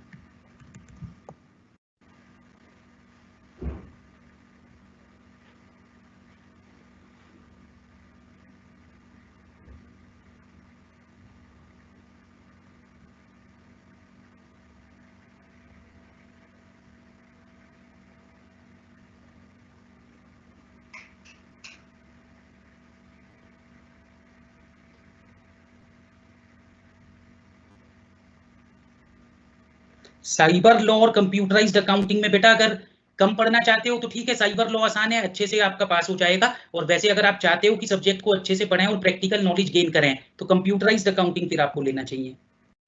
Speaker 1: साइबर लॉ और कंप्यूटराइज्ड अकाउंटिंग में बेटा अगर कम पढ़ना चाहते हो तो ठीक है, साइबर लॉ आसान है, अच्छे से आपका पास हो जाएगा। और वैसे अगर आप चाहते हो कि सब्जेक्ट को अच्छे से पढ़ें और प्रैक्टिकल नॉलेज गेन करें तो कंप्यूटराइज्ड अकाउंटिंग फिर आपको लेना चाहिए,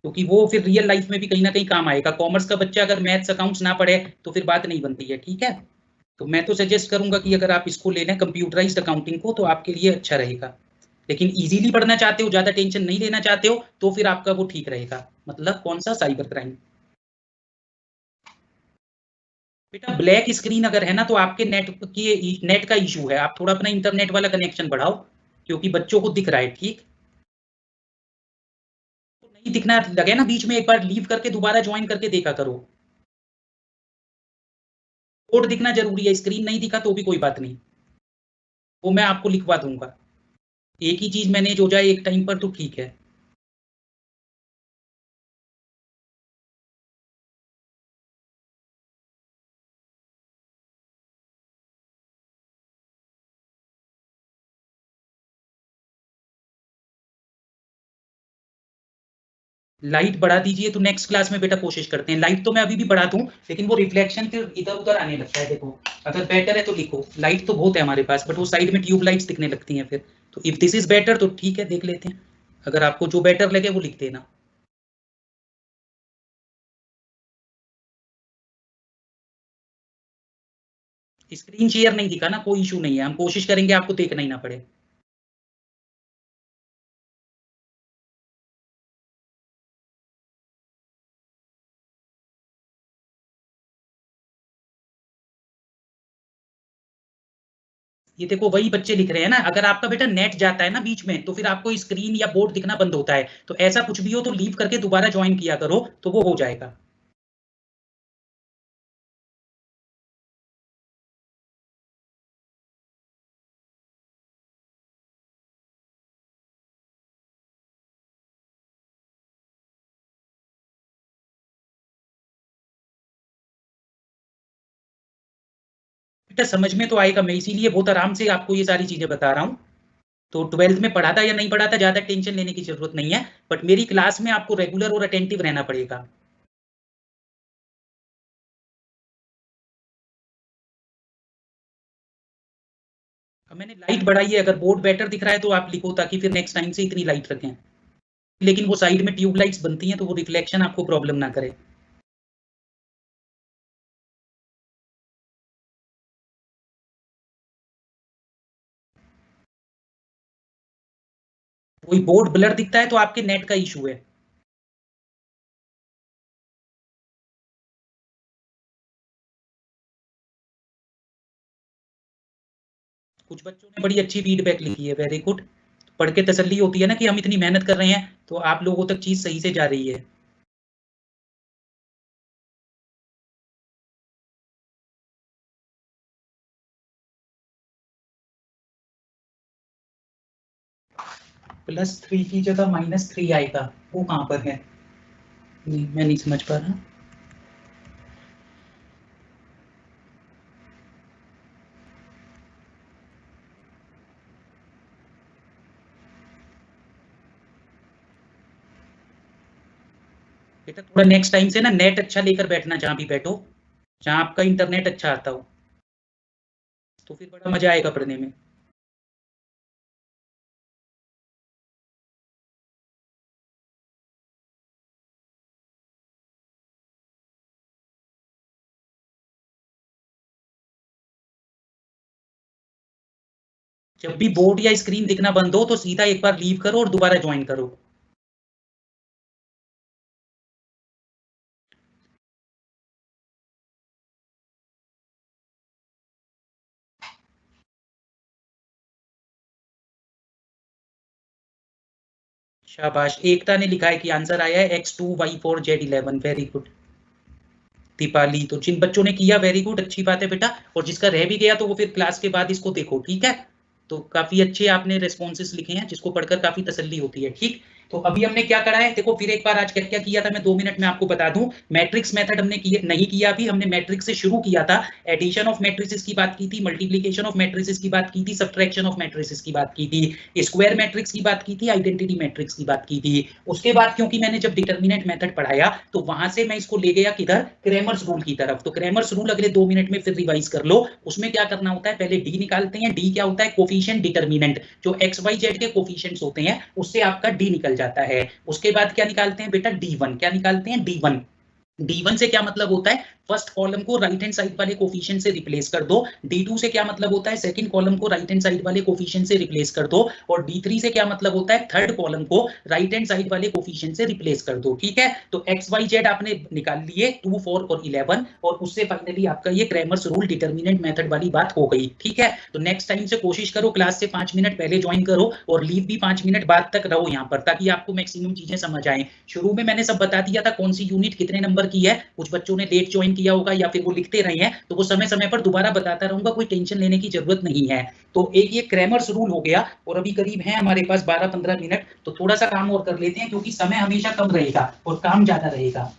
Speaker 1: क्योंकि वो फिर रियल लाइफ में भी कहीं ना कहीं काम आएगा। कॉमर्स का बच्चा अगर मैथ्स अकाउंट्स ना पढ़े तो फिर बात नहीं बनती है। ठीक है, तो मैं तो सजेस्ट करूंगा कि अगर आप इसको ले लें कंप्यूटराइज्ड अकाउंटिंग को तो आपके लिए अच्छा रहेगा। लेकिन इजीली पढ़ना चाहते हो, ज्यादा टेंशन नहीं लेना चाहते हो तो फिर आपका वो ठीक रहेगा। मतलब कौन सा? Cyber crime. बेटा ब्लैक स्क्रीन अगर है ना तो आपके नेट का इशू है। आप थोड़ा अपना इंटरनेट वाला कनेक्शन बढ़ाओ, क्योंकि बच्चों को दिख रहा है। ठीक, तो नहीं दिखना लगे ना बीच में, एक बार लीव करके दोबारा ज्वाइन करके देखा करो। कोड दिखना जरूरी है, स्क्रीन नहीं दिखा तो भी कोई बात नहीं, वो मैं आपको लिखवा दूंगा। एक ही चीज मैनेज हो जाए एक टाइम पर तो ठीक है। लाइट बढ़ा दीजिए तो नेक्स्ट क्लास में बेटा कोशिश करते हैं। लाइट तो मैं अभी भी बढ़ा दूं, लेकिन वो रिफ्लेक्शन फिर इधर उधर आने लगता है। देखो अगर बेटर है तो लिखो, लाइट तो बहुत है हमारे पास बट वो साइड में ट्यूब लाइट्स दिखने लगती हैं फिर। तो इफ दिस इज बेटर तो ठीक है, देख लेते हैं। अगर आपको जो बेटर लगे वो लिख देना। स्क्रीन शेयर नहीं दिखा ना, कोई इशू नहीं है, हम कोशिश करेंगे आपको देखना ही ना पड़े। ये देखो वही बच्चे लिख रहे हैं ना। अगर आपका बेटा नेट जाता है ना बीच में तो फिर आपको स्क्रीन या बोर्ड दिखना बंद होता है। तो ऐसा कुछ भी हो तो लीव करके दोबारा ज्वाइन किया करो तो वो हो जाएगा। बेटा समझ में तो आएगा, मैं इसीलिए बहुत आराम से आपको ये सारी चीजें बता रहा हूँ। तो 12th में पढ़ा था या नहीं पढ़ा था ज्यादा टेंशन लेने की जरूरत नहीं है, बट मेरी क्लास में आपको रेगुलर और अटेंटिव रहना पड़ेगा। अब मैंने लाइट बढ़ाई है, अगर बोर्ड बेटर दिख रहा है तो आप लिखो, ताकि फिर नेक्स्ट टाइम से इतनी लाइट रखें। लेकिन वो साइड में ट्यूब लाइट्स बनती हैं तो वो रिफ्लेक्शन आपको प्रॉब्लम ना करे। कोई बोर्ड ब्लर दिखता है तो आपके नेट का इशू है। कुछ बच्चों ने बड़ी अच्छी फीडबैक लिखी है, वेरी गुड। पढ़ के तसल्ली होती है ना कि हम इतनी मेहनत कर रहे हैं तो आप लोगों तक चीज सही से जा रही है। +3 की जगह -3 आएगा, वो कहाँ पर है? नहीं, मैं नहीं समझ पा रहा। बेटा थोड़ा नेक्स्ट टाइम से ना नेट अच्छा लेकर बैठना, जहां भी बैठो, जहां आपका इंटरनेट अच्छा आता हो। तो फिर बड़ा मजा आएगा पढ़ने में। जब भी बोर्ड या स्क्रीन दिखना बंद हो तो सीधा एक बार लीव करो और दोबारा ज्वाइन करो। शाबाश, एकता ने लिखा है कि आंसर आया है X2Y4Z11। Very good Deepali. तो जिन बच्चों ने किया वेरी गुड, अच्छी बात है बेटा। और जिसका रह भी गया तो वो फिर क्लास के बाद इसको देखो, ठीक है। तो काफी अच्छे आपने रेस्पॉन्सेस लिखे हैं, जिसको पढ़कर काफी तसल्ली होती है। ठीक, तो अभी हमने क्या करा है, देखो फिर एक बार आज क्या क्या किया था मैं 2 मिनट में आपको बता दूं। मैट्रिक्स मेथड हमने नहीं किया, अभी हमने मैट्रिक्स से शुरू किया था। एडिशन ऑफ मैट्रिसेस की बात की थी, मल्टीप्लिकेशन ऑफ मैट्रिसेस की बात की थी, सब्ट्रैक्शन ऑफ मैट्रिसेस की बात की थी, स्क्वायर मैट्रिक्स की बात की थी, आइडेंटिटी मैट्रिक्स की बात की थी। उसके बाद क्योंकि मैंने जब डिटर्मिनेंट मेथड पढ़ाया तो वहां से मैं इसको ले गया किधर, क्रैमर्स रूल की तरफ। तो क्रैमर्स रूल अगले 2 मिनट में फिर रिवाइज कर लो। उसमें क्या करना होता है, पहले डी निकालते हैं। डी क्या होता है, कोफिशिएंट डिटर्मिनेंट। जो एक्स वाई जेड के कोफिशिएंट्स होते हैं उससे आपका डी निकल जाता है। उसके बाद क्या निकालते हैं बेटा, D1। क्या निकालते हैं, D1। D1 से क्या मतलब होता है, फर्स्ट कॉलम को राइट हैंड साइड वाले कोफिशिएंट से रिप्लेस कर दो। D2 से क्या मतलब होता है, सेकंड कॉलम को राइट हैंड साइड वाले कोफिशिएंट से रिप्लेस कर दो। और D3 से क्या मतलब होता है, थर्ड कॉलम को राइट हैंड साइड वाले कोफिशिएंट से रिप्लेस कर दो। ठीक है, तो एक्स वाई जेड आपने निकाल लिए 2, 4 और 11, और उससे फाइनली आपका ये क्रैमर्स रूल डिटर्मिनेंट मेथड वाली बात हो गई। ठीक है, तो नेक्स्ट टाइम से कोशिश करो क्लास से 5 मिनट पहले ज्वाइन करो और लीव भी 5 मिनट बाद तक रहो यहाँ पर, ताकि आपको मैक्सिमम चीजें समझ आए। शुरू में मैंने सब बता दिया था कौन सी यूनिट कितने नंबर की है। कुछ बच्चों ने लेट ज्वाइन किया होगा या फिर वो लिखते रहे हैं, तो वो समय समय पर दोबारा बताता रहूंगा, कोई टेंशन लेने की जरूरत नहीं है। तो एक ये क्रैमर्स रूल हो गया, और अभी करीब है हमारे पास 12-15 मिनट, तो थोड़ा सा काम और कर लेते हैं, क्योंकि समय हमेशा कम रहेगा और काम ज्यादा रहेगा।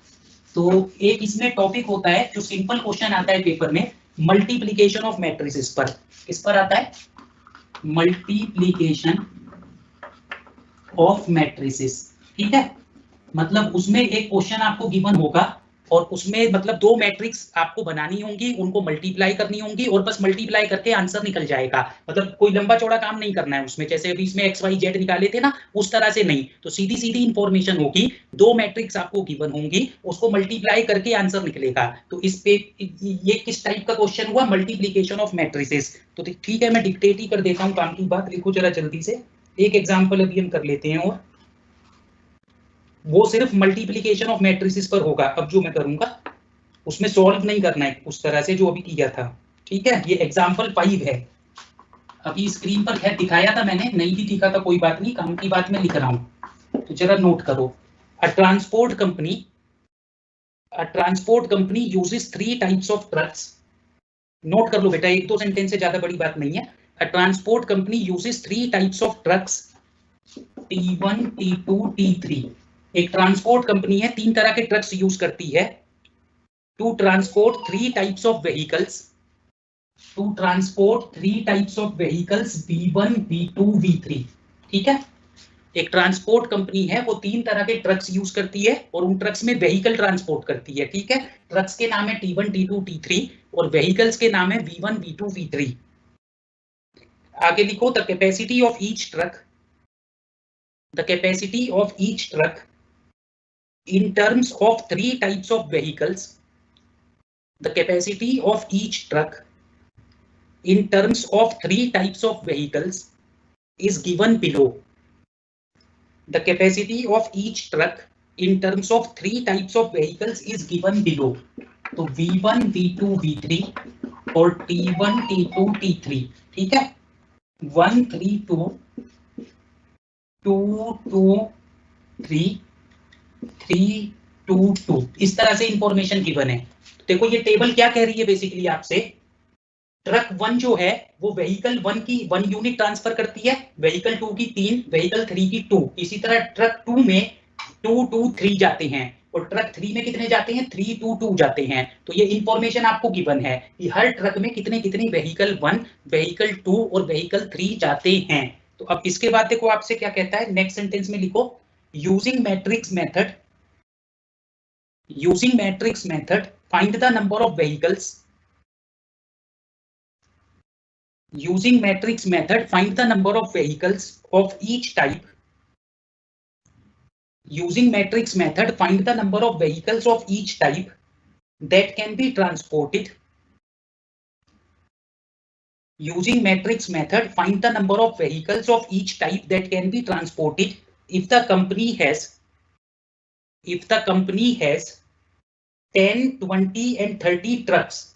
Speaker 1: तो एक इसमें टॉपिक होता है जो सिंपल क्वेश्चन आता है पेपर में, मल्टीप्लीकेशन ऑफ मैट्रिसेस पर। किस पर आता है, मल्टीप्लीकेशन ऑफ मैट्रिसेस। ठीक है, मतलब उसमें एक क्वेश्चन आपको गिवन होगा, और उसमें मतलब 2 मैट्रिक्स आपको बनानी होंगी, उनको मल्टीप्लाई करनी होंगी, और बस मल्टीप्लाई करके आंसर निकल जाएगा। मतलब कोई लंबा चौड़ा काम नहीं करना है उसमें, जैसे अभी इसमें एक्स वाई जेड निकाले थे ना, उस तरह से नहीं। तो सीधी सीधी इंफॉर्मेशन होगी, 2 मैट्रिक्स आपको गिवन होंगी, उसको मल्टीप्लाई करके आंसर निकलेगा। तो इस पे ये किस टाइप का क्वेश्चन हुआ, मल्टीप्लीकेशन ऑफ मैट्रिसेस। तो ठीक है, मैं डिक्टेट ही कर देता हूँ, काम की बात लिखो जरा जल्दी से। एक एग्जाम्पल अभी हम कर लेते हैं, और वो सिर्फ मल्टीप्लिकेशन ऑफ मैट्रिसेस पर होगा। अब जो मैं करूंगा उसमें सॉल्व नहीं करना है उस तरह से जो अभी किया था। ठीक है, ये एग्जांपल 5 है। अभी स्क्रीन पर खैर दिखाया था मैंने, नहीं भी दिखा था कोई बात नहीं, काम की बात मैं लिख रहा हूं, तो जरा नोट करो। अ transport company uses 3 types of trucks. Note कर लो बेटा, 1-2 सेंटेंस से ज्यादा बड़ी बात नहीं है। अ transport company uses 3 types of trucks, T1, T2, T3। एक ट्रांसपोर्ट कंपनी है, 3 तरह के ट्रक्स यूज करती है, to transport 3 types of vehicles, B1, B2, V3। ठीक है, एक ट्रांसपोर्ट कंपनी है, वो 3 तरह के ट्रक्स यूज करती है, और उन ट्रक्स में व्हीकल ट्रांसपोर्ट करती है। ठीक है, ट्रक्स के नाम है T1, T2, T3, और व्हीकल्स के नाम है V1, V2, V3। आगे लिखो, the capacity of each truck, the capacity of each truck in terms of 3 types of vehicles, the capacity of each truck in terms of 3 types of vehicles is given below. The capacity of each truck in terms of 3 types of vehicles is given below. तो V1, V2, V3 और T1, T2, T3। ठीक है, 1, 3, 2, 2, 2, 3, 3, 2, 2, इस तरह से information given है। देखो ये टेबल क्या कह रही है बेसिकली आपसे, ट्रक 1 जो है वो व्हीकल 1 की 1 यूनिट ट्रांसफर करती है, व्हीकल 2 की 3, व्हीकल 3 की 2। इसी तरह ट्रक 2 में 2, 2, 3 जाते हैं, और ट्रक 3 में कितने जाते हैं, 3, 2, 2 जाते हैं। तो ये इंफॉर्मेशन आपको गिवन है कि हर ट्रक में कितने कितने व्हीकल 1, व्हीकल 2 और व्हीकल 3 जाते हैं। तो अब इसके बाद देखो आपसे क्या कहता है, नेक्स्ट सेंटेंस में लिखो, using matrix method, find the number of vehicles using matrix method find the number of vehicles of each type. Using matrix method find the number of vehicles of each type that can be transported. Using matrix method find the number of vehicles of each type that can be transported if the company has 10, 20 and 30 trucks.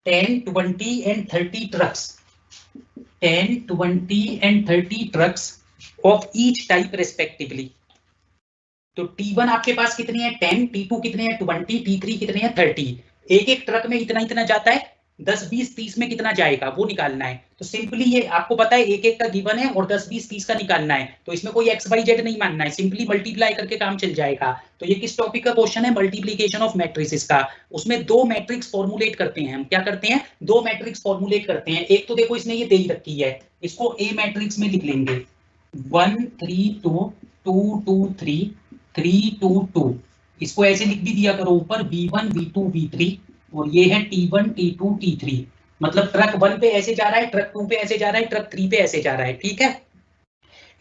Speaker 1: 10, 20 and 30 trucks. 10, 20 and 30 trucks of each type respectively. तो T1 आपके पास कितनी है 10, T2 कितने हैं 20, T3 कितने हैं 30. एक एक ट्रक में इतना जाता है, 10, 20, 30 में कितना जाएगा वो निकालना है. तो सिंपली ये आपको पता है एक एक का गिवन है और 10, 20, 30 का निकालना है. तो इसमें कोई एक्स वाई जेड नहीं मानना है, सिंपली मल्टीप्लाई करके काम चल जाएगा. तो ये किस टॉपिक का क्वेश्चन है, मल्टीप्लीकेशन ऑफ मैट्रिसेस का. उसमें दो मैट्रिक्स फॉर्मुलेट करते हैं हम. क्या करते हैं, दो मैट्रिक्स फॉर्मुलेट करते हैं. एक तो देखो इसने ये दे ही रखी है, इसको ए मैट्रिक्स में लिख लेंगे 1 3 2 2 2 3 3 2 2. इसको ऐसे लिख भी दिया करो ऊपर V1 V2 V3 और ये है T1 T2 T3. मतलब ट्रक 1 पे ऐसे जा रहा है, ट्रक 2 पे ऐसे जा रहा है, ट्रक 3 पे ऐसे जा रहा है. ठीक है,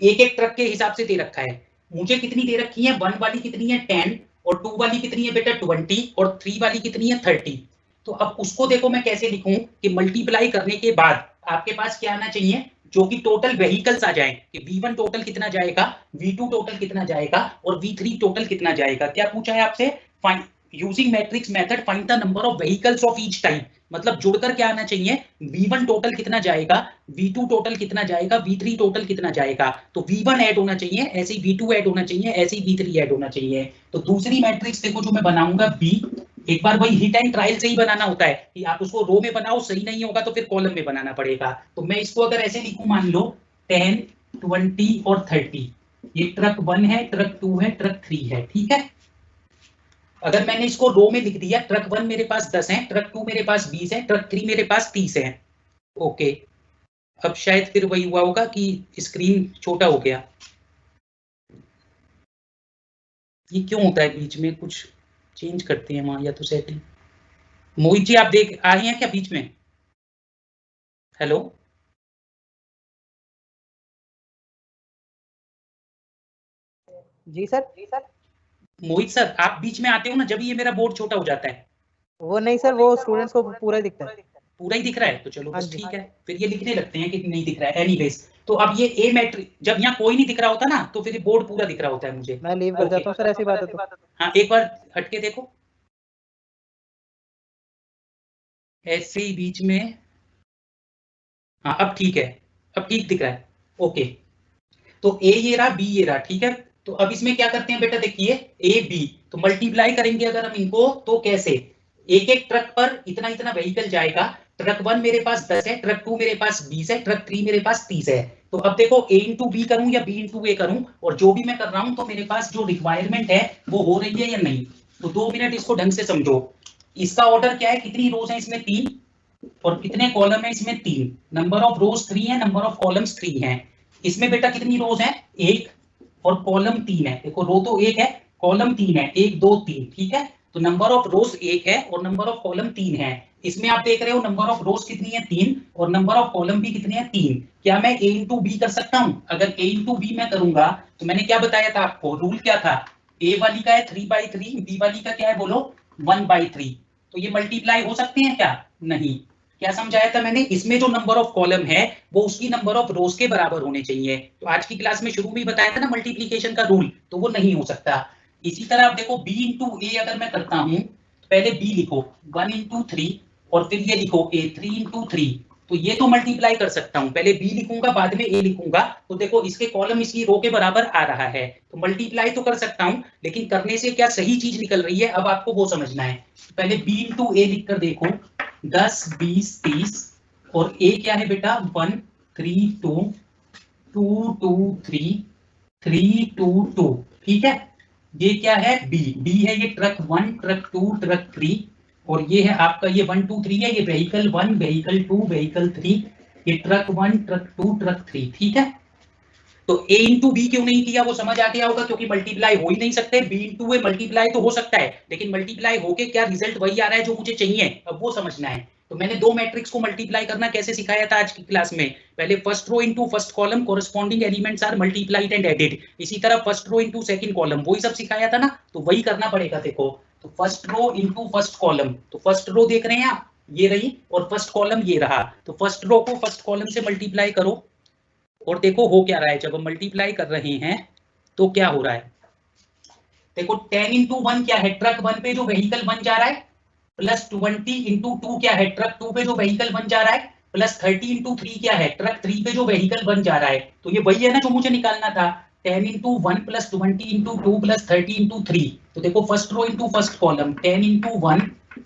Speaker 1: एक एक ट्रक के हिसाब से दे रखा है. मुझे कितनी दे रखी है, 1 वाली कितनी है 10 और 2 वाली कितनी है बेटा 20 और 3 वाली कितनी है 30. तो अब उसको देखो मैं कैसे लिखूं कि मल्टीप्लाई करने के बाद आपके पास क्या आना चाहिए, जो कि टोटल व्हीकल्स आ जाए कि V1 टोटल कितना जाएगा, V2 टोटल कितना जाएगा और V3 टोटल कितना जाएगा. क्या पूछा है आपसे, find using matrix method find the number of vehicles of each type. मतलब जुड़कर क्या आना चाहिए, V1 टोटल कितना जाएगा, V2 टोटल कितना जाएगा, V3 टोटल कितना जाएगा. तो V1 ऐड होना चाहिए, ऐसे ही V2 ऐड होना चाहिए, ऐसे ही V3 ऐड होना चाहिए. तो दूसरी मैट्रिक्स देखो जो मैं बनाऊंगा B, एक बार वही हिट एंड ट्रायल से ही बनाना होता है कि आप उसको रो में बनाओ, सही नहीं होगा तो फिर कॉलम में बनाना पड़ेगा. तो मैं इसको अगर ऐसे लिखूं, मान लो 10, 20 और 30. ये ट्रक 1 है, ट्रक 2 है, ट्रक 3 है. ठीक है, अगर मैंने इसको रो में लिख दिया, ट्रक 1 मेरे पास 10 है, ट्रक 2 मेरे पास 20 है, ट्रक 3 मेरे पास 30 है. ओके, अब शायद फिर वही हुआ होगा कि स्क्रीन छोटा हो गया. ये क्यों होता है, बीच में कुछ चेंज करते हैं वहां या तो सेटिंग. मोहित जी आप देख आए हैं क्या बीच में, हेलो.
Speaker 2: जी सर.
Speaker 1: मोहित सर आप बीच में आते हो ना, जब ये मेरा बोर्ड छोटा हो जाता है.
Speaker 2: वो नहीं सर, वो स्टूडेंट्स को पूरा दिखता है.
Speaker 1: पूरा ही दिख रहा है तो चलो बस ठीक है, फिर ये लिखने लगते हैं कि नहीं दिख रहा है. एनीवेज, तो अब ये ए मैट्रिक, जब यहाँ कोई नहीं दिख रहा होता ना तो फिर बोर्ड पूरा दिख रहा होता है मुझे.
Speaker 2: मैं लीव कर जाता हूँ सर, ऐसी बात है तो.
Speaker 1: हाँ एक बार हटके देखो, ऐसे ही बीच में. हाँ अब ठीक है, अब ठीक दिख रहा है. ओके, तो ए ये रहा, बी ये रहा. ठीक है, तो अब इसमें क्या करते हैं बेटा, देखिए ए बी, तो मल्टीप्लाई करेंगे अगर हम इनको तो कैसे, एक एक ट्रक पर इतना इतना व्हीकल जाएगा. ट्रक 1 मेरे पास 10 है, ट्रक 2 मेरे पास 20 है, ट्रक 3 मेरे पास 30 है. तो अब देखो ए इंटू बी करूं या बी इंटू ए करूं, और जो भी मैं कर रहा हूं तो मेरे पास जो रिक्वायरमेंट है वो हो रही है या नहीं. तो 2 मिनट इसको ढंग से समझो. इसका ऑर्डर क्या है, कितनी रोज है इसमें 3 और कितने कॉलम है इसमें 3. नंबर ऑफ रोज 3 है, नंबर ऑफ कॉलम्स 3 है. इसमें बेटा कितनी रोज है 1 और कॉलम 3 है. देखो रो तो 1 है, कॉलम 3 है, 1 2 3. ठीक है, तो नंबर ऑफ रोज 1 है और नंबर ऑफ कॉलम 3 है. इसमें आप देख रहे हो नंबर ऑफ रोज कितनी है 3 और नंबर ऑफ कॉलम भी कितने हैं 3. क्या मैं ए इंटू बी कर सकता हूं, अगर ए इंटू बी मैं करूंगा तो मैंने क्या बताया था आपको, रूल क्या था, ए वाली का है 3/3, बी वाली का क्या है बोलो 1/3. तो ये मल्टीप्लाई हो सकते हैं क्या, नहीं. क्या समझाया था मैंने, इसमें जो नंबर ऑफ कॉलम है वो उसकी नंबर ऑफ रोज के बराबर होने चाहिए. तो आज की क्लास में शुरू में बताया था ना मल्टीप्लिकेशन का रूल, तो वो नहीं हो सकता. इसी तरह आप देखो b इंटू ए अगर मैं करता हूं तो पहले b लिखो 1 इंटू 3 और फिर ये लिखो a 3 इंटू 3. तो ये तो मल्टीप्लाई कर सकता हूं, पहले b लिखूंगा बाद में a लिखूंगा. तो देखो इसके कॉलम इसकी रो के बराबर आ रहा है, तो मल्टीप्लाई तो कर सकता हूं, लेकिन करने से क्या सही चीज निकल रही है अब आपको वो समझना है. पहले b इंटू ए लिख कर देखो 10 20 30 और a क्या है बेटा 1 3 2 2 2 3 3 2 2. ठीक है, ये क्या है बी है, ये ट्रक 1 ट्रक 2 ट्रक 3 और ये है आपका ये 1 2 3 है, ये व्हीकल 1 व्हीकल 2 व्हीकल 3, ये ट्रक 1 ट्रक 2 ट्रक 3. ठीक है, तो a इंटू बी क्यों नहीं किया वो समझ आ गया होगा, क्योंकि मल्टीप्लाई हो ही नहीं सकते. b इंटू ए मल्टीप्लाई तो हो सकता है, लेकिन मल्टीप्लाई होके क्या रिजल्ट वही आ रहा है जो मुझे चाहिए, अब वो समझना है. तो मैंने दो मैट्रिक्स को मल्टीप्लाई करना कैसे सिखाया था आज की क्लास में, पहले first row into first column, corresponding elements are multiplied and added, इसी तरह first row into second column, वही सब सिखाया था ना, तो वही करना पड़ेगा। देखो तो first row into first column, तो फर्स्ट रो देख रहे हैं आप, ये रही, और फर्स्ट कॉलम ये रहा, तो फर्स्ट रो को फर्स्ट कॉलम से मल्टीप्लाई करो, और देखो हो क्या रहा है, जब हम मल्टीप्लाई कर रहे हैं तो क्या हो रहा है। देखो 10 इंटू वन क्या है, ट्रक वन पे जो व्हीकल बन जा रहा है, प्लस 20 इंटू टू क्या है, ट्रक टू पे जो व्हीकल बन जा रहा है, प्लस 30 इंटू थ्री क्या है, ट्रक थ्री पे जो व्हीकल बन जा रहा है। तो ये वही है ना जो मुझे निकालना था, 10 into one plus 20 into two plus 30 into three. तो देखो first row into first column, 10 into one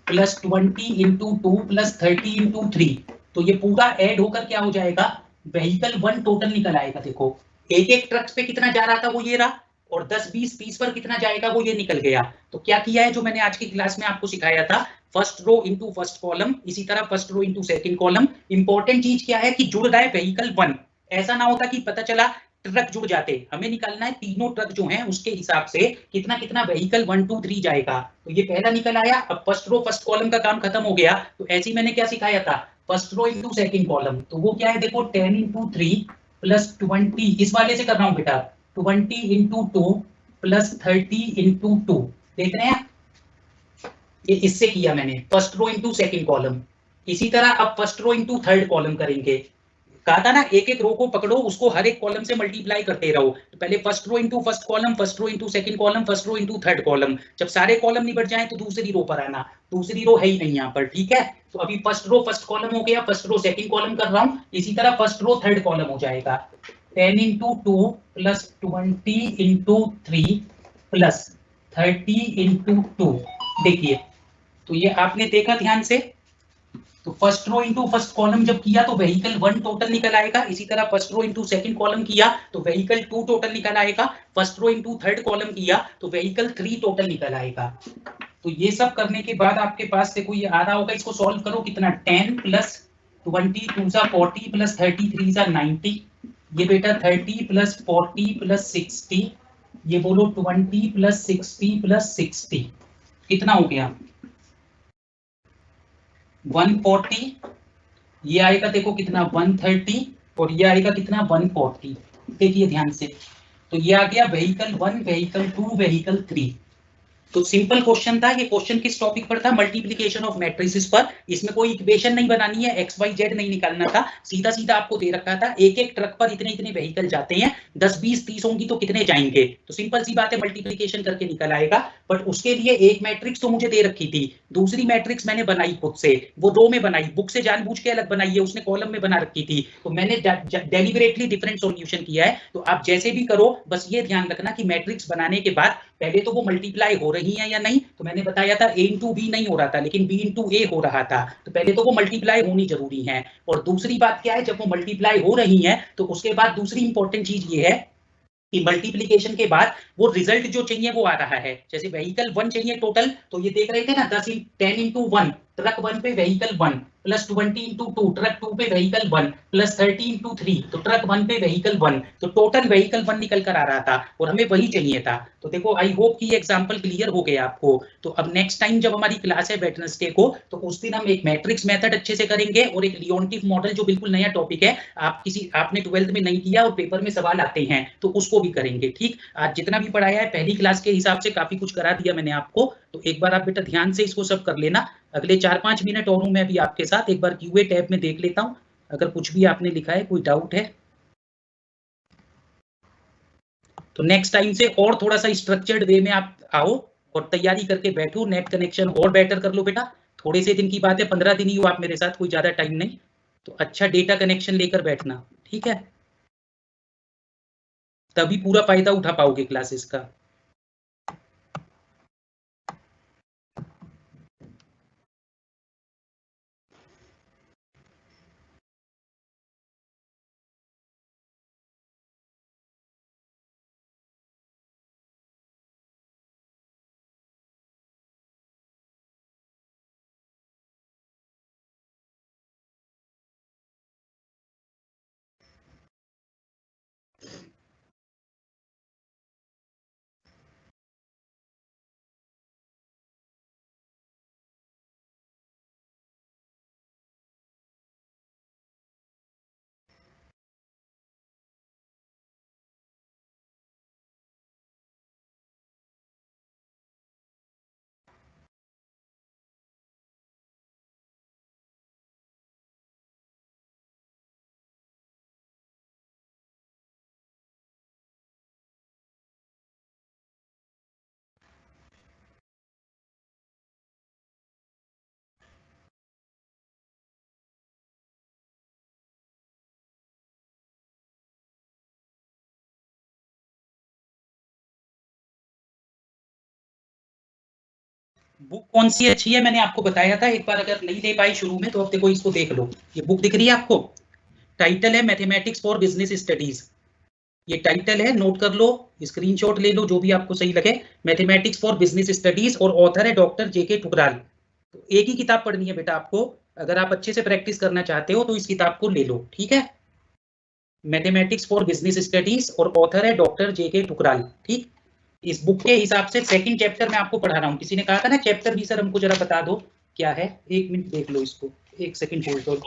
Speaker 1: plus 20 into two plus 30 into three, तो ये पूरा ऐड होकर क्या हो जाएगा, व्हीकल वन टोटल निकल आएगा। देखो एक एक ट्रक पे कितना जा रहा था वो ये रहा, और 10-20-30 पर कितना जाएगा वो ये निकल गया। तो क्या किया है जो मैंने आज की क्लास में आपको सिखाया था, first row into first column, इसी तरह first row into second column. Important चीज क्या है कि जुड़ रहा है व्हीकल वन, ऐसा ना होता कि पता चला ट्रक जुड़ जाते, हमें निकालना है तीनों ट्रक जो हैं उसके हिसाब से कितना कितना व्हीकल 1 2 3 जाएगा। तो ये पहला निकल आया, अब फर्स्ट रो फर्स्ट कॉलम का काम खत्म हो गया। तो ऐसे ही मैंने क्या सिखाया था, first row into second column, तो वो क्या है, देखो 10 इंटू थ्री प्लस 20, इस वाले से कर रहा हूं बेटा, 20 into two plus 30 into two, देख रहे हैं, ये इससे किया मैंने first row into second column. इसी तरह अब first row into third column करेंगे, कहा था ना एक एक रो को पकड़ो, उसको हर एक कॉलम से मल्टीप्लाई करते रहो। तो पहले first row into first column, first row into second column, first row into third column, जब सारे कॉलम निबट जाएं तो दूसरी रो पर आना, दूसरी रो है ही नहीं यहाँ पर, ठीक है। तो अभी फर्स्ट रो फर्स्ट कॉलम हो गया, फर्स्ट रो सेकंड कॉलम कर रहा हूँ, इसी तरह फर्स्ट रो थर्ड कॉलम हो जाएगा, 10 into two plus 20 into three plus 30 into two. देखिए तो ये आपने देखा ध्यान से, तो first row into first column जब किया तो व्हीकल वन टोटल निकल आएगा, इसी तरह first row into second column किया तो व्हीकल टू टोटल निकल आएगा, first row into third column किया तो व्हीकल थ्री टोटल निकल आएगा। तो ये सब करने के बाद आपके पास देखो ये आ रहा होगा, इसको सॉल्व करो, कितना 10 प्लस 20 टू सा 40 प्लस 30 थ्री सा 90, ये बेटा 30 प्लस 40 प्लस 60, ये बोलो 20 प्लस 60 प्लस 60, कितना हो गया 140, ये आएगा देखो कितना 130, और ये आएगा कितना 140। देखिए ध्यान से, तो ये आ गया vehicle one, vehicle two, vehicle three. तो सिंपल क्वेश्चन था, ये क्वेश्चन किस टॉपिक पर था, मल्टीप्लिकेशन ऑफ मैट्रिसेस पर। इसमें कोई इक्वेशन नहीं बनानी है, एक्स वाई जेड नहीं निकालना था, सीधा सीधा आपको दे रखा था एक एक ट्रक पर इतने इतने व्हीकल जाते हैं, 10 20 30 होंगी तो कितने जाएंगे, तो सिंपल सी बात है मल्टीप्लिकेशन करके निकल आएगा। बट उसके लिए एक मैट्रिक्स तो मुझे दे रखी थी, दूसरी मैट्रिक्स मैंने बनाई खुद से, वो रो में बनाई, बुक से जानबूझ के अलग बनाई है, उसने कॉलम में बना रखी थी, तो मैंने डेलिबरेटली डिफरेंट सॉल्यूशन किया है। तो आप जैसे भी करो बस ये ध्यान रखना कि मैट्रिक्स बनाने के बाद पहले तो वो मल्टीप्लाई हो रही है या नहीं, तो मैंने बताया था a इंटू बी नहीं हो रहा था लेकिन b इंटू ए हो रहा था, तो पहले तो वो मल्टीप्लाई होनी जरूरी है। और दूसरी बात क्या है, जब वो मल्टीप्लाई हो रही है तो उसके बाद दूसरी इंपॉर्टेंट चीज ये है कि मल्टीप्लीकेशन के बाद वो रिजल्ट जो चाहिए वो आ रहा है, जैसे व्हीकल वन चाहिए टोटल, तो ये देख रहे थे ना 10 इंटू वन, ट्रक वन पे vehicle one, plus 20 into two, truck two पे vehicle one, plus 30 into three, तो ट्रक वन पे व्हीकल वन, तो टोटल व्हीकल वन निकल कर आ रहा था और हमें वही चाहिए था। तो देखो आई होप कि एग्जाम्पल क्लियर हो गया आपको। तो अब नेक्स्ट टाइम जब हमारी क्लास है वेडनेसडे को, तो उस दिन हम एक मैट्रिक्स मेथड अच्छे से करेंगे और एक लियोनटिफ मॉडल जो बिल्कुल नया टॉपिक है, आपने 12th में नहीं किया और पेपर में सवाल आते हैं तो उसको भी करेंगे। ठीक, आज जितना भी पढ़ाया है पहली क्लास के हिसाब से काफी कुछ करा दिया मैंने आपको, तो एक बार आप बेटा ध्यान से इसको सब कर लेना। अगले 4-5 मिनट और हूं मैं भी आपके साथ, एक बार क्यूए टैब में देख लेता हूं अगर कुछ भी आपने लिखा है, कोई डाउट है तो नेक्स्ट टाइम से और थोड़ा सा स्ट्रक्चर्ड वे में आप आओ और तैयारी करके बैठो, नेट कनेक्शन और बेटर कर लो बेटा। थोड़े से दिन की बात है, 15 दिन ही हो आप मेरे साथ, कोई ज्यादा टाइम नहीं, तो अच्छा डेटा कनेक्शन लेकर बैठना, ठीक है, तभी पूरा फायदा उठा पाओगे क्लासेस का। बुक कौन सी अच्छी है मैंने आपको बताया था एक बार, अगर नहीं ले पाई शुरू में तो अब देखो इसको देख लो, ये बुक दिख रही है आपको, टाइटल है मैथमेटिक्स फॉर बिजनेस स्टडीज, ये टाइटल है, नोट कर लो, स्क्रीनशॉट ले लो जो भी आपको सही लगे, मैथमेटिक्स फॉर बिजनेस स्टडीज, और ऑथर है डॉक्टर जेके ठुकराल। तो एक ही किताब पढ़नी है बेटा आपको, अगर आप अच्छे से प्रैक्टिस करना चाहते हो तो इस किताब को ले लो, ठीक है, मैथमेटिक्स फॉर बिजनेस स्टडीज, और ऑथर है डॉक्टर जेके ठुकराल, ठीक। इस बुक के हिसाब से सेकंड चैप्टर में आपको पढ़ा रहा हूँ, किसी ने कहा था ना चैप्टर भी सर हमको जरा बता दो क्या है, एक मिनट देख लो इसको, एक सेकंड होल्ड करो,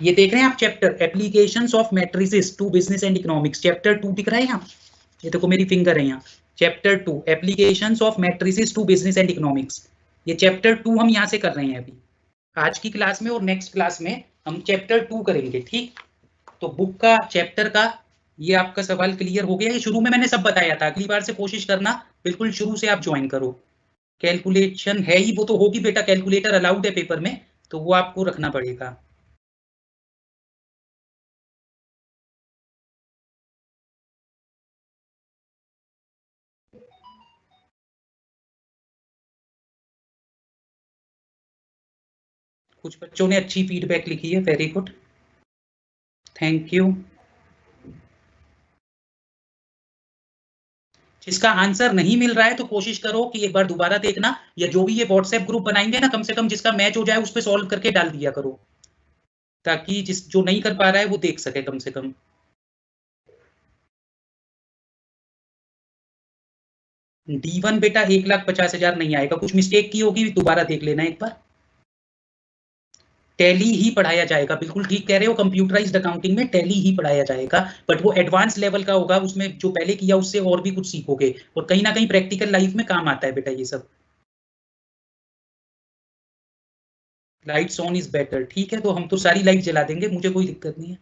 Speaker 1: ये देख रहे हैं आप chapter applications of matrices to business and economics, chapter 2 दिख रहा है यहाँ, ये देखो मेरी फिंगर है यहाँ, chapter 2 applications of matrices to business and economics, ये चैप्टर 2 हम यहाँ से कर रहे हैं अभी आज की क्लास में, और नेक्स्ट क्लास में हम चैप्टर 2 करेंगे, ठीक। तो बुक का चैप्टर का ये आपका सवाल क्लियर हो गया, ये शुरू में मैंने सब बताया था, अगली बार से कोशिश करना बिल्कुल शुरू से आप ज्वाइन करो, कैलकुलेशन है ही वो तो होगी बेटा, कैलकुलेटर अलाउड है पेपर में, तो वो आपको रखना पड़ेगा। कुछ बच्चों ने अच्छी फीडबैक लिखी है, वेरी गुड, थैंक यू। जिसका आंसर नहीं मिल रहा है तो कोशिश करो कि एक बार दोबारा देखना, या जो भी ये व्हाट्सएप ग्रुप बनाएंगे ना, कम से कम जिसका मैच हो जाए उस पर सॉल्व करके डाल दिया करो, ताकि जिस जो नहीं कर पा रहा है वो देख सके कम से कम। D1 बेटा 1,50,000 नहीं आएगा, कुछ मिस्टेक की होगी, दोबारा देख लेना एक बार। टैली ही पढ़ाया जाएगा, बिल्कुल ठीक कह रहे हो, कंप्यूटराइज्ड अकाउंटिंग में टैली ही पढ़ाया जाएगा, बट वो एडवांस लेवल का होगा, उसमें जो पहले किया उससे और भी कुछ सीखोगे, और कहीं ना कहीं प्रैक्टिकल लाइफ में काम आता है बेटा ये सब। लाइट्स ऑन इज बेटर, ठीक है, तो हम तो सारी लाइट जला देंगे, मुझे कोई दिक्कत नहीं है।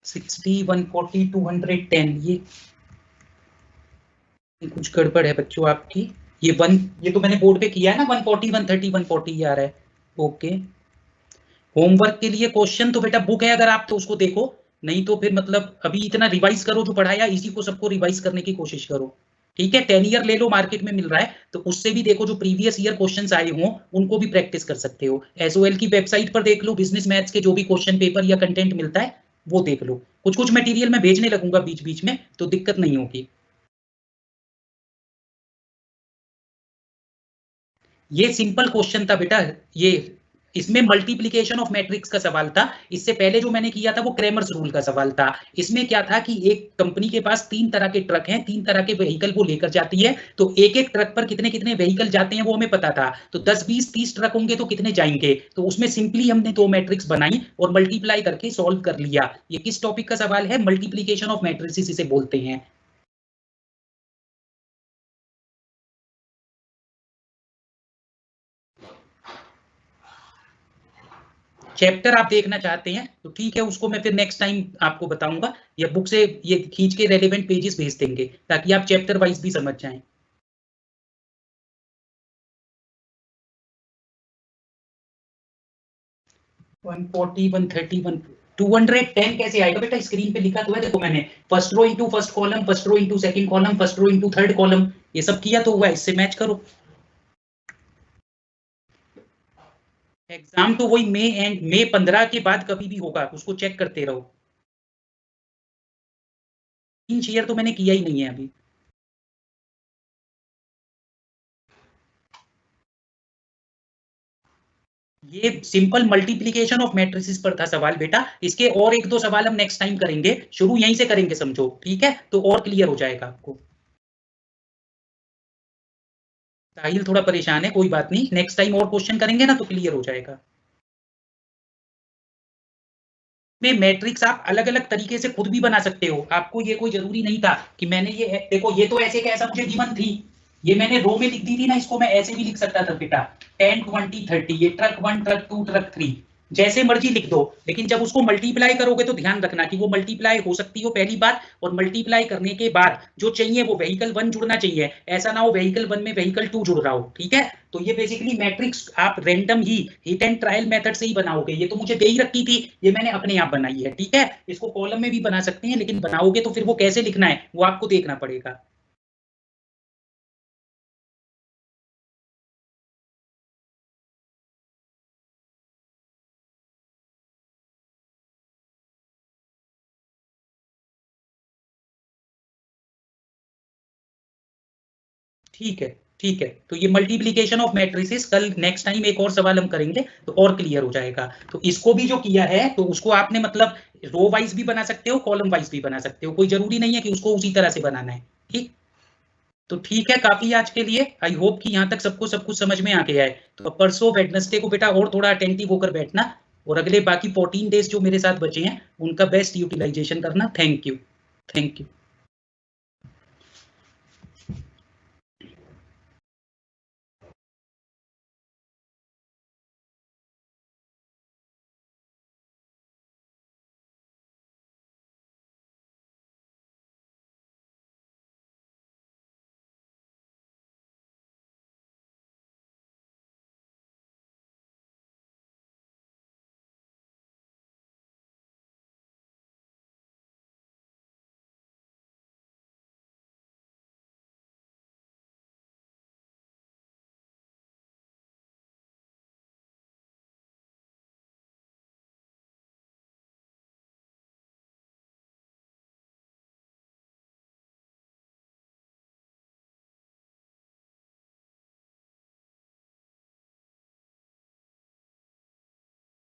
Speaker 1: 60, 140, 210, ये कुछ गड़बड़ है बच्चों आपकी, ये तो मैंने बोर्ड पे किया है ना, 140, 130, 140 ये आ रहा है, ओके। होमवर्क के लिए क्वेश्चन तो बेटा बुक है, अगर आप तो उसको देखो, नहीं तो फिर मतलब अभी इतना रिवाइज करो, जो पढ़ाया इसी को सबको रिवाइज करने की कोशिश करो, ठीक है। 10 ईयर ले लो, मार्केट में मिल रहा है, तो उससे भी देखो, जो प्रीवियस ईयर क्वेश्चंस आए हों उनको भी प्रैक्टिस कर सकते हो, एसओएल की वेबसाइट पर देख लो, बिजनेस मैथ्स के जो भी क्वेश्चन पेपर या कंटेंट मिलता है वो देख लो, कुछ कुछ मटेरियल मैं भेजने लगूंगा बीच बीच में, तो दिक्कत नहीं होगी। ये सिंपल क्वेश्चन था बेटा, ये इसमें मल्टीप्लिकेशन ऑफ मैट्रिक्स का सवाल था, इससे पहले जो मैंने किया था वो क्रेमर्स रूल का सवाल था। इसमें क्या था कि एक कंपनी के पास 3 तरह के ट्रक हैं, 3 तरह के व्हीकल वो लेकर जाती है, तो एक एक ट्रक पर कितने कितने व्हीकल जाते हैं वो हमें पता था, तो 10, 20, 30 ट्रक होंगे तो कितने जाएंगे, तो उसमें सिंपली हमने 2 मैट्रिक्स बनाई और मल्टीप्लाई करके सॉल्व कर लिया। ये किस टॉपिक का सवाल है, मल्टीप्लीकेशन ऑफ मैट्रिसेस इसे बोलते हैं। चैप्टर आप देखना चाहते हैं तो ठीक है, उसको मैं फिर नेक्स्ट टाइम आपको बताऊंगा, या बुक से ये खींच के रेलेवेंट पेजेस भेज देंगे ताकि आप चैप्टर वाइज भी समझ जाएं। वन 210 कैसे आएगा बेटा, स्क्रीन पे लिखा तो है, देखो मैंने first row into first column, first row into second column, first row into third column, ये सब किया तो हुआ, इससे मैच करो। एग्जाम तो वही मई 15 के बाद कभी भी होगा, उसको चेक करते रहो। 3 शेयर तो मैंने किया ही नहीं है अभी। ये सिंपल मल्टीप्लिकेशन ऑफ मैट्रिसेस पर था सवाल बेटा, इसके और 1-2 सवाल हम नेक्स्ट टाइम करेंगे, शुरू यहीं से करेंगे समझो, ठीक है, तो और क्लियर हो जाएगा आपको। साहिल थोड़ा परेशान है, कोई बात नहीं, नेक्स्ट टाइम और क्वेश्चन करेंगे ना तो क्लियर हो जाएगा। में मैट्रिक्स आप अलग अलग तरीके से खुद भी बना सकते हो, आपको ये कोई जरूरी नहीं था कि मैंने ये देखो, ये तो ऐसे कैसा मुझे गिवन थी, ये मैंने रो में लिख दी थी ना, इसको मैं ऐसे भी लिख सकता था बेटा, 10, 20, 30, ये ट्रक 1, ट्रक 2, ट्रक 3, जैसे मर्जी लिख दो, लेकिन जब उसको मल्टीप्लाई करोगे तो ध्यान रखना कि वो मल्टीप्लाई हो सकती हो पहली बार, और मल्टीप्लाई करने के बाद जो चाहिए वो व्हीकल 1 जुड़ना चाहिए, ऐसा ना हो व्हीकल 1 में व्हीकल 2 जुड़ रहा हो, ठीक है। तो ये बेसिकली मैट्रिक्स आप random he hit and trial method से ही बनाओगे, ये तो मुझे दे ही रखी थी, ये मैंने अपने आप बनाई है, ठीक है। इसको कॉलम में भी बना सकते हैं, लेकिन बनाओगे तो फिर वो कैसे लिखना है वो आपको देखना पड़ेगा। ठीक है, तो ये मल्टीप्लीकेशन ऑफ मैट्रिसेस कल नेक्स्ट टाइम एक और सवाल हम करेंगे तो और क्लियर हो जाएगा। तो इसको भी जो किया है तो उसको आपने मतलब रो वाइज भी बना सकते हो, कॉलम वाइज भी बना सकते हो, कोई जरूरी नहीं है कि उसको उसी तरह से बनाना है। ठीक, तो ठीक है, काफी आज के लिए। आई होप कि यहाँ तक सबको सब कुछ समझ में आ गया है। तो अब परसों वेडनेसडे को बेटा और थोड़ा अटेंटिव होकर बैठना, और अगले बाकी 14 डेज जो मेरे साथ बचे हैं उनका बेस्ट यूटिलाइजेशन करना। Thank you.